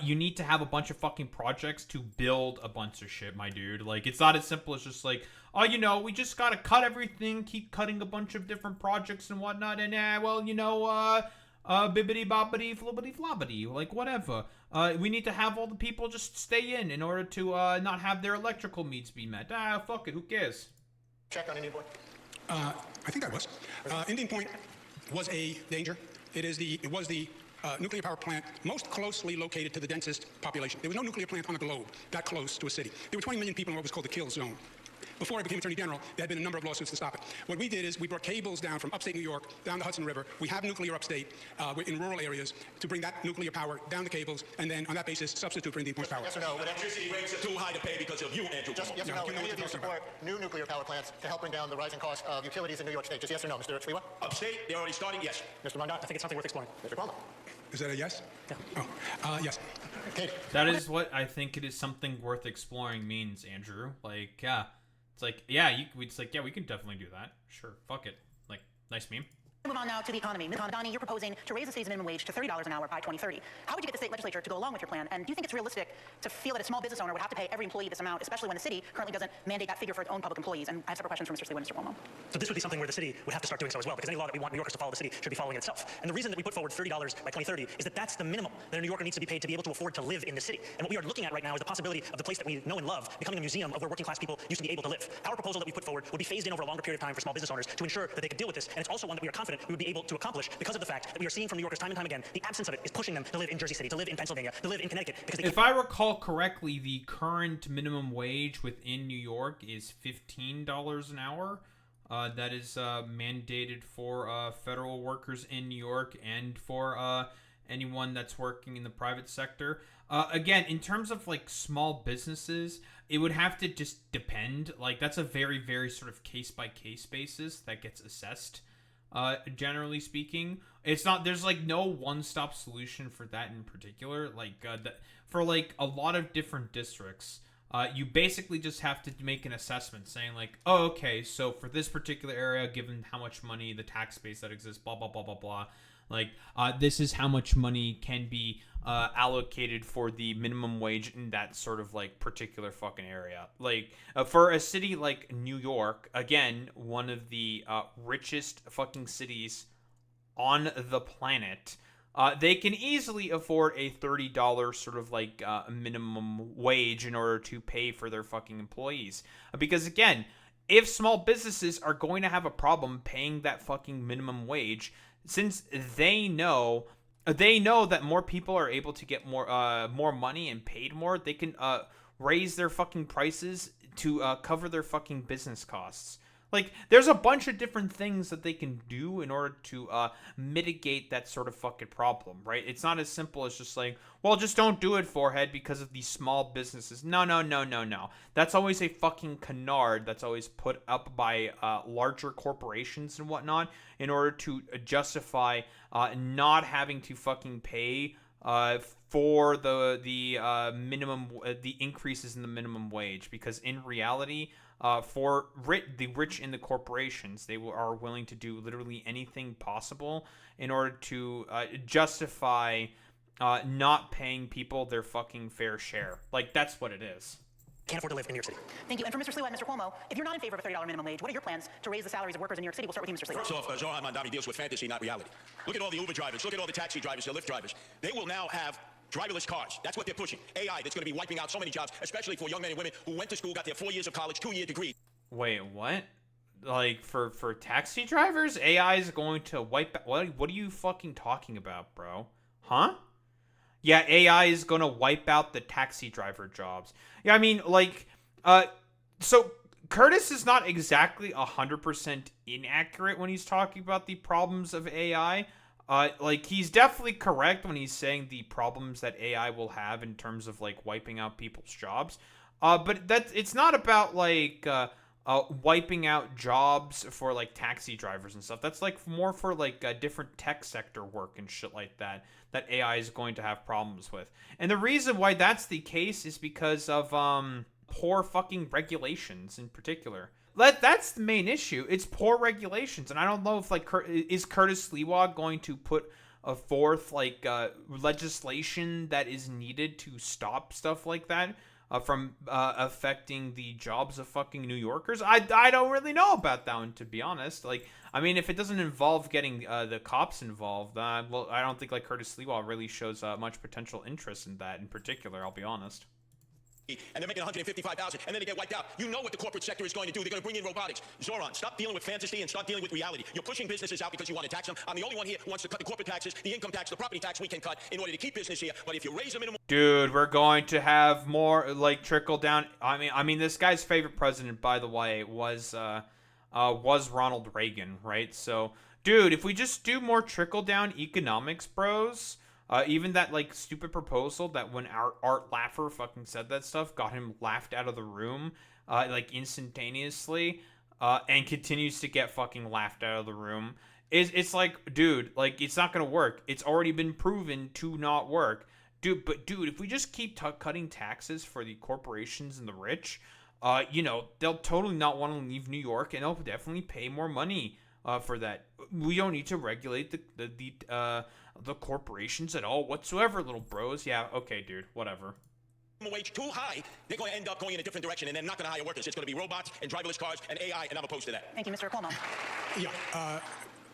you need to have a bunch of fucking projects to build a bunch of shit, my dude. Like, it's not as simple as just, like, oh, you know, we just gotta cut everything, keep cutting a bunch of different projects and whatnot, and, well, you know, bibbity bobbity flibbity flobbity, like, whatever. We need to have all the people just stay in order to, not have their electrical needs be met. Fuck it, who cares? Check on Indian Point. I think that was. Indian Point was a danger. It was the nuclear power plant most closely located to the densest population. There was no nuclear plant on the globe that close to a city. There were 20 million people in what was called the kill zone. Before I became Attorney General, there had been a number of lawsuits to stop it. What we did is we brought cables down from upstate New York, down the Hudson River. We have nuclear upstate in rural areas to bring that nuclear power down the cables, and then on that basis substitute for Indian Point power. Yes or no? Electricity rates are too high to pay because of you, Andrew. Just yes or no? Would any of you support new nuclear power plants to help bring down the rising cost of utilities in New York State? Just yes or no, Mr. Sliwa? Upstate, they're already starting, yes. Mr. Mamdani? I think it's something worth exploring. Mr. Cuomo? Is that a yes? Yeah. Oh, yes. Katie? That is what I think it is something worth exploring means, Andrew. Like, yeah. It's like, yeah, it's like, yeah, we can definitely do that. Sure, fuck it. Like, nice meme. Move on now to the economy. Ms. Mamdani, you're proposing to raise the city's minimum wage to $30 an hour by 2030. How would you get the state legislature to go along with your plan? And do you think it's realistic to feel that a small business owner would have to pay every employee this amount, especially when the city currently doesn't mandate that figure for its own public employees? And I have several questions for Mr. Sliwa and Mr. Cuomo. So this would be something where the city would have to start doing so as well, because any law that we want New Yorkers to follow the city should be following itself. And the reason that we put forward $30 by 2030 is that that's the minimum that a New Yorker needs to be paid to be able to afford to live in the city. And what we are looking at right now is the possibility of the place that we know and love becoming a museum of where working class people used to be able to live. Our proposal that we put forward would be phased in over a longer period of time for small business owners to ensure that they could deal with this. And it's also one that we are confident we would be able to accomplish because of the fact that we are seeing from New Yorkers time and time again, the absence of it is pushing them to live in Jersey City, to live in Pennsylvania, to live in Connecticut. Because if I recall correctly, the current minimum wage within New York is $15 an hour. That is mandated for federal workers in New York and for anyone that's working in the private sector. Again, in terms of like small businesses, it would have to just depend. Like that's a very, very sort of case-by-case basis that gets assessed. Generally speaking, it's not, there's like no one-stop solution for that in particular. Like for like a lot of different districts, you basically just have to make an assessment saying like, oh, okay, so for this particular area, given how much money, the tax base that exists, blah, blah, blah, blah, blah, like, this is how much money can be allocated for the minimum wage in that sort of like particular fucking area. Like for a city like New York, again, one of the richest fucking cities on the planet, they can easily afford a $30 sort of like minimum wage in order to pay for their fucking employees. Because again, if small businesses are going to have a problem paying that fucking minimum wage, since they know that more people are able to get more money and paid more, they can raise their fucking prices to cover their fucking business costs. Like, there's a bunch of different things that they can do in order to mitigate that sort of fucking problem, right? It's not as simple as just like, well, just don't do it, forehead, because of these small businesses. No. That's always a fucking canard that's always put up by larger corporations and whatnot in order to justify not having to fucking pay for the increases in the minimum wage, because in reality, for the rich in the corporations, they are willing to do literally anything possible in order to justify not paying people their fucking fair share. Like, that's what it is. Can't afford to live in New York City. Thank you. And for Mr. Sliwa and Mr. Cuomo, if you're not in favor of a $30 minimum wage, what are your plans to raise the salaries of workers in New York City? We'll start with you, Mr. Sliwa. First off, Zohran Mamdani deals with fantasy, not reality. Look at all the Uber drivers. Look at all the taxi drivers, the Lyft drivers. They will now have driverless cars. That's what they're pushing. AI that's going to be wiping out so many jobs, especially for young men and women who went to school, got their 4 years of college, 2-year degree. Wait, what? Like, for taxi drivers, AI is going to wipe out... What are you fucking talking about, bro? Huh? Yeah, AI is going to wipe out the taxi driver jobs. Yeah, I mean, like... So Curtis is not exactly 100% inaccurate when he's talking about the problems of AI. Like, he's definitely correct when he's saying the problems that AI will have in terms of, like, wiping out people's jobs. But it's not about, like, wiping out jobs for, like, taxi drivers and stuff. That's, like, more for, like, different tech sector work and shit like that AI is going to have problems with. And the reason why that's the case is because of, poor fucking regulations in particular. That's the main issue. It's poor regulations, and I don't know if, like, is Curtis Sliwa going to put forth, like, legislation that is needed to stop stuff like that from affecting the jobs of fucking New Yorkers? I don't really know about that one, to be honest. Like, I mean, if it doesn't involve getting the cops involved, well, I don't think, like, Curtis Sliwa really shows much potential interest in that in particular, I'll be honest. And they're making $155,000, and then they get wiped out. You know what the corporate sector is going to do. They're going to bring in robotics. Zohran, stop dealing with fantasy and start dealing with reality. You're pushing businesses out because you want to tax them. I'm the only one here who wants to cut the corporate taxes, the income tax, the property tax we can cut in order to keep business here. But if you raise the minimum... Dude, we're going to have more, like, trickle down. I mean, this guy's favorite president, by the way, was Ronald Reagan, right? So, dude, if we just do more trickle down economics, bros... even that, like, stupid proposal that when Art Laffer fucking said that stuff got him laughed out of the room, like, instantaneously, and continues to get fucking laughed out of the room. It's like, dude, like, it's not gonna work. It's already been proven to not work. Dude, if we just keep cutting taxes for the corporations and the rich, you know, they'll totally not want to leave New York, and they'll definitely pay more money for that. We don't need to regulate the corporations at all whatsoever, little bros. Yeah, okay, dude, whatever. Wage too high, they're going to end up going in a different direction, and they're not going to hire workers. It's going to be robots and driverless cars and AI, and I'm opposed to that. Thank you, Mr. Cuomo. Yeah,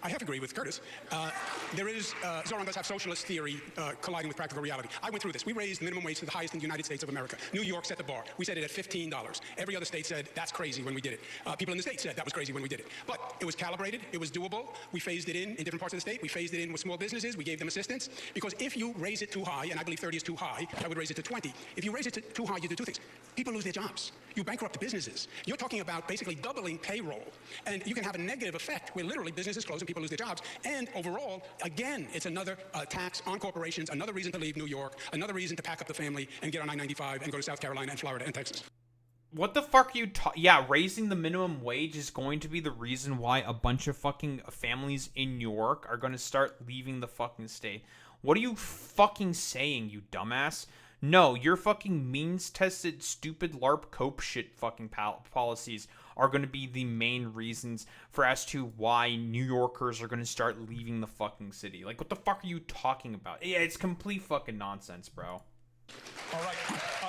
I have to agree with Curtis. Zohran does have socialist theory colliding with practical reality. I went through this. We raised the minimum wage to the highest in the United States of America. New York set the bar. We set it at $15. Every other state said, that's crazy when we did it. People in the state said that was crazy when we did it. But it was calibrated. It was doable. We phased it in different parts of the state. We phased it in with small businesses. We gave them assistance. Because if you raise it too high, and I believe 30 is too high, I would raise it to 20. If you raise it too high, you do two things. People lose their jobs. You bankrupt businesses. You're talking about basically doubling payroll. And you can have a negative effect where literally businesses close and people lose their jobs. And overall, again, it's another tax on corporations, another reason to leave New York, another reason to pack up the family and get on I-95 and go to South Carolina and Florida and Texas. What the fuck are you Yeah, raising the minimum wage is going to be the reason why a bunch of fucking families in New York are going to start leaving the fucking state. What are you fucking saying, you dumbass? No, your fucking means-tested, stupid LARP cope shit fucking policies are going to be the main reasons for as to why New Yorkers are going to start leaving the fucking city. Like, what the fuck are you talking about? Yeah, it's complete fucking nonsense, bro. All right.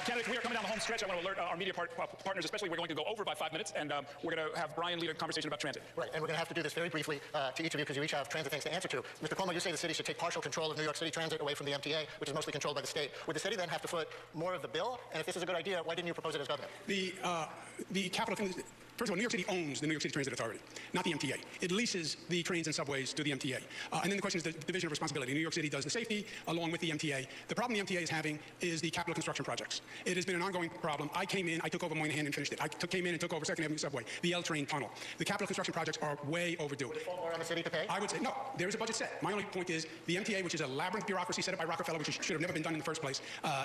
Candidates, we are coming down the home stretch. I want to alert our media partners, especially. We're going to go over by 5 minutes, and we're going to have Brian lead a conversation about transit. Right, and we're going to have to do this very briefly to each of you because you each have transit things to answer to. Mr. Cuomo, you say the city should take partial control of New York City Transit away from the MTA, which is mostly controlled by the state. Would the city then have to foot more of the bill? And if this is a good idea, why didn't you propose it as governor? The capital thing... First of all, New York City owns the New York City Transit Authority, not the MTA. It leases the trains and subways to the MTA. And then the question is the division of responsibility. New York City does the safety along with the MTA. The problem the MTA is having is the capital construction projects. It has been an ongoing problem. I came in, I took over Moynihan and finished it. I came in and took over Second Avenue Subway, the L train tunnel. The capital construction projects are way overdue. Would it fall more on the city to pay? I would say no. There is a budget set. My only point is the MTA, which is a labyrinth bureaucracy set up by Rockefeller, which should have never been done in the first place.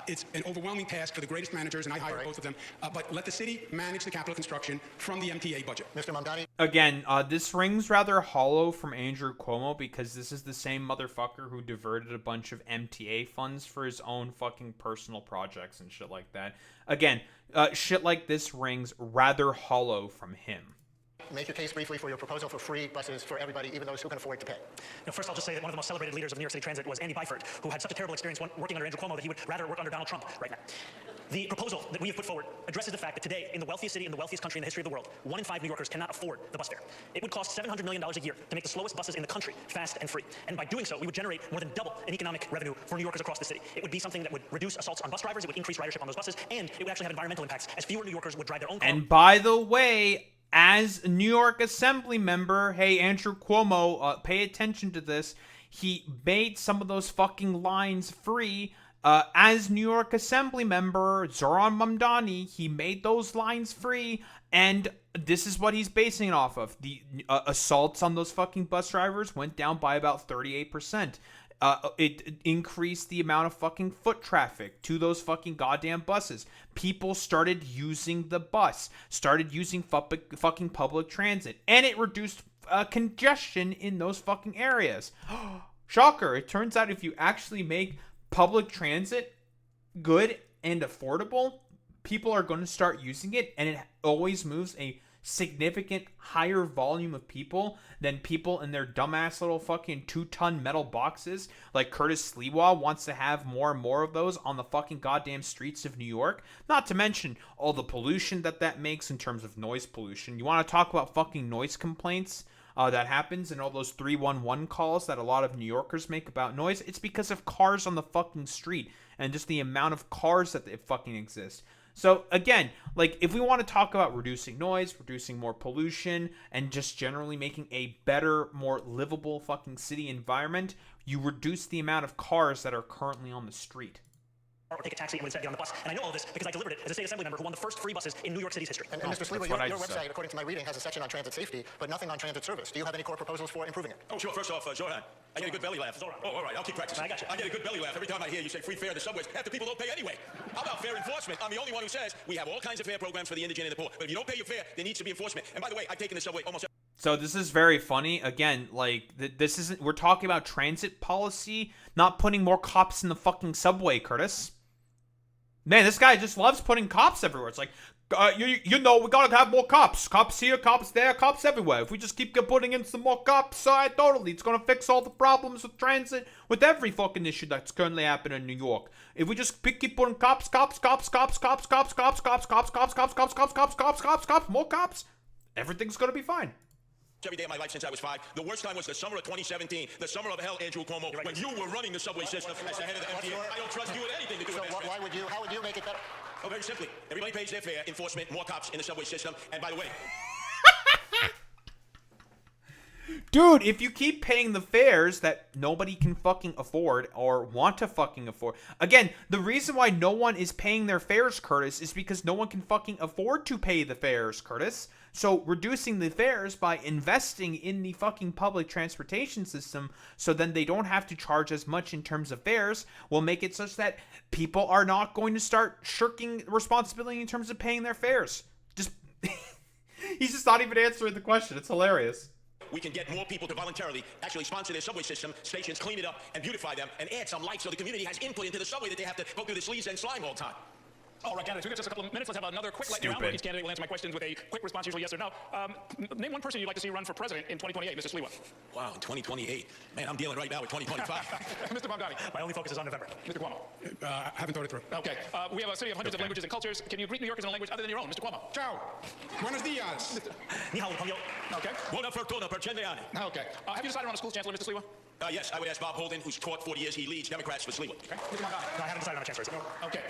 It's an overwhelming task for the greatest managers, and I hired both of them. But let the city manage the capital construction from the MTA budget. Mr. Mamdani. Again, this rings rather hollow from Andrew Cuomo because this is the same motherfucker who diverted a bunch of MTA funds for his own fucking personal projects and shit like that. Again, shit like this rings rather hollow from him. Make your case briefly for your proposal for free buses for everybody, even those who can afford to pay. First, I'll just say that one of the most celebrated leaders of New York City Transit was Andy Byford, who had such a terrible experience working under Andrew Cuomo that he would rather work under Donald Trump right now. The proposal that we have put forward addresses the fact that today, in the wealthiest city in the wealthiest country in the history of the world, 1 in 5 New Yorkers cannot afford the bus fare. It would cost $700 million a year to make the slowest buses in the country fast and free. And by doing so, we would generate more than double in economic revenue for New Yorkers across the city. It would be something that would reduce assaults on bus drivers, it would increase ridership on those buses, and it would actually have environmental impacts, as fewer New Yorkers would drive their own car. And by the way, as a New York Assembly member, hey, Andrew Cuomo, pay attention to this. He made some of those fucking lines free. As New York Assembly member, Zohran Mamdani, he made those lines free. And this is what he's basing it off of. The assaults on those fucking bus drivers went down by about 38%. It increased the amount of fucking foot traffic to those fucking goddamn buses. People started using the bus, started using fucking public transit, and it reduced congestion in those fucking areas. Shocker, it turns out if you actually make public transit good and affordable, people are going to start using it, and it always moves a significant higher volume of people than people in their dumbass little fucking 2-ton metal boxes. Like Curtis Sliwa wants to have more and more of those on the fucking goddamn streets of New York. Not to mention all the pollution that makes in terms of noise pollution. You want to talk about fucking noise complaints that happens and all those 311 calls that a lot of New Yorkers make about noise? It's because of cars on the fucking street and just the amount of cars that fucking exist. So again, like if we want to talk about reducing noise, reducing more pollution, and just generally making a better, more livable fucking city environment, you reduce the amount of cars that are currently on the street. Or take a taxi and would instead get on the bus. And I know all this because I delivered it as a state assembly member who won the first free buses in New York City's history. And Mr. Sliwa, your website, according to my reading, has a section on transit safety, but nothing on transit service. Do you have any core proposals for improving it? Oh, sure. First off, Zohran, I get a good belly laugh. Zohran. Oh, all right. I'll keep practicing. I got you. I get a good belly laugh every time I hear you say free fare in the subways. Half the people don't pay anyway. How about fair enforcement? I'm the only one who says we have all kinds of fare programs for the indigent and the poor. But if you don't pay your fare, there needs to be enforcement. And by the way, I've taken the subway almost. So this is very funny. Again, like this isn't. We're talking about transit policy, not putting more cops in the fucking subway, Curtis. Man, this guy just loves putting cops everywhere. It's like, you know, we gotta have more cops. Cops here, cops there, cops everywhere. If we just keep putting in some more cops, totally, it's gonna fix all the problems with transit, with every fucking issue that's currently happening in New York. If we just keep putting cops, more cops, everything's gonna be fine. Every day of my life since I was 5. The worst time was the summer of 2017, the summer of hell, Andrew Cuomo, when you were running the subway system as the head of the MTA. I don't trust you with anything to do with that. How would you make it better? Oh, very simply. Everybody pays their fare, enforcement, more cops in the subway system, and by the way... Dude, if you keep paying the fares that nobody can fucking afford or want to fucking afford. Again, the reason why no one is paying their fares, Curtis, is because no one can fucking afford to pay the fares, Curtis. So reducing the fares by investing in the fucking public transportation system so then they don't have to charge as much in terms of fares will make it such that people are not going to start shirking responsibility in terms of paying their fares. Just he's just not even answering the question. It's hilarious. We can get more people to voluntarily actually sponsor their subway system, stations, clean it up, and beautify them, and add some life so the community has input into the subway that they have to go through the sleaze and slime all the time. All right, candidates, we've got just a couple of minutes. Let's have another quick lightning round where each candidate will answer my questions with a quick response, usually yes or no. Name one person you'd like to see run for president in 2028, Mr. Sliwa. Wow, in 2028. Man, I'm dealing right now with 2025. Mr. Mamdani. My only focus is on November. Mr. Cuomo. Haven't thought it through. Okay. We have a city of hundreds of languages and cultures. Can you greet New Yorkers in a language other than your own, Mr. Cuomo? Ciao. Buenos dias. Ni hao, Ponyo. Okay. Buona fortuna per cento anni. Okay. Have you decided on a school chancellor, Mr. Sliwa? Yes, I would ask Bob Holden, who's taught 40 years. He leads Democrats for Sliwa. Okay. No, I haven't decided on a chance race. Okay.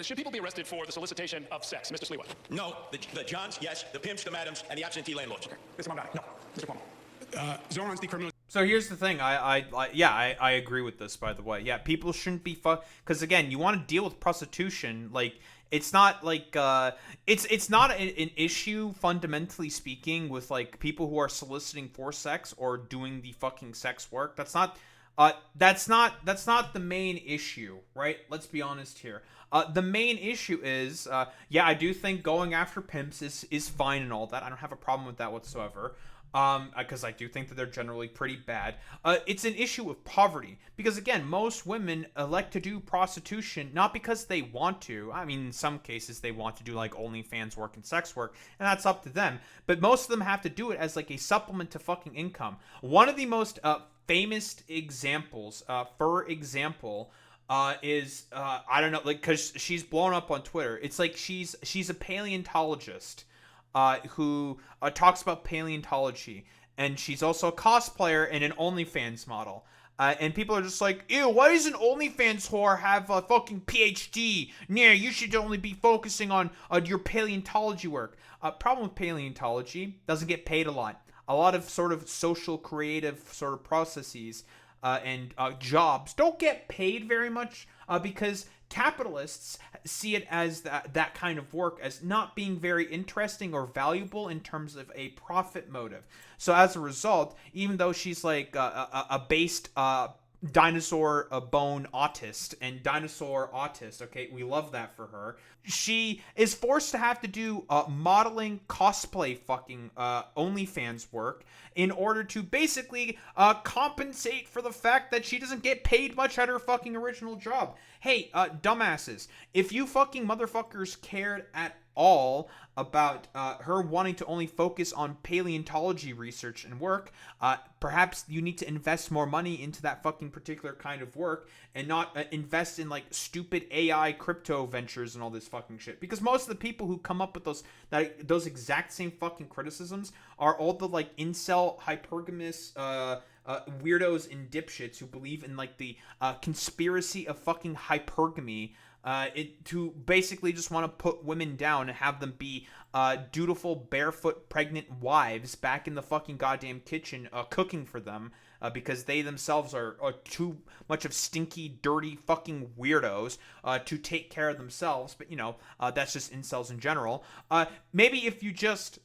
Should people be arrested for the solicitation of sex, Mr. Sliwa? No, the Johns, yes, the pimps, the madams, and the absentee landlords. Mr. Mamdani, no. Mr. Cuomo. Zohran's decriminalization. So here's the thing. I agree with this, by the way. Yeah, people shouldn't be because again, you want to deal with prostitution. Like, it's not like it's not an issue fundamentally speaking with like people who are soliciting for sex or doing the fucking sex work. That's not the main issue, right? Let's be honest here. The main issue is, yeah, I do think going after pimps is fine and all that. I don't have a problem with that whatsoever. Because I do think that they're generally pretty bad. It's an issue of poverty. Because, again, most women elect to do prostitution not because they want to. I mean, in some cases, they want to do, like, OnlyFans work and sex work, and that's up to them. But most of them have to do it as, like, a supplement to fucking income. One of the most famous examples, for example, is, I don't know, like, because she's blown up on Twitter. It's like she's a paleontologist. Who talks about paleontology, and she's also a cosplayer and an OnlyFans model. And people are just like, ew, why does an OnlyFans whore have a fucking PhD? Nah, you should only be focusing on your paleontology work. Problem with paleontology, doesn't get paid a lot. A lot of sort of social, creative sort of processes and jobs don't get paid very much because capitalists see it as that kind of work as not being very interesting or valuable in terms of a profit motive. So as a result, even though she's like a based dinosaur bone autist and dinosaur autist, okay, we love that for her, she is forced to have to do modeling, cosplay, fucking OnlyFans work in order to basically compensate for the fact that she doesn't get paid much at her fucking original job. Hey, dumbasses, if you fucking motherfuckers cared at all about her wanting to only focus on paleontology research and work, perhaps you need to invest more money into that fucking particular kind of work and not invest in like stupid AI crypto ventures and all this fucking shit. Because most of the people who come up with those exact same fucking criticisms are all the like incel hypergamous weirdos and dipshits who believe in like the conspiracy of fucking hypergamy, to basically just want to put women down and have them be dutiful, barefoot, pregnant wives back in the fucking goddamn kitchen cooking for them because they themselves are too much of stinky, dirty fucking weirdos to take care of themselves. But, you know, that's just incels in general. Maybe if you just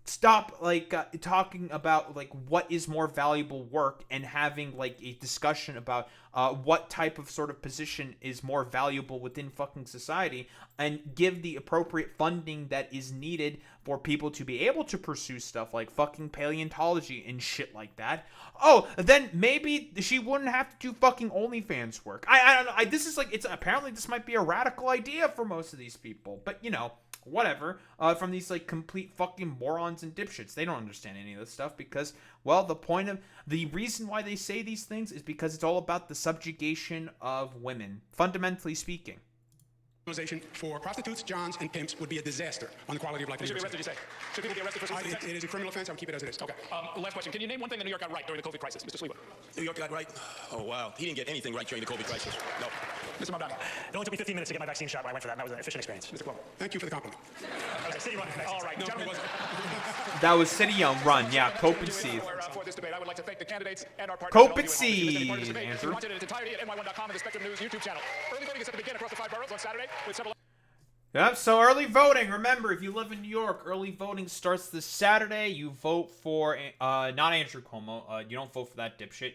stop like talking about like what is more valuable work and having like a discussion about what type of sort of position is more valuable within fucking society, and give the appropriate funding that is needed for people to be able to pursue stuff like fucking paleontology and shit like that. Oh, then maybe she wouldn't have to do fucking OnlyFans work. I don't know. This is like, it's apparently this might be a radical idea for most of these people, but you know, whatever, from these like complete fucking morons and dipshits. They don't understand any of this stuff because, well, the reason why they say these things is because it's all about the subjugation of women, fundamentally speaking. For prostitutes, johns, and pimps would be a disaster on the quality of life. They should be arrested, you say? Should people be arrested for soliciting sex? It is a criminal offense. I would keep it as it is. Okay. Last question. Can you name one thing that New York got right during the COVID crisis, Mr. Sliwa? New York got right? Oh, wow. He didn't get anything right during the COVID crisis. No. Mr. Mamdani. It only took me 15 minutes to get my vaccine shot when I went for that, and that was an efficient experience. Mr. Cuomo. Thank you for the compliment. Okay, city run. All right, No, it gentlemen. wasn't. That was City Run, yeah, Cope and Seethe. For this debate, I would like to thank the candidates and our partners. Cope and Seethe, Andrew. Watch it in its entirety at ny1.com and the Spectrum News YouTube channel. Early voting is set to begin across the 5 boroughs on Saturday with several. Yep, so early voting. Remember, if you live in New York, early voting starts this Saturday. You vote for, not Andrew Cuomo. You don't vote for that dipshit.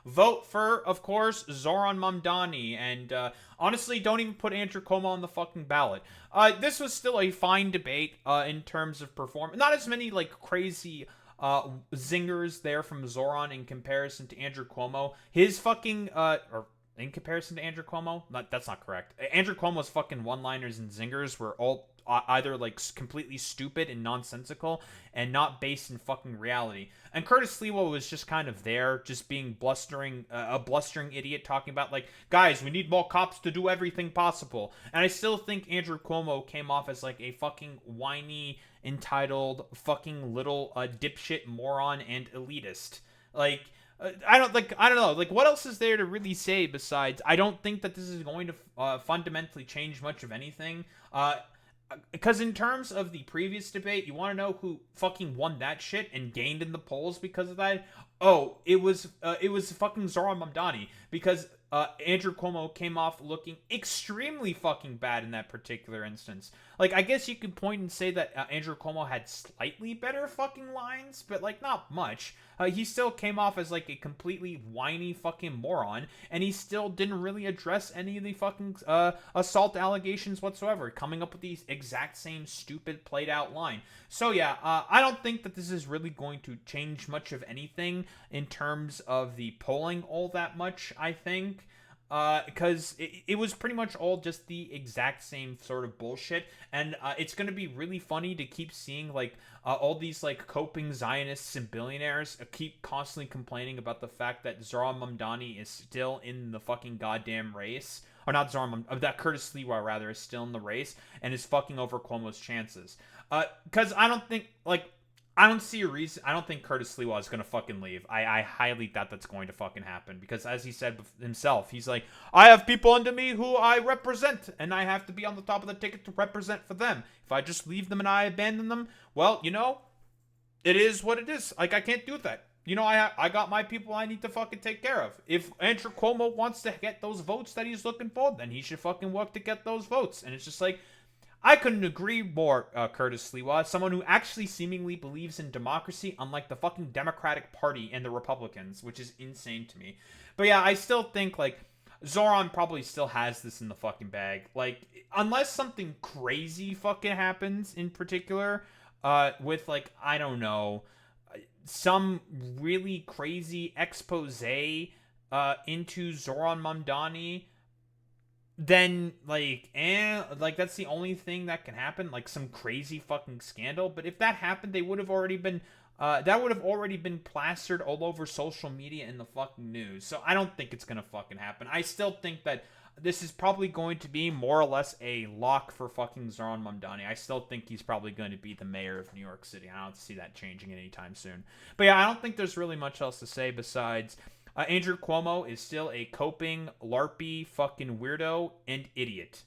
Vote for, of course, Zohran Mamdani. And, honestly, don't even put Andrew Cuomo on the fucking ballot. This was still a fine debate, in terms of performance. Not as many, like, crazy zingers there from Zohran in comparison to Andrew Cuomo. His fucking, in comparison to Andrew Cuomo? That's not correct. Andrew Cuomo's fucking one-liners and zingers were all either, like, completely stupid and nonsensical and not based in fucking reality. And Curtis Sliwa was just kind of there, just being a blustering idiot talking about, like, guys, we need more cops to do everything possible. And I still think Andrew Cuomo came off as, like, a fucking whiny, entitled, fucking little dipshit moron and elitist. Like, I don't know. Like, what else is there to really say besides, I don't think that this is going to fundamentally change much of anything. Because in terms of the previous debate, you want to know who fucking won that shit and gained in the polls because of that? Oh, it was fucking Zohran Mamdani, because Andrew Cuomo came off looking extremely fucking bad in that particular instance. Like, I guess you could point and say that Andrew Cuomo had slightly better fucking lines, but, like, not much. He still came off as, like, a completely whiny fucking moron, and he still didn't really address any of the fucking assault allegations whatsoever, coming up with the exact same stupid played out line. So, yeah, I don't think that this is really going to change much of anything in terms of the polling all that much, I think. Because it was pretty much all just the exact same sort of bullshit, and it's gonna be really funny to keep seeing, like, all these, like, coping Zionists and billionaires keep constantly complaining about the fact that Zohran Mamdani is still in the fucking goddamn race, or not Zohran, that Curtis Sliwa, rather, is still in the race, and is fucking over Cuomo's chances. Because I don't think, like, I don't see a reason. I don't think Curtis Sliwa is going to fucking leave. I highly doubt that's going to fucking happen. Because as he said himself, he's like, I have people under me who I represent. And I have to be on the top of the ticket to represent for them. If I just leave them and I abandon them, well, you know, it is what it is. Like, I can't do that. You know, I got my people I need to fucking take care of. If Andrew Cuomo wants to get those votes that he's looking for, then he should fucking work to get those votes. And it's just like, I couldn't agree more, Curtis Sliwa, someone who actually seemingly believes in democracy, unlike the fucking Democratic Party and the Republicans, which is insane to me. But yeah, I still think, like, Zohran probably still has this in the fucking bag. Like, unless something crazy fucking happens in particular, with, like, I don't know, some really crazy expose into Zohran Mamdani, then, like, that's the only thing that can happen, like, some crazy fucking scandal. But if that happened, they would have already been, that would have already been plastered all over social media and the fucking news. So I don't think it's gonna fucking happen. I still think that this is probably going to be more or less a lock for fucking Zohran Mamdani. I still think he's probably going to be the mayor of New York City. I don't see that changing anytime soon. But yeah, I don't think there's really much else to say besides, Andrew Cuomo is still a coping, LARPy, fucking weirdo and idiot.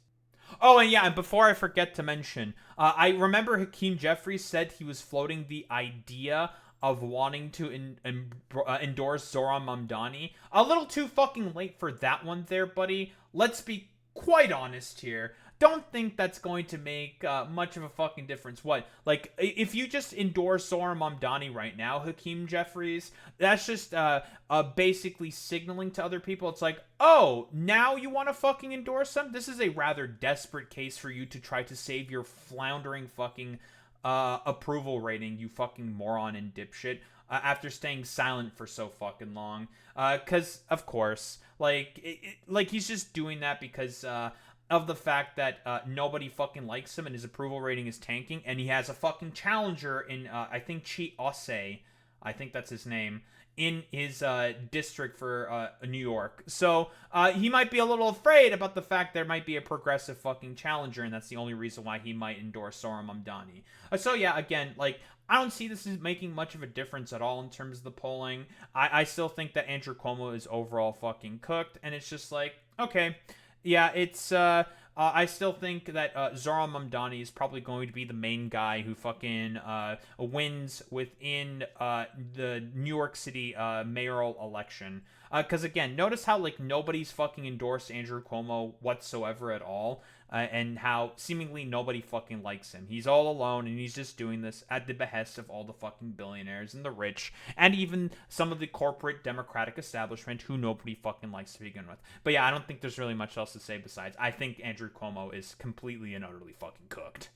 Oh, and yeah, and before I forget to mention, I remember Hakeem Jeffries said he was floating the idea of wanting to endorse Zohran Mamdani. A little too fucking late for that one there, buddy. Let's be quite honest here. Don't think that's going to make much of a fucking difference. What? Like, if you just endorse Zohran Mamdani right now, Hakeem Jeffries, that's just basically signaling to other people. It's like, oh, now you want to fucking endorse him? This is a rather desperate case for you to try to save your floundering fucking approval rating, you fucking moron and dipshit, after staying silent for so fucking long. Because, of course, like, like, he's just doing that because, of the fact that nobody fucking likes him and his approval rating is tanking, and he has a fucking challenger in, I think, Chi Ose, I think that's his name, in his district for New York. So he might be a little afraid about the fact there might be a progressive fucking challenger, and that's the only reason why he might endorse Zohran Mamdani. So yeah, again, like, I don't see this as making much of a difference at all in terms of the polling. I still think that Andrew Cuomo is overall fucking cooked, and it's just like, okay, yeah, it's, I still think that Zohran Mamdani is probably going to be the main guy who fucking wins within the New York City mayoral election. Because, again, notice how, like, nobody's fucking endorsed Andrew Cuomo whatsoever at all. And how seemingly nobody fucking likes him. He's all alone, and he's just doing this at the behest of all the fucking billionaires and the rich, and even some of the corporate Democratic establishment who nobody fucking likes to begin with. But yeah, I don't think there's really much else to say besides, I think Andrew Cuomo is completely and utterly fucking cooked.